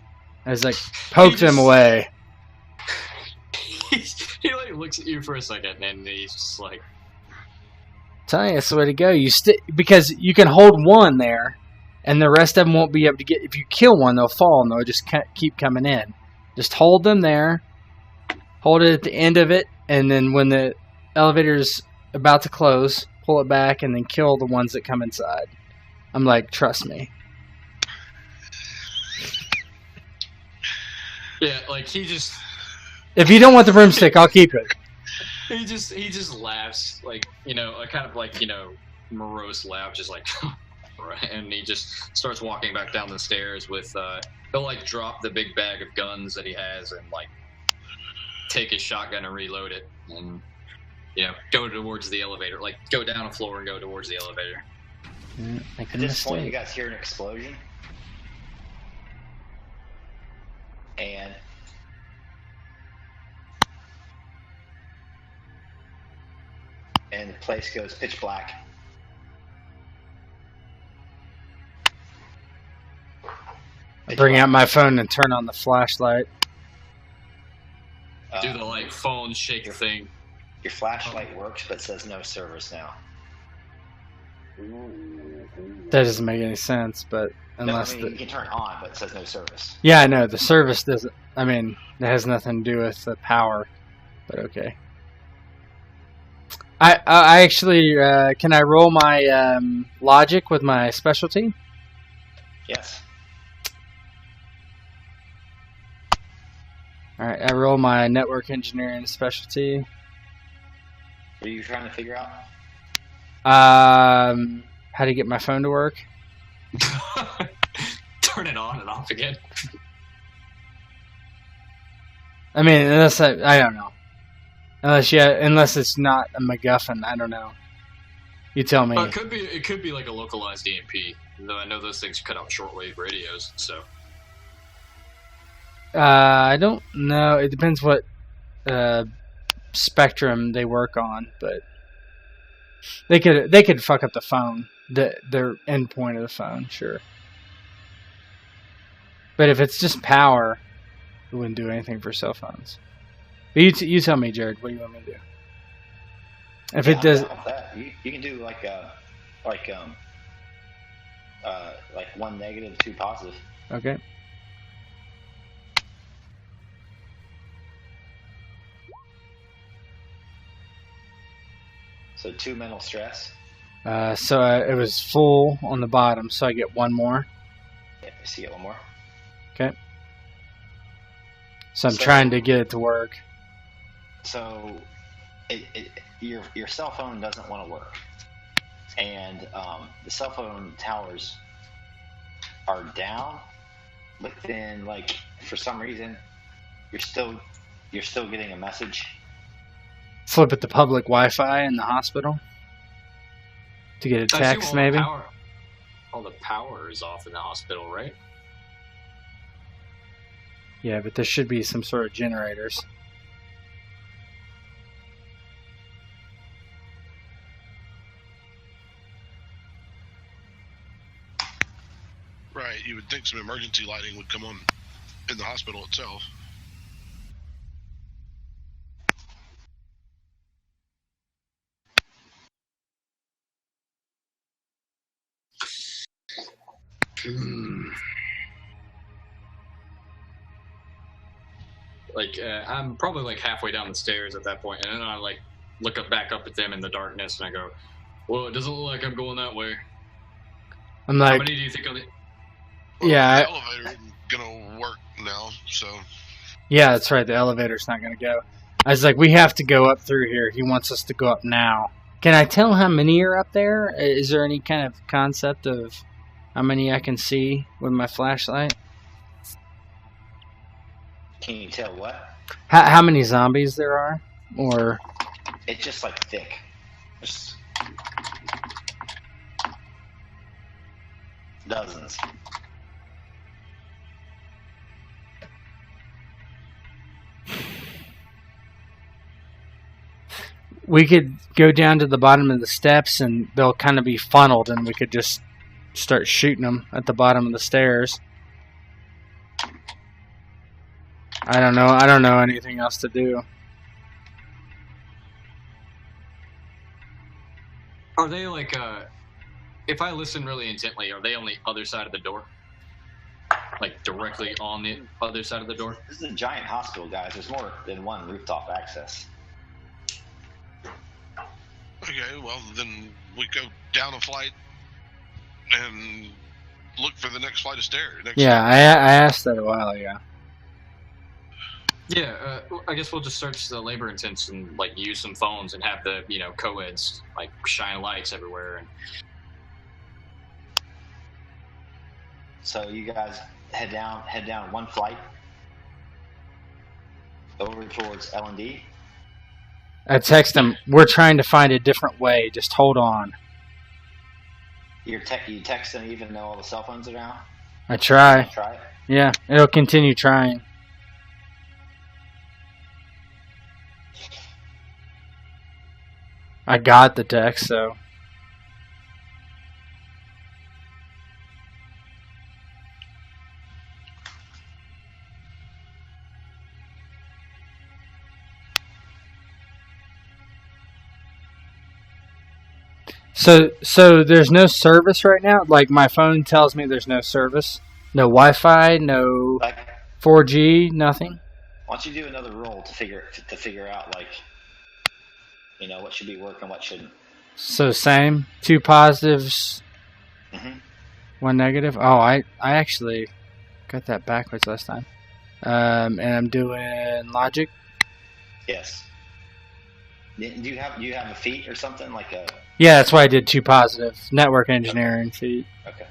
I was like, poke them away. He like looks at you for a second and he's just like, "Tell you, that's the way to go. Because you can hold one there, and the rest of them won't be able to get. If you kill one, they'll fall and they'll just keep coming in. Just hold them there. Hold it at the end of it, and then when the elevator's about to close, pull it back, and then kill the ones that come inside." I'm like, trust me. Yeah, like he just. If you don't want the broomstick, I'll keep it. He just laughs, like, you know, a kind of like, you know, morose laugh, just like, right, and he just starts walking back down the stairs with, he'll like drop the big bag of guns that he has and like take his shotgun and reload it and, you know, go towards the elevator, like go down a floor and go towards the elevator. At this point, you guys hear an explosion, and the place goes pitch black. I bring out my phone and turn on the flashlight. Do the like phone shake thing. Your flashlight works, but says no service now. That doesn't make any sense, but unless you can turn it on, but it says no service. Yeah, I know the service doesn't. I mean, it has nothing to do with the power, but okay. I actually can I roll my logic with my specialty? Yes. All right, I roll my network engineering specialty. What are you trying to figure out? How to get my phone to work? Turn it on and off again. I mean, unless I don't know. Unless it's not a MacGuffin, I don't know. You tell me. It could be like a localized EMP, though I know those things cut out shortwave radios, so. I don't know. It depends what spectrum they work on, but they could fuck up the phone, their endpoint of the phone, sure. But if it's just power, it wouldn't do anything for cell phones. But you tell me, Jared. What do you want me to do? If it does, that. You can do like one negative, two positive. okay. So 2 mental stress. So it was full on the bottom, so I get one more. Yeah, I see it one more. Okay. So I'm trying to get it to work. So your cell phone doesn't want to work, and the cell phone towers are down, but then like for some reason you're still getting a message. Flip it to public Wi-Fi in the hospital to get a text, maybe. All the power is off in the hospital, right? Yeah, but there should be some sort of generators. Right, you would think some emergency lighting would come on in the hospital itself. Like I'm probably like halfway down the stairs at that point, and then I like look back up at them in the darkness, and I go, "Well, it doesn't look like I'm going that way." I'm like, how many do you think? Well, yeah, the elevator isn't gonna work now, so yeah, that's right. The elevator's not going to go. I was like, we have to go up through here. He wants us to go up now. Can I tell how many are up there? Is there any kind of concept of how many I can see with my flashlight? Can you tell what? How many zombies there are? Or It's just like thick. Just dozens. we could go down to the bottom of the steps and they'll kind of be funneled, and we could just start shooting them at the bottom of the stairs. I don't know anything else to do. Are they like if I listen really intently, are they on the other side of the door? Like directly on the other side of the door? This is a giant hospital, guys. There's more than one rooftop access. okay, well then we go down a flight and look for the next flight of stairs. Yeah, I asked that a while ago. Yeah, I guess we'll just search the labor intensive and like use some phones and have the co-eds like shine lights everywhere. And So you guys head down one flight over towards L&D. I text him, we're trying to find a different way. Just hold on. You text them even though all the cell phones are down? I try. Try it? Yeah, it'll continue trying. I got the text, so. So there's no service right now? Like my phone tells me there's no service? No Wi-Fi, no Like, 4G, nothing? why don't you do another roll to figure out like what should be working, what shouldn't. So same, 2 positives, Mhm. 1 negative. Oh, I actually got that backwards last time. And I'm doing logic. Yes. Do you have a feat or something like a? Yeah, that's why I did 2 positive. Network engineering feat. Okay.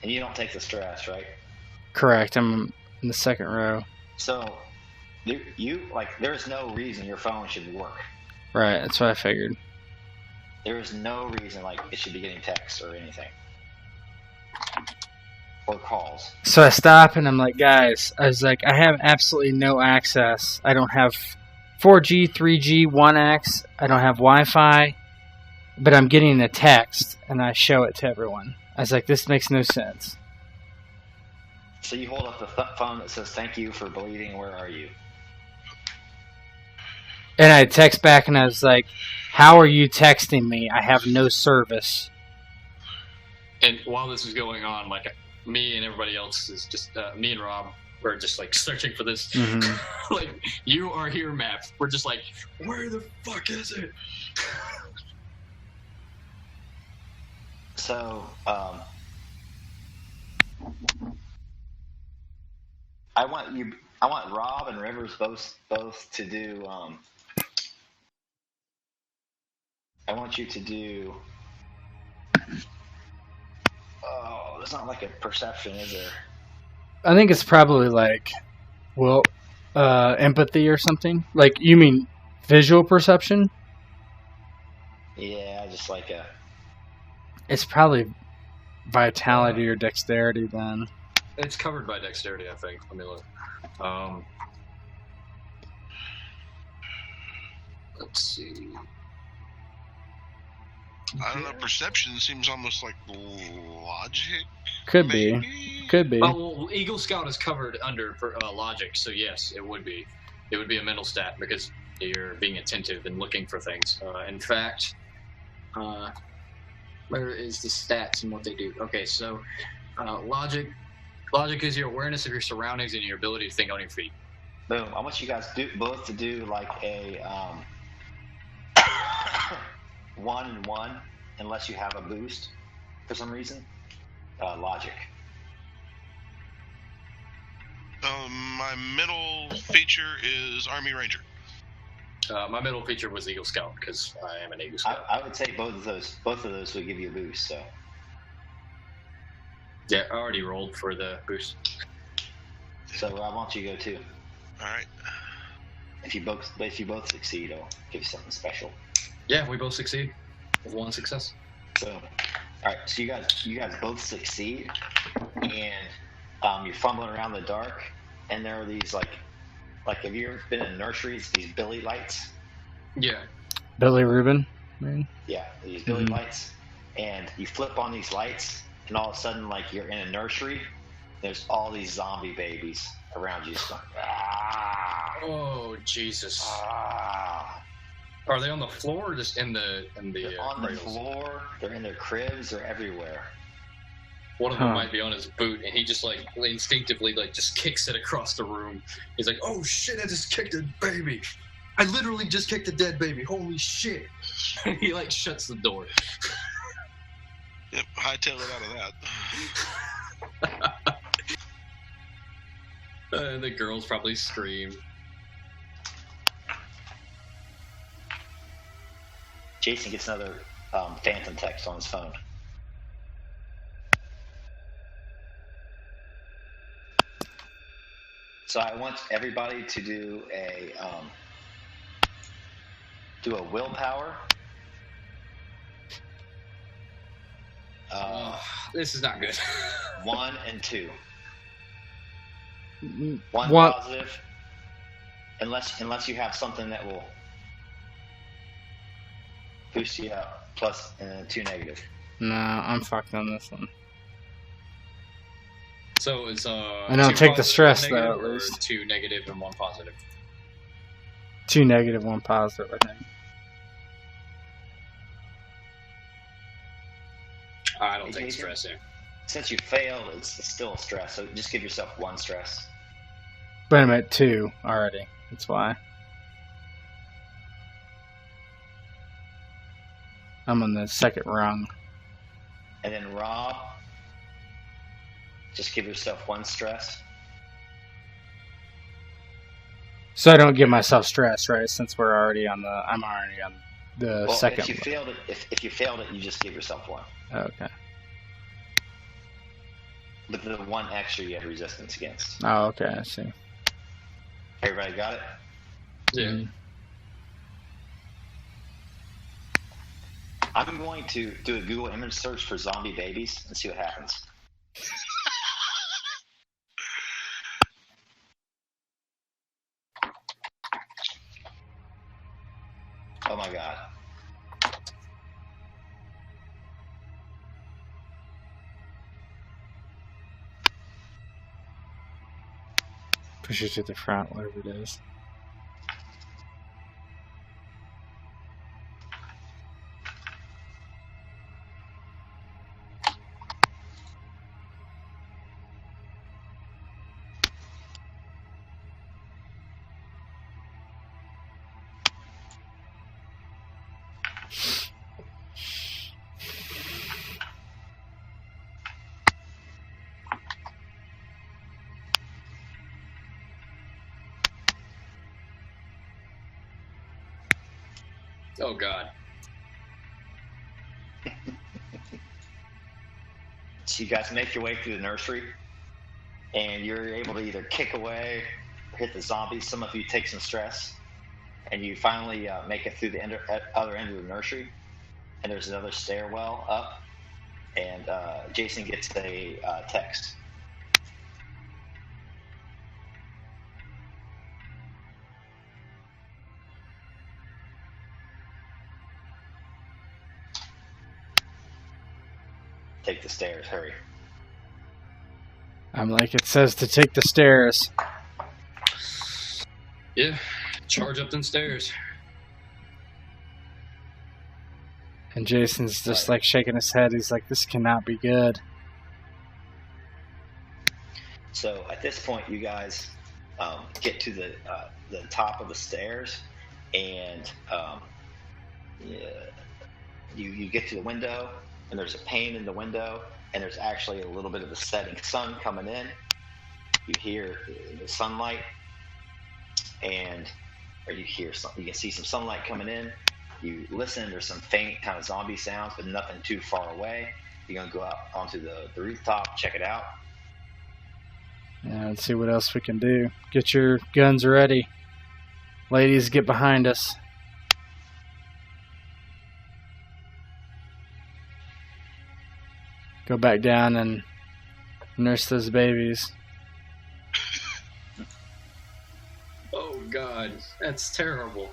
And you don't take the stress, right? Correct. I'm in the second row. So, there's no reason your phone should work. Right, that's what I figured. There is no reason like it should be getting texts or anything. Or calls. So I stop and I'm like, guys, I was like, I have absolutely no access. I don't have 4G, 3G, 1X. I don't have Wi-Fi. But I'm getting a text, and I show it to everyone. I was like, this makes no sense. So you hold up the phone that says, "Thank you for bleeding. Where are you?" And I text back and I was like, "How are you texting me? I have no service." And while this is going on, like me and everybody else is just me and Rob. We're just like searching for this. Mm-hmm. Like, you are here map. We're just like, where the fuck is it? So, I want Rob and Rivers both to do. I want you to do. Oh, it's not like a perception, is there? I think it's probably like, well, empathy or something. Like, you mean visual perception? Yeah, just like a. It's probably vitality or dexterity then. It's covered by dexterity, I think. Let me look. Let's see. I don't know. Perception seems almost like logic. Could maybe? be. Could be. Oh, well, Eagle Scout is covered under logic, so yes, it would be. It would be a mental stat because you're being attentive and looking for things. In fact, where is the stats and what they do? Okay, so logic is your awareness of your surroundings and your ability to think on your feet. Boom. I want you guys both to do like a 1-1, unless you have a boost for some reason. Logic. My middle feature is Army Ranger. My middle feature was Eagle Scout because I am an Eagle Scout. I would say both of those would give you a boost. So. Yeah, I already rolled for the boost. So I want you to go too. All right. If you both succeed, I'll give you something special. Yeah, we both succeed with one success. Boom. All right, so you guys both succeed, and you're fumbling around in the dark, and there are these like have you ever been in nurseries? These Billy lights. Yeah. Billy Rubin. Man. Yeah, these Billy lights, and you flip on these lights, and all of a sudden, like you're in a nursery. There's all these zombie babies around you. So, Oh Jesus! Ah. Are they on the floor or just in the They're on the rails? floor. They're in their cribs. They're everywhere. One of them might be on his boot, and he just like instinctively like just kicks it across the room. He's like, "Oh shit! I just kicked a baby. I literally just kicked a dead baby. Holy shit!" And he like shuts the door. Yep, hightail it out of that. The girls probably scream. Jason gets another phantom text on his phone. So I want everybody to do a willpower. This is not good. 1 and 2. One Positive. Unless you have something that will boost you up. Plus 2 negative. No, I'm fucked on this one. So it's I don't take the stress though. At least 2 negative and 1 positive. 2 negative, 1 positive. I think. I don't take stress here. Since you failed, it's still a stress. So just give yourself 1 stress. But I'm at 2 already. That's why. I'm on the second rung. And then Rob, just give yourself 1 stress. So I don't give myself stress, right? Since I'm already on the second. If you failed it, you just give yourself 1. Okay. But the 1 extra you have resistance against. Oh, okay. I see. Everybody got it? Yeah. Mm. I'm going to do a Google image search for zombie babies and see what happens. Oh my god. Push it to the front, whatever it is. Oh God. So you guys make your way through the nursery, and you're able to either kick away or hit the zombies. Some of you take some stress, and you finally make it through the other end of the nursery, and there's another stairwell up, and Jason gets a text. Take the stairs, hurry. I'm like, it says to take the stairs. Yeah, charge up them stairs. And Jason's just like shaking his head. He's like, this cannot be good. So at this point, you guys get to the top of the stairs, and you get to the window, and there's a pane in the window, and there's actually a little bit of the setting sun coming in. You hear the sunlight, or you can see some sunlight coming in. You listen, there's some faint kind of zombie sounds, but nothing too far away. You're going to go out onto the rooftop, check it out. Yeah, let's see what else we can do. Get your guns ready. Ladies, get behind us. Go back down and nurse those babies. Oh God, that's terrible.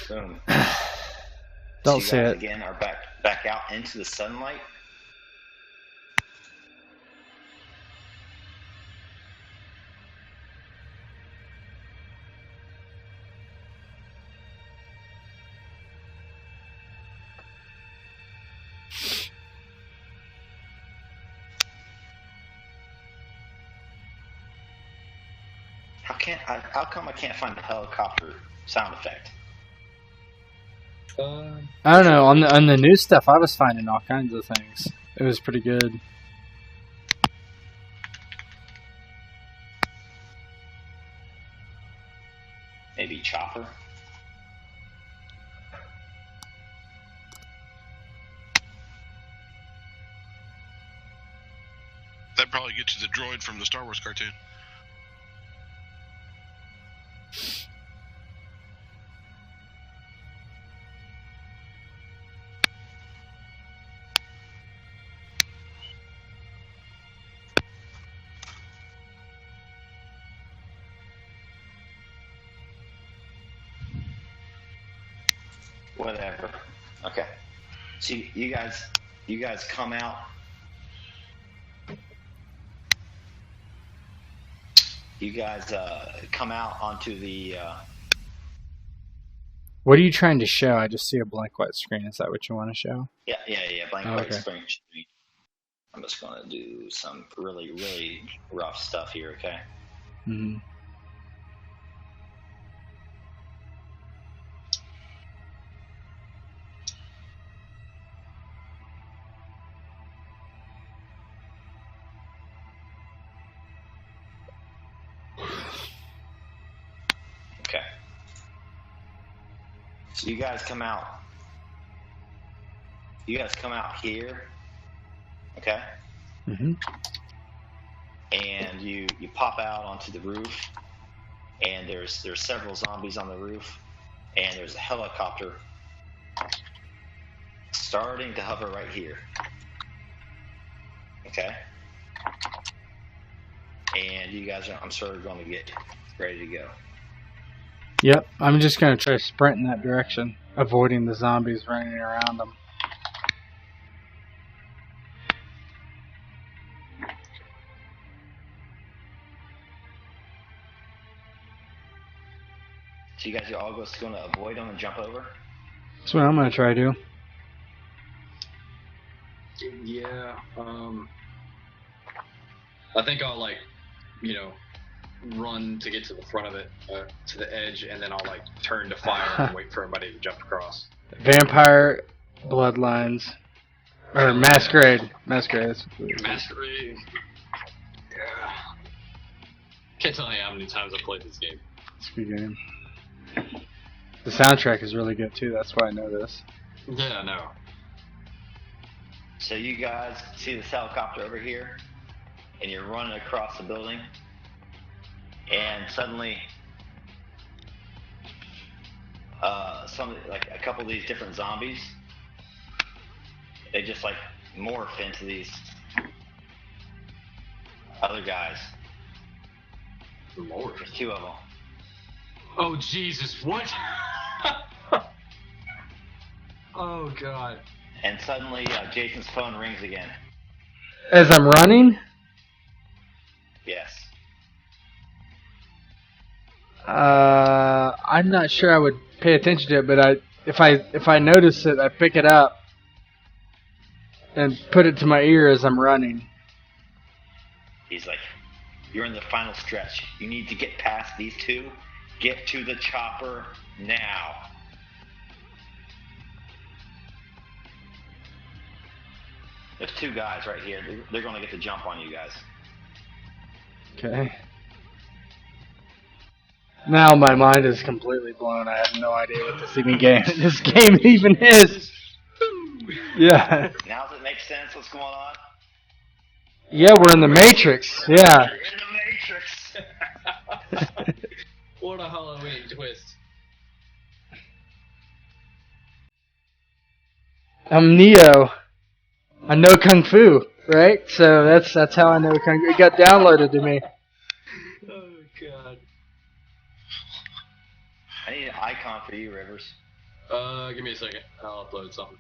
Boom. Don't so say you guys it. Again, are back out into the sunlight. How come I can't find the helicopter sound effect? I don't know. On the new stuff, I was finding all kinds of things. It was pretty good. Maybe chopper? That probably gets you the droid from the Star Wars cartoon. Whatever. Okay. So you guys come out. You guys come out onto the. What are you trying to show? I just see a blank white screen. Is that what you want to show? Yeah. Blank Oh, white okay. screen. I'm just going to do some really, really rough stuff here. Okay. Mm-hmm. Okay. So you guys come out. You guys come out here. Okay. Mm-hmm. And you pop out onto the roof, and there's several zombies on the roof, and there's a helicopter starting to hover right here. Okay. And you guys are, I'm sure, going to get ready to go. Yep. I'm just going to try to sprint in that direction, avoiding the zombies running around them. So you guys are all going to avoid them and jump over? That's what I'm going to try to do. Yeah. I think I'll run to get to the front of it, to the edge, and then I'll turn to fire and wait for everybody to jump across. Vampire Bloodlines. Or Masquerade. Masquerade. Masquerade. Yeah. Can't tell you how many times I've played this game. It's a good game. The soundtrack is really good too. That's why I know this. Yeah, no. So you guys see this helicopter over here, and you're running across the building, and suddenly, like a couple of these different zombies, they just like morph into these other guys. Lord. There's two of them. Oh, Jesus, what? Oh, God. And suddenly, Jason's phone rings again. As I'm running, Yes. I'm not sure I would pay attention to it, but if I notice it, I pick it up and put it to my ear as I'm running. He's like, you're in the final stretch. You need to get past these two. Get to the chopper now. There's two guys right here. They're going to get the jump on you guys. Okay. Now my mind is completely blown. I have no idea what this game even is. Yeah. Now does it make sense what's going on? Yeah, we're in the Matrix. Yeah. You're in the Matrix. What a Halloween twist. I'm Neo. I know Kung Fu, right? So that's how I know Kung Fu. It got downloaded to me. Oh, God. I need an icon for you, Rivers. Give me a second. I'll upload something.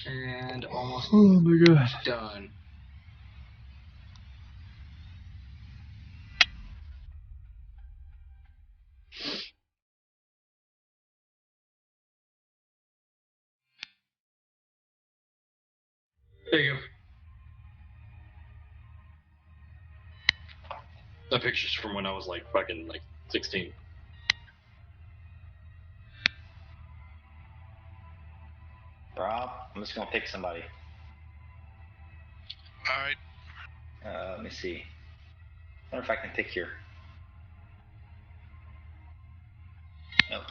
And almost Oh my god. done. There you go. That picture's from when I was like fucking like 16. Rob, I'm just going to pick somebody. Alright. Let me see. I wonder if I can pick here. Nope.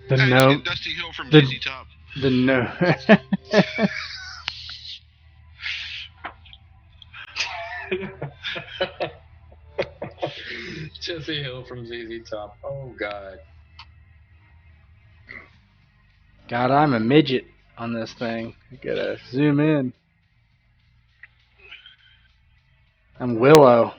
The Hey, no. get Dusty Hill from the- ZZ Top. The no. Jesse Hill from ZZ Top. Oh, God. God, I'm a midget on this thing. I gotta zoom in. I'm Willow.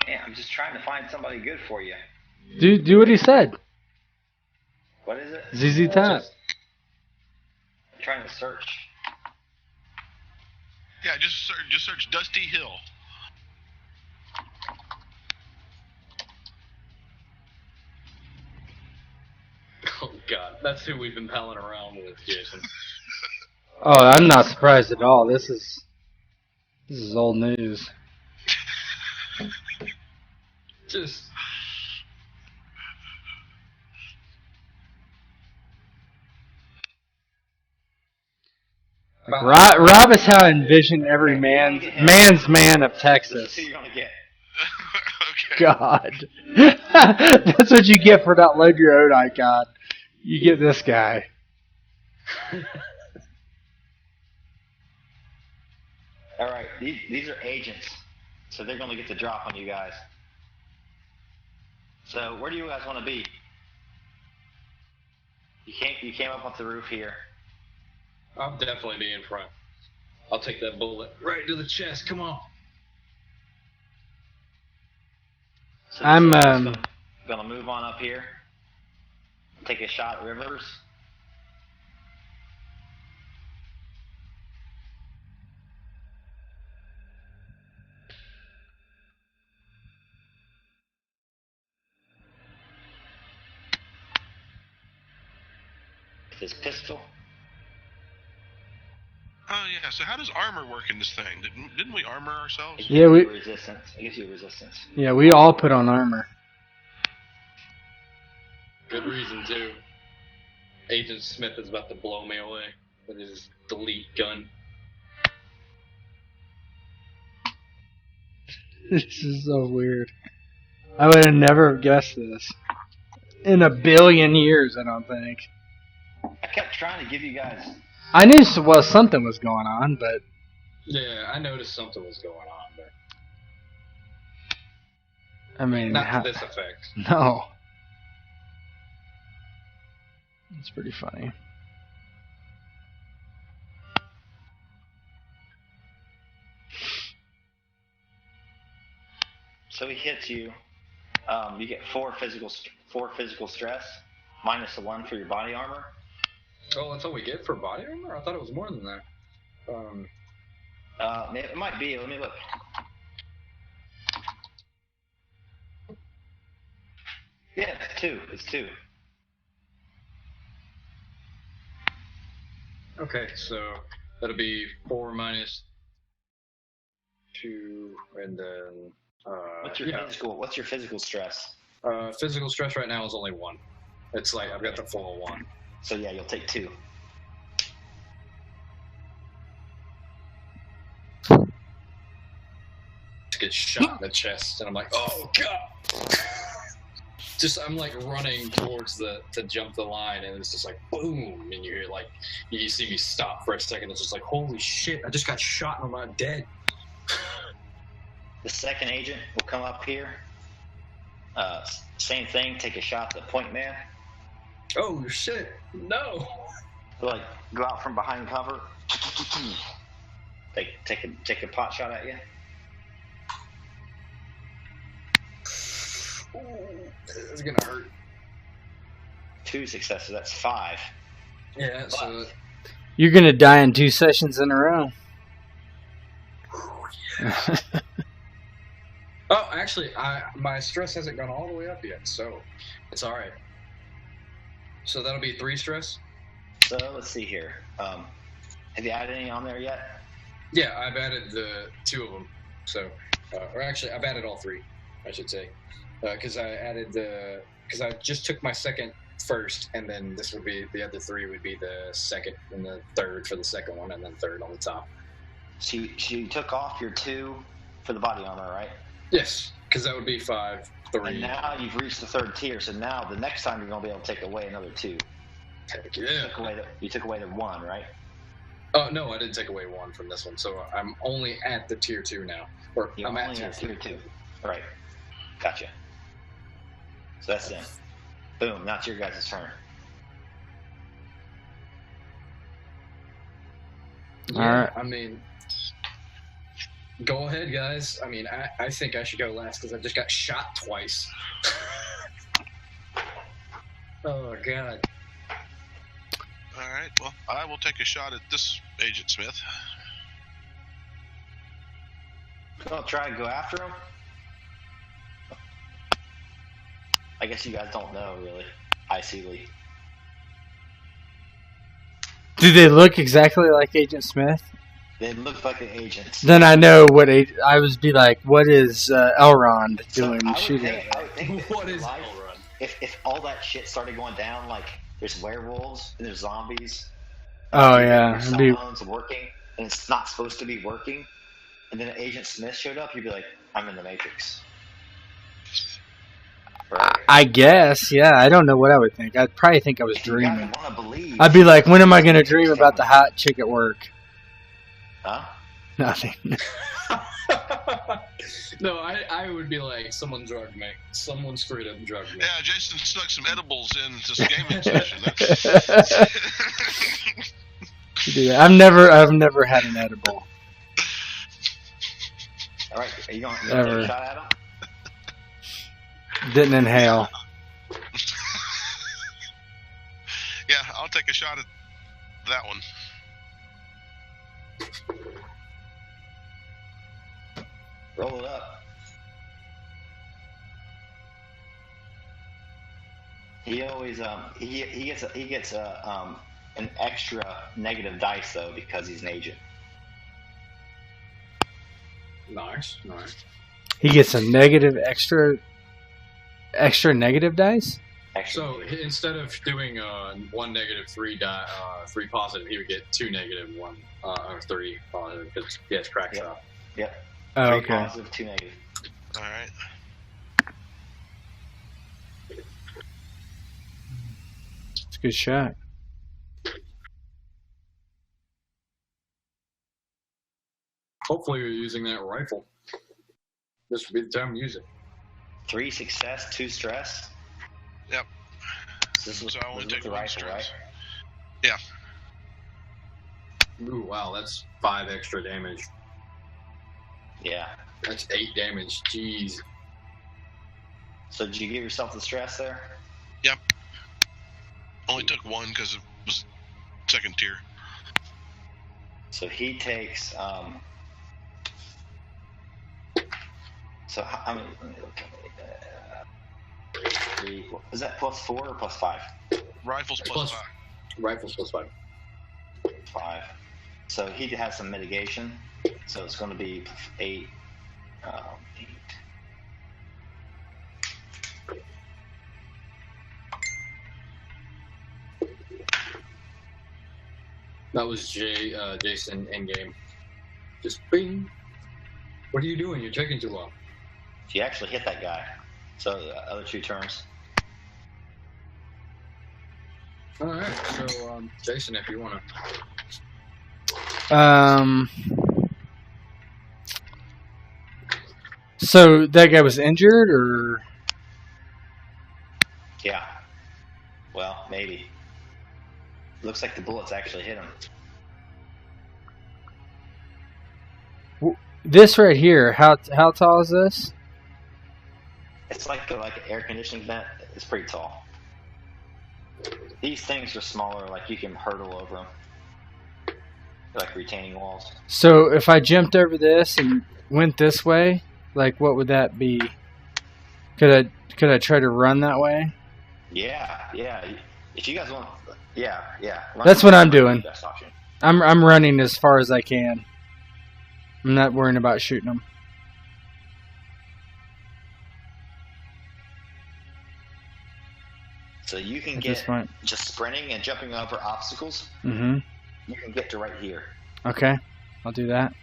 Yeah, I'm just trying to find somebody good for you. Do what he said. What is it? ZZ Top. I'm trying to search. Yeah, just search Dusty Hill. Oh, God. That's who we've been palling around with, Jason. Oh, I'm not surprised at all. This is old news. Just... Like, Rob is how I envision every man's man of This Texas. is who you're going to get. Okay. God. That's what you get for not load your own icon. You get this guy. All right, these are agents, so they're going to get the drop on you guys. So where do you guys want to be? You came up off the roof here. I'll definitely be in front. I'll take that bullet right to the chest. Come on. So I'm this Gonna move on up here. Take a shot at Rivers. With his pistol. Oh yeah. So how does armor work in this thing? Didn't we armor ourselves? Yeah, we. Resistance. It gives you resistance. Yeah, we all put on armor. Good reason too. Agent Smith is about to blow me away with his delete gun. This is so weird. I would have never guessed this. In a billion years, I don't think. I kept trying to give you guys. I knew something was going on, but Yeah, I noticed something was going on, but I mean, not to this effect. No. It's pretty funny. So he hits you. You get 4 physical stress, minus the 1 for your body armor. Oh, that's all we get for body armor? I thought it was more than that. It might be. Let me look. Yeah, it's 2. It's 2. Okay, so that'll be 4 minus 2, and then What's your physical stress? physical stress right now is only 1. It's like I've got the full 1. So yeah, you'll take 2. To get shot in the chest, and I'm like, oh god! I'm like running towards to jump the line, and it's just like boom, and you hear like you see me stop for a second. It's just like holy shit! I just got shot and I'm not dead. The second agent will come up here. Same thing. Take a shot at the point man. Oh shit! No. So, like go out from behind cover. Take a pot shot at you. Ooh, it's gonna hurt. 2 successes. That's 5. Yeah. So you're gonna die in 2 sessions in a row. oh, actually, my stress hasn't gone all the way up yet, so it's all right. So that'll be 3 stress. So let's see here. Have you added any on there yet? Yeah, I've added the 2 of them. So, or actually, I've added all 3, I should say, because because I just took my second first, and then this would be the other 3 would be the second and the third for the second one, and then third on the top. So you took off your 2 for the body armor, right? Yes, because that would be 5, 3. And now you've reached the 3rd tier. So now the next time you're gonna be able to take away another 2. Heck yeah. You took away the 1, right? Oh no, I didn't take away 1 from this one, so I'm only at the tier 2 now. Or You're I'm only at tier 2. Right. Gotcha. So that's it. Boom. Now it's your guys' turn. Yeah, Alright. I mean, go ahead, guys. I mean, I think I should go last because I just got shot twice. Oh, God. All right. Well, I will take a shot at this Agent Smith. Gonna try and go after him? I guess you guys don't know, really. I see Lee. Do they look exactly like Agent Smith? They look like an agent. Then I know what I would be like. What is Elrond doing I would shooting? think that What in is life, Elrond? if all that shit started going down, like there's werewolves and there's zombies. Oh yeah, Your it'd cell be, phone's working and it's not supposed to be working, and then Agent Smith showed up, you'd be like, I'm in the Matrix. Right? I guess. Yeah, I don't know what I would think. I'd probably think I was If you guys dreaming. want to believe, I'd be like, when am I going to dream about the hot chick at work? huh? Nothing. No, I would be like, someone drugged me. Someone straight up drugged me. Yeah, Jason snuck some edibles into this gaming session. Dude, I've never had an edible. All right, are you going to Ever. take a shot at him? Didn't inhale. Yeah, I'll take a shot at that one. Roll it up. He always he gets an extra negative dice though because he's an agent. Nice. He gets a negative extra negative dice? Extra So negative. instead of doing 1 negative 3 3 positive, he would get 2 negative 1 or 3 positive because he has crack shot. Yep. Oh, 3 okay. positive, 2 negative. All right. It's a good shot. Hopefully, you're using that rifle. This would be the time to use it. 3 success, 2 stress. Yep. This was, So I only was with take the 1 rifle, stress. right? Yeah. Ooh, wow, that's 5 extra damage. Yeah. That's 8 damage. Jeez. So did you give yourself the stress there? Yep. Only took 1 because it was 2nd tier. So he takes. So how many? Let me look. 3. Is that plus 4 or plus 5? Rifles plus 5. Rifles plus 5. 5. So he has some mitigation. So it's going to be 8. 8. That was Jason in game. Just bing. What are you doing? You're taking too long. You actually hit that guy. So the other 2 turns. All right. So, Jason, if you want Um. So that guy was injured, or Yeah. Well, maybe. Looks like the bullets actually hit him. this right here? How tall is this? It's like an air conditioning vent. It's pretty tall. These things are smaller, like you can hurdle over them. They're like retaining walls. So if I jumped over this and went this way, like what would that be? Could I try to run that way? Yeah. If you guys want, yeah. That's what I'm doing. Best option. I'm running as far as I can. I'm not worrying about shooting them. So you can At get this point. just sprinting and jumping over obstacles. Mm-hmm. You can get to right here. Okay, I'll do that.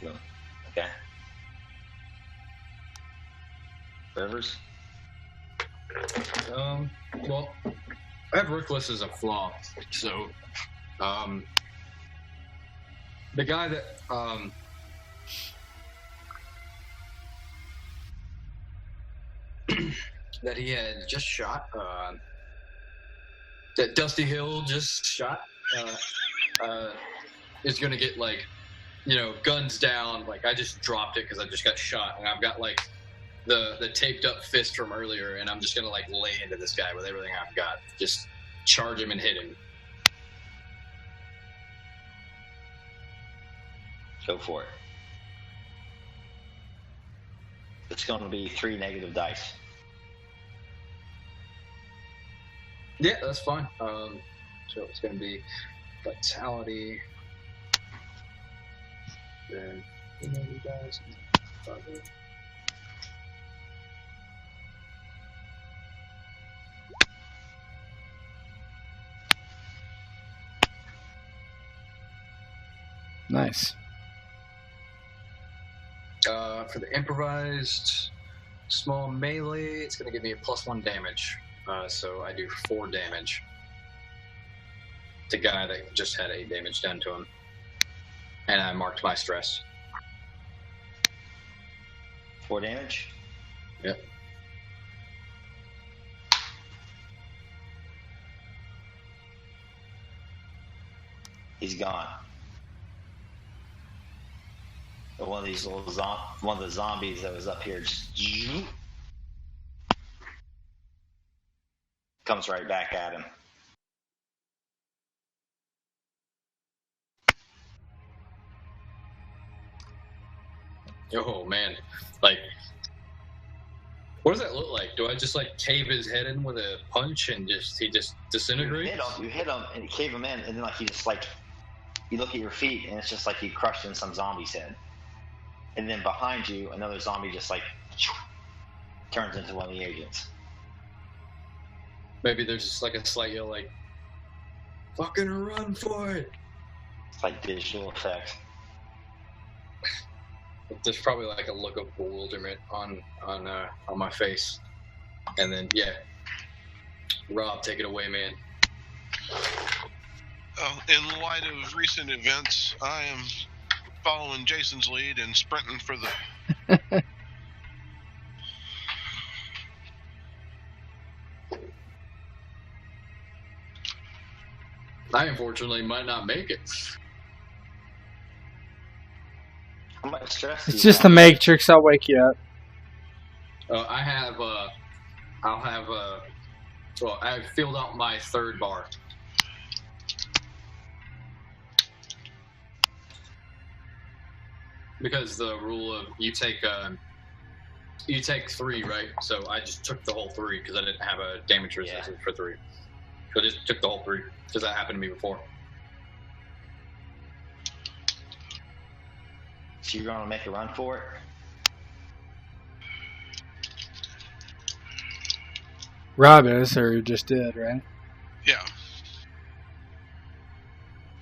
So, okay. Rivers. Well, I have reckless as a flaw, so the guy that that he had just shot, that Dusty Hill just shot, is gonna get guns down. Like I just dropped it because I just got shot, and I've got the taped up fist from earlier, and I'm just gonna lay into this guy with everything I've got. Just charge him and hit him. Go for it. It's going to be 3 negative dice. Yeah, that's fine. So it's gonna be vitality. Then guys. Nice. For the improvised small melee, it's going to give me a +1 damage. So I do 4 damage. The guy that just had 8 damage done to him. And I marked my stress. 4 damage? Yep. He's gone. one of these little one of the zombies that was up here just comes right back at him. Oh man, like, what does that look like? Do I just like cave his head in with a punch and he just disintegrates? You hit him and you cave him in, and then like he just like you look at your feet and it's just like you crushed in some zombie's head, and then behind you another zombie just like turns into one of the agents. Maybe there's just like a slight yell, like, "Fucking run for it!" It's like digital effects. There's probably like a look of bewilderment on my face, and then yeah, Rob, take it away, man. In light of recent events, I am following Jason's lead and sprinting for the. I unfortunately might not make it. How much stress? It's just the Matrix. I'll wake you up. I've filled out my third bar. Because the rule of you take 3, right? So I just took the whole 3 because I didn't have a damage resistance for 3. So I just took the whole 3 because that happened to me before. So you're gonna make a run for it? Rob is, or just did, right? Yeah.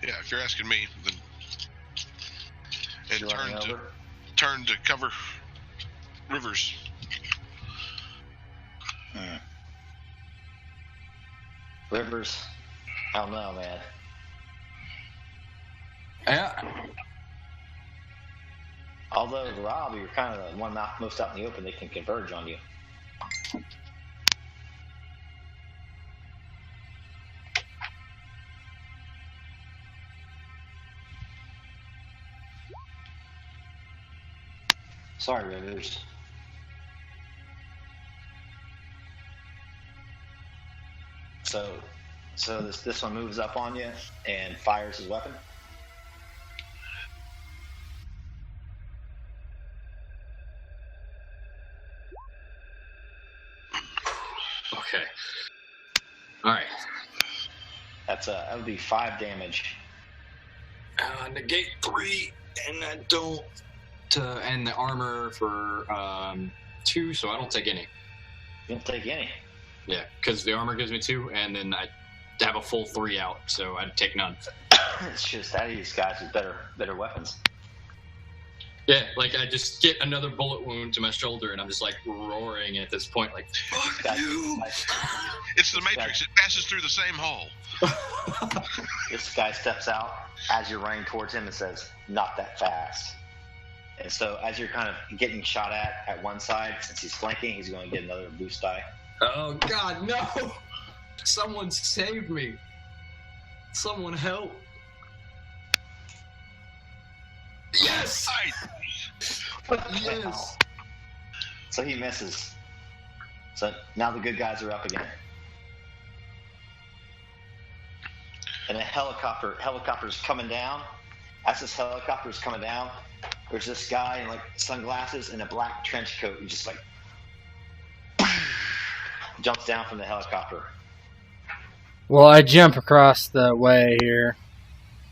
Yeah, if you're asking me, then. And turn to cover Rivers. Rivers, I don't know, man. Yeah. Although Rob, you're kind of the one most out in the open, they can converge on you. Sorry, Rivers. So this one moves up on you and fires his weapon. Okay. All right. That would be 5 damage. Negate 3, and I don't. And the armor for 2, so I don't take any. You don't take any. Yeah, because the armor gives me 2, and then I have a full 3 out, so I'd take none. It's just that these guys with better weapons. Yeah, like I just get another bullet wound to my shoulder, and I'm just like roaring at this point, like, "Fuck you!" It's the Matrix. It passes through the same hole. This guy steps out as you're running towards him and says, "Not that fast." And so as you're kind of getting shot at one side, since he's flanking, he's going to get another boost die. Oh, God, no! Someone save me. Someone help. Yes! Yes! So he misses. So now the good guys are up again. And a helicopter's coming down. As this helicopter's coming down, there's this guy in like sunglasses and a black trench coat who just like jumps down from the helicopter. Well, I jump across the way here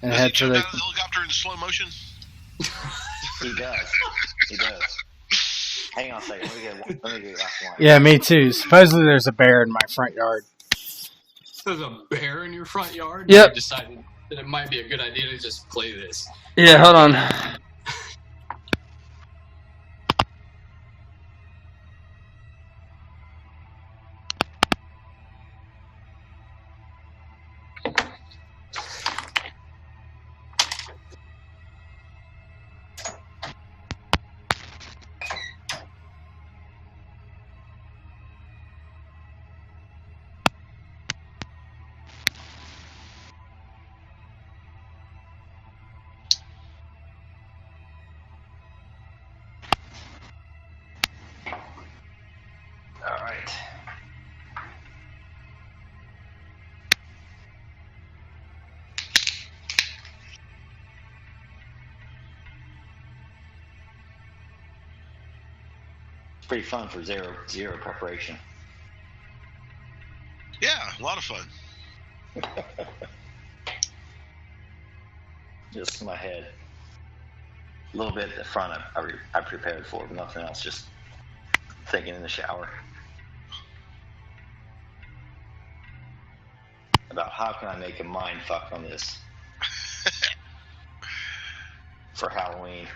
and Does head he jump for out of the helicopter in slow motion? He does. He does. Hang on a second. Let me get last one. Yeah, me too. Supposedly there's a bear in my front yard. There's a bear in your front yard? Yep. You decided that it might be a good idea to just play this. Yeah, hold on. pretty fun for zero preparation. Yeah, a lot of fun. Just in my head. A little bit at the front I prepared for, but nothing else. Just thinking in the shower about how can I make a mind fuck on this for Halloween.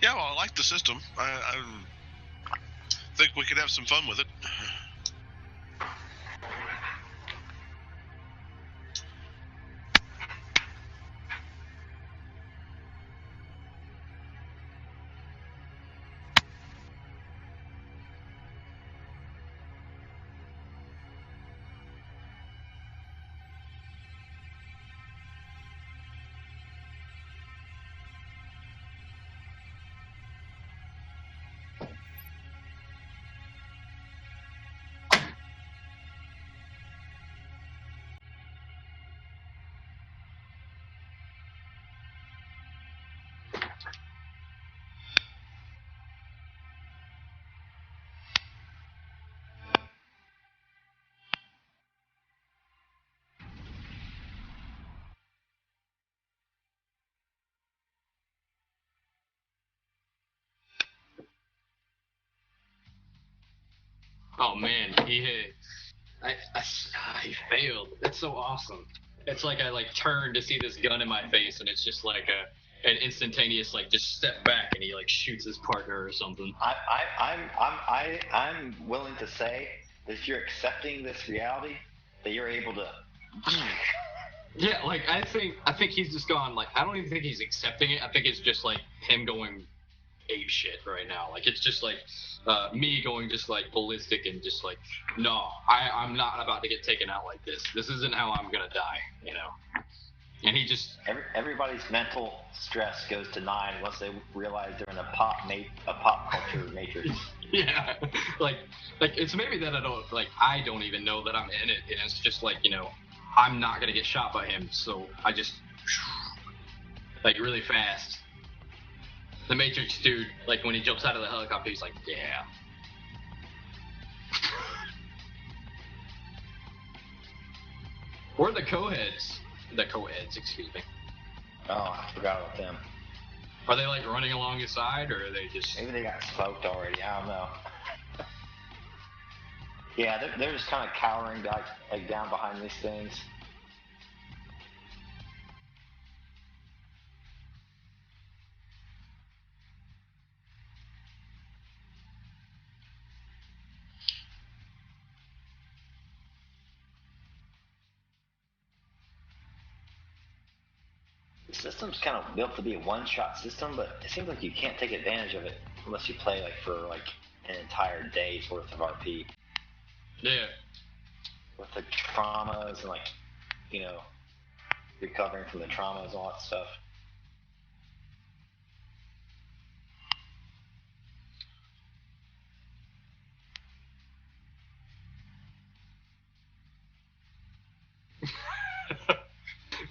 Yeah, well, I like the system. I think we could have some fun with it. Oh man, he failed. It's so awesome. It's like I like turned to see this gun in my face, and it's just like an instantaneous like just step back, and he like shoots his partner or something. I'm willing to say that if you're accepting this reality, that you're able to. Yeah, like I think he's just gone. Like I don't even think he's accepting it. I think it's just like him going ape shit right now. Like it's just like me going just like ballistic and just like no, I'm not about to get taken out like this. This isn't how I'm gonna die, you know. And he just Everybody's mental stress goes to 9 once they realize they're in a pop culture matrix. yeah, like it's maybe that I don't even know that I'm in it, and it's just like you know I'm not gonna get shot by him, so I just like really fast. The Matrix dude, like when he jumps out of the helicopter, he's like, yeah. Or the co-heads. The co-heads, excuse me. Oh, I forgot about them. Are they like running along his side, or are they just... Maybe they got smoked already, I don't know. Yeah, they're just kind of cowering like down behind these things. The system's kind of built to be a one-shot system, but it seems like you can't take advantage of it unless you play like for like an entire day's worth of RP. Yeah. With the traumas and like, you know, recovering from the traumas, all that stuff.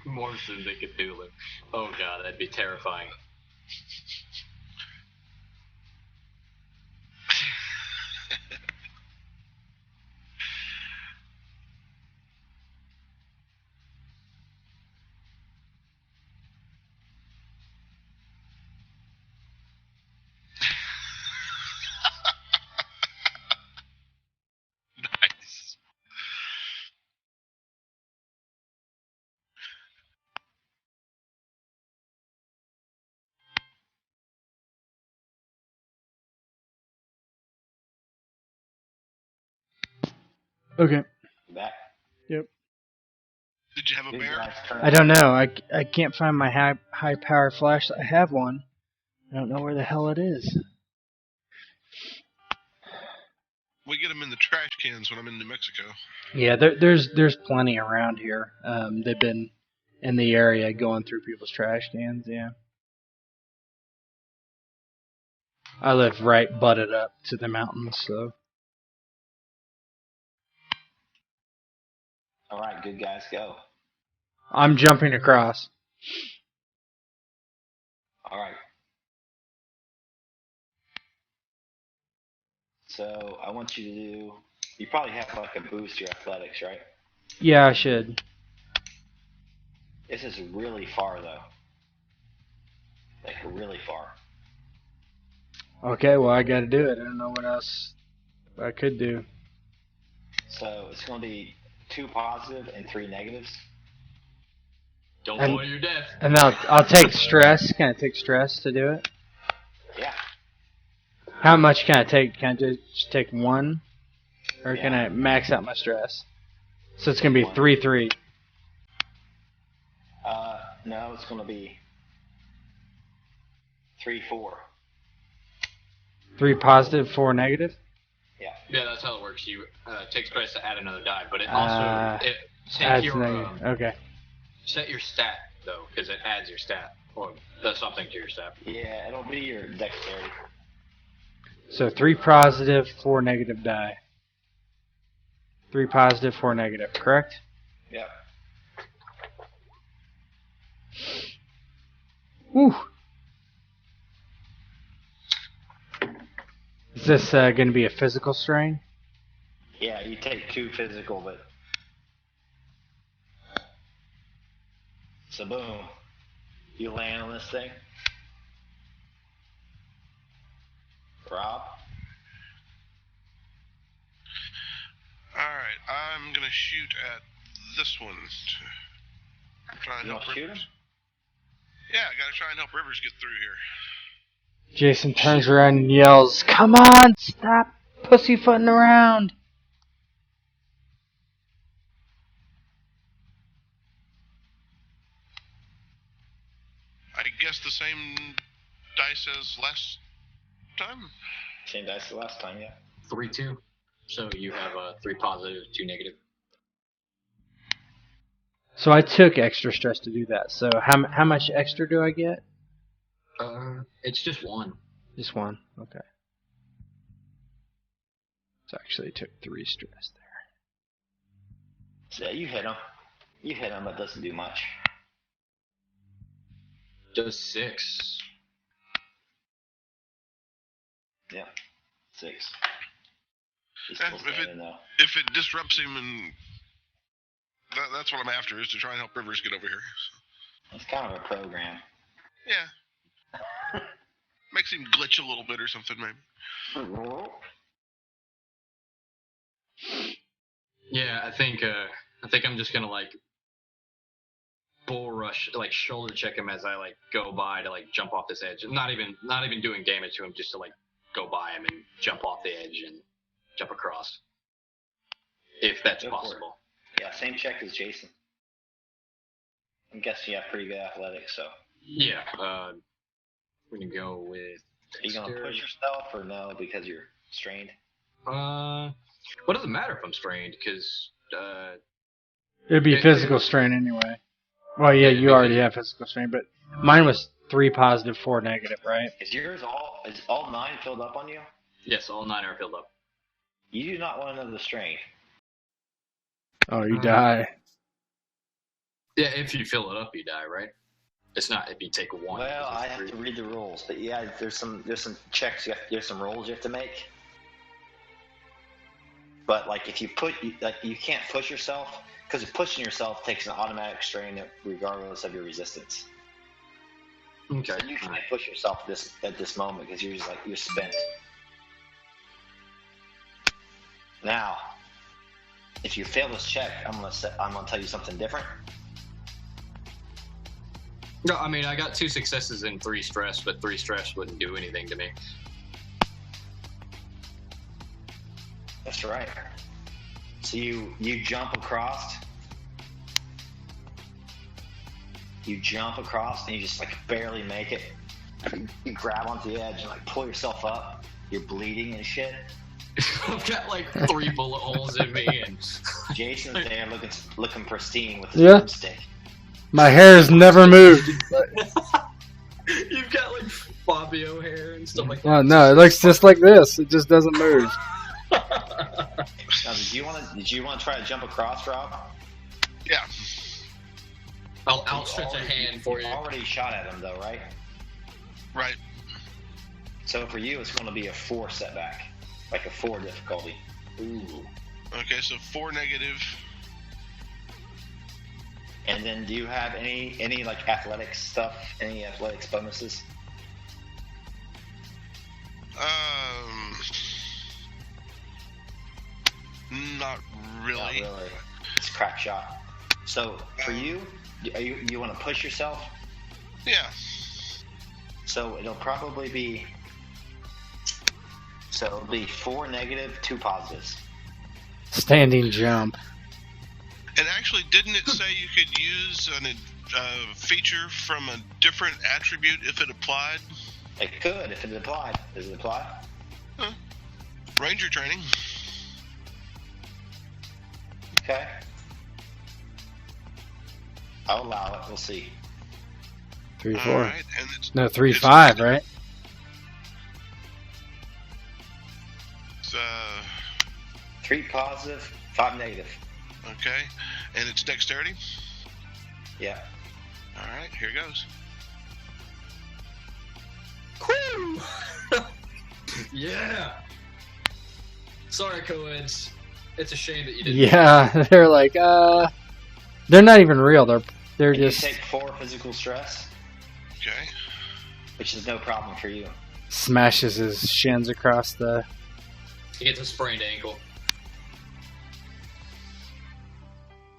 Morrison the Cthulhu. Oh god, that'd be terrifying. Nice. Okay. Back. Yep. Did you have a Good bear? guys, turn I don't know. I can't find my high power flashlight. I have one. I don't know where the hell it is. We get them in the trash cans when I'm in New Mexico. Yeah, there's plenty around here. They've been in the area going through people's trash cans. Yeah. I live right butted up to the mountains, so. All right, good guys, go. I'm jumping across. All right. So I want you to do. You probably have like a boost to your athletics, right? Yeah, I should. This is really far though. Like really far. Okay, well, I got to do it. I don't know what else I could do. So it's going to be 2 positive and 3 negatives. Don't And- boil your death. And I'll take stress. Can I take stress to do it? Yeah. How much can I take? Can I just take 1? Or can Yeah. I max out my stress? So it's going to be 3-3. No, it's going to be 3-4. 3 positive, 4 negative? Yeah. Yeah, that's how it works. You take stress to add another die, but it also take Adds your negative. Okay. set your stat though, because it adds your stat or does something to your stat. Yeah, it'll be your dexterity. So 3 positive, 4 negative die. 3 positive, 4 negative, correct? Yep. Whew. Is this going to be a physical strain? Yeah, you take 2 physical, but. So boom. You land on this thing. Rob? Alright, I'm gonna shoot at this one. Try and You help want to shoot him? Rivers. Yeah, I gotta try and help Rivers get through here. Jason turns around and yells, "Come on, stop pussyfooting around!" I guess the same dice as last time? Same dice as last time, yeah. 3-2. So you have 3 positive, 2 negative. So I took extra stress to do that. So how much extra do I get? It's just 1. Just 1. Okay. So I actually took 3 stress there. So yeah, you hit him. You hit him, but it doesn't do much. Does 6. Yeah. 6. He's Yeah, still standing though. If it disrupts him, and that's what I'm after, is to try and help Rivers get over here. It's kind of a program. Yeah. Makes him glitch a little bit or something, maybe. Yeah, I think I'm just gonna like bull rush, like shoulder check him as I like go by to like jump off this edge. Not even doing damage to him, just to like go by him and jump off the edge and jump across, if that's Go for it. possible. Yeah, same check as Jason. I'm guessing you have pretty good athletics, so. Yeah, we're gonna go with. Are you gonna push yourself or no because you're strained? Well, it doesn't matter if I'm strained because It'd be physical strain anyway. Well, yeah, you already have physical strain, but mine was 3 positive, 4 negative, right? Is all 9 filled up on you? yes, all 9 are filled up. You do not want to know the strain. Oh, you die. Yeah, if you fill it up, you die, right? It's not if you take 1. Well, it's I have 3. to read the rules, but yeah, there's some checks. There's some rolls you have to make. But like if you you can't push yourself because pushing yourself takes an automatic strain regardless of your resistance. Okay. So you can't push yourself at this moment because you're just like you're spent. Now, if you fail this check, I'm gonna tell you something different. No, I mean I got 2 successes and 3 stress, but 3 stress wouldn't do anything to me. That's right. So you jump across. You jump across and you just like barely make it. You grab onto the edge and like pull yourself up. You're bleeding and shit. I've got like 3 bullet holes in me, and Jason's there looking pristine with his Yeah. broomstick. My hair has never moved. you've got like Fabio hair and stuff like that. Well, no, it looks just like this. It just doesn't move. Now, did you want to try to jump across, Rob? Yeah. I'll outstretch a hand for you. Already shot at him, though, right? Right. So for you, it's going to be a 4 setback, like a 4 difficulty. Ooh. Okay, so 4 negative. And then, do you have any like athletics stuff? Any athletics bonuses? Not really. Not really. It's a crack shot. So for you want to push yourself? Yeah. So it'll probably be. So it'll be 4 negative, 2 positives. Standing jump. And actually, didn't it say you could use a feature from a different attribute if it applied? It could if it applied. Does it apply? Huh. Ranger training. Okay. I'll allow it. We'll see. 3, 4. All right, and No, 3, 5, right? It's 3 positive, 5 negative. okay, and it's dexterity. Yeah. All right, here goes. Woo! Yeah. Sorry, co-eds. It's a shame that you didn't. Yeah, they're like, they're not even real. They're And just you take 4 physical stress, Okay. which is no problem for you. smashes his shins across the. He gets a sprained ankle.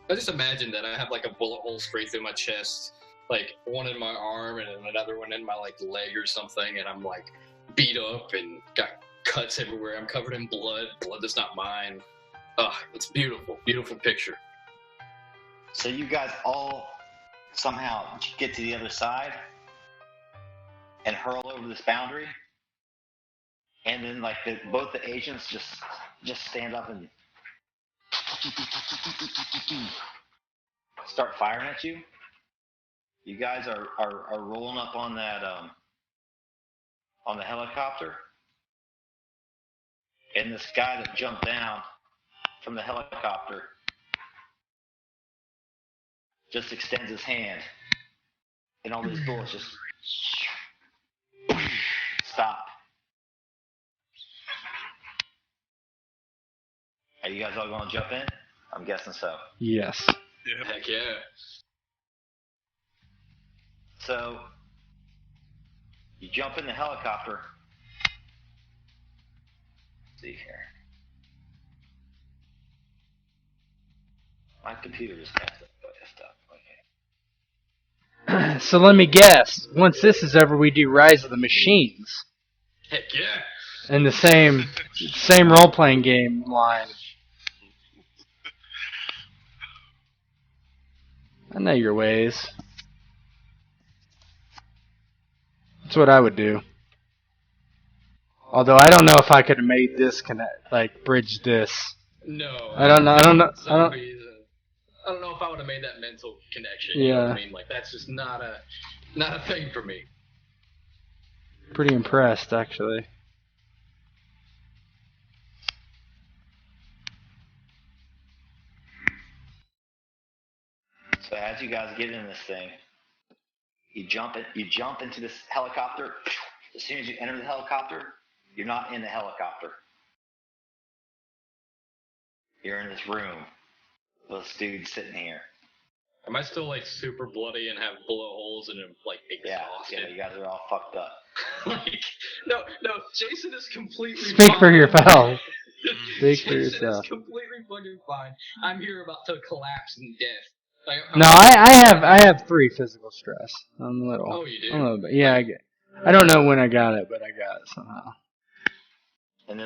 I just imagine that I have like a bullet hole straight through my chest, like one in my arm and another one in my like leg or something, and I'm like beat up and got cuts everywhere. I'm covered in blood that's not mine. Ugh, it's beautiful, beautiful picture. So you guys all somehow get to the other side and hurl over this boundary, and then like both the agents just stand up and start firing at you. You guys are rolling up on that on the helicopter, and this guy that jumped down from the helicopter just extends his hand, and all these bullets just stop. Are you guys all going to jump in? I'm guessing so. Yes. Yeah. Heck yeah. So you jump in the helicopter. Let's see here. My computer just messed up. Okay. So let me guess. Once this is over, we do Rise of the Machines Heck yeah. in the same role playing game line. I know your ways. That's what I would do. Although I don't know if I could have made this connect, like bridge this. No. I don't know. Zombies, I don't know if I would have made that mental connection. You know what I mean? Like that's just not a thing for me. Pretty impressed, actually. So as you guys get in this thing, you jump into this helicopter. As soon as you enter the helicopter, you're not in the helicopter. You're in this room with this dude sitting here. Am I still like super bloody and have bullet holes and am like exhausted? Yeah, you guys are all fucked up. Like, no, Jason is completely Speak fine. for yourself. Speak for Jason yourself. is completely fucking fine. I'm here about to collapse in death. Like, No, I have 3 physical stress. I'm a little. Oh, you do? I'm a little bit. Yeah, I don't know when I got it, but I got it somehow. And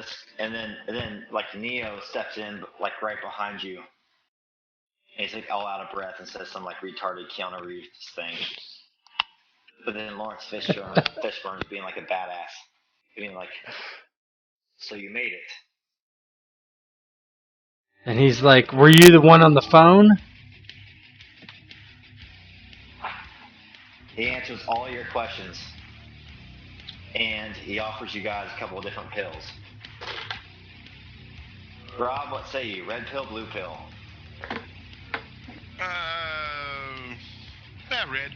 then like Neo steps in like right behind you. And he's like all out of breath and says some like retarded Keanu Reeves thing. But then Lawrence Fishburne's being like a badass. Being like, so you made it. And he's like, "Were you the one on the phone?" He answers all your questions. And he offers you guys a couple of different pills. Rob, what say you? Red pill, blue pill? Yeah, red.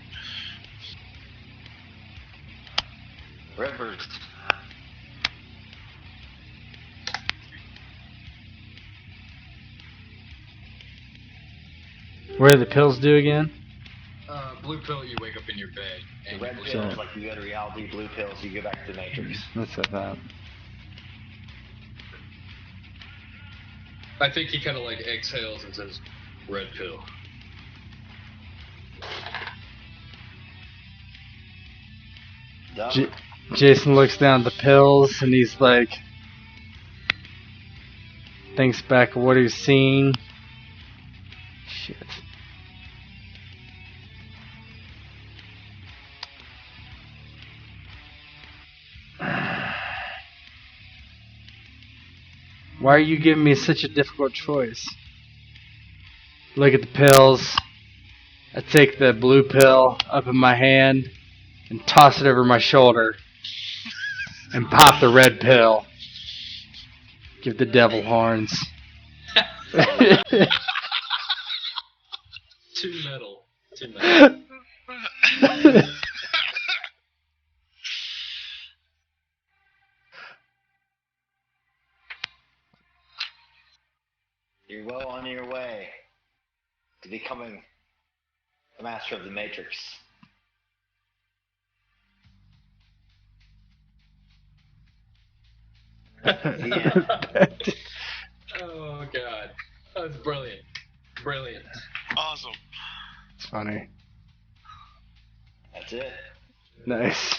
Rivers. What do the pills do again? Blue pill, you wake up in your bed. The And red you pills, like you go to reality. Blue pills, you go back to the Matrix. What's that? I think he kind of like exhales and says, "Red pill." Dumb. Jason looks down at the pills and he's like, thinks back of what he's seen. Shit. Why are you giving me such a difficult choice? Look at the pills. I take the blue pill up in my hand and toss it over my shoulder and pop the red pill. Give the devil horns. Too metal. Too metal. You're well on your way to becoming the master of the Matrix. Yeah. Oh god, that's brilliant. Brilliant. Awesome. It's funny. That's it. Nice.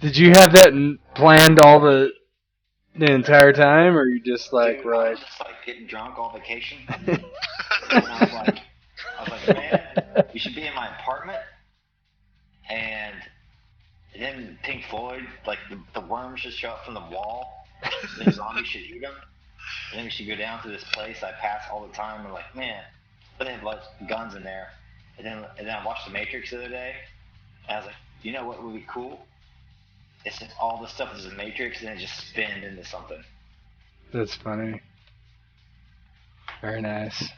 Did you have that planned all the entire time, or you just like Dude, were I like? was just like getting drunk all vacation. And I was like, man, you should be in my apartment. And then Pink Floyd, like the worms should show up from the wall. And the zombies should eat them. And then we should go down to this place I pass all the time. And like, man, but they have like guns in there. And then I watched The Matrix the other day. And I was like, you know what would be cool? It's just all the stuff is in the Matrix, and it just spins into something. That's funny. Very nice.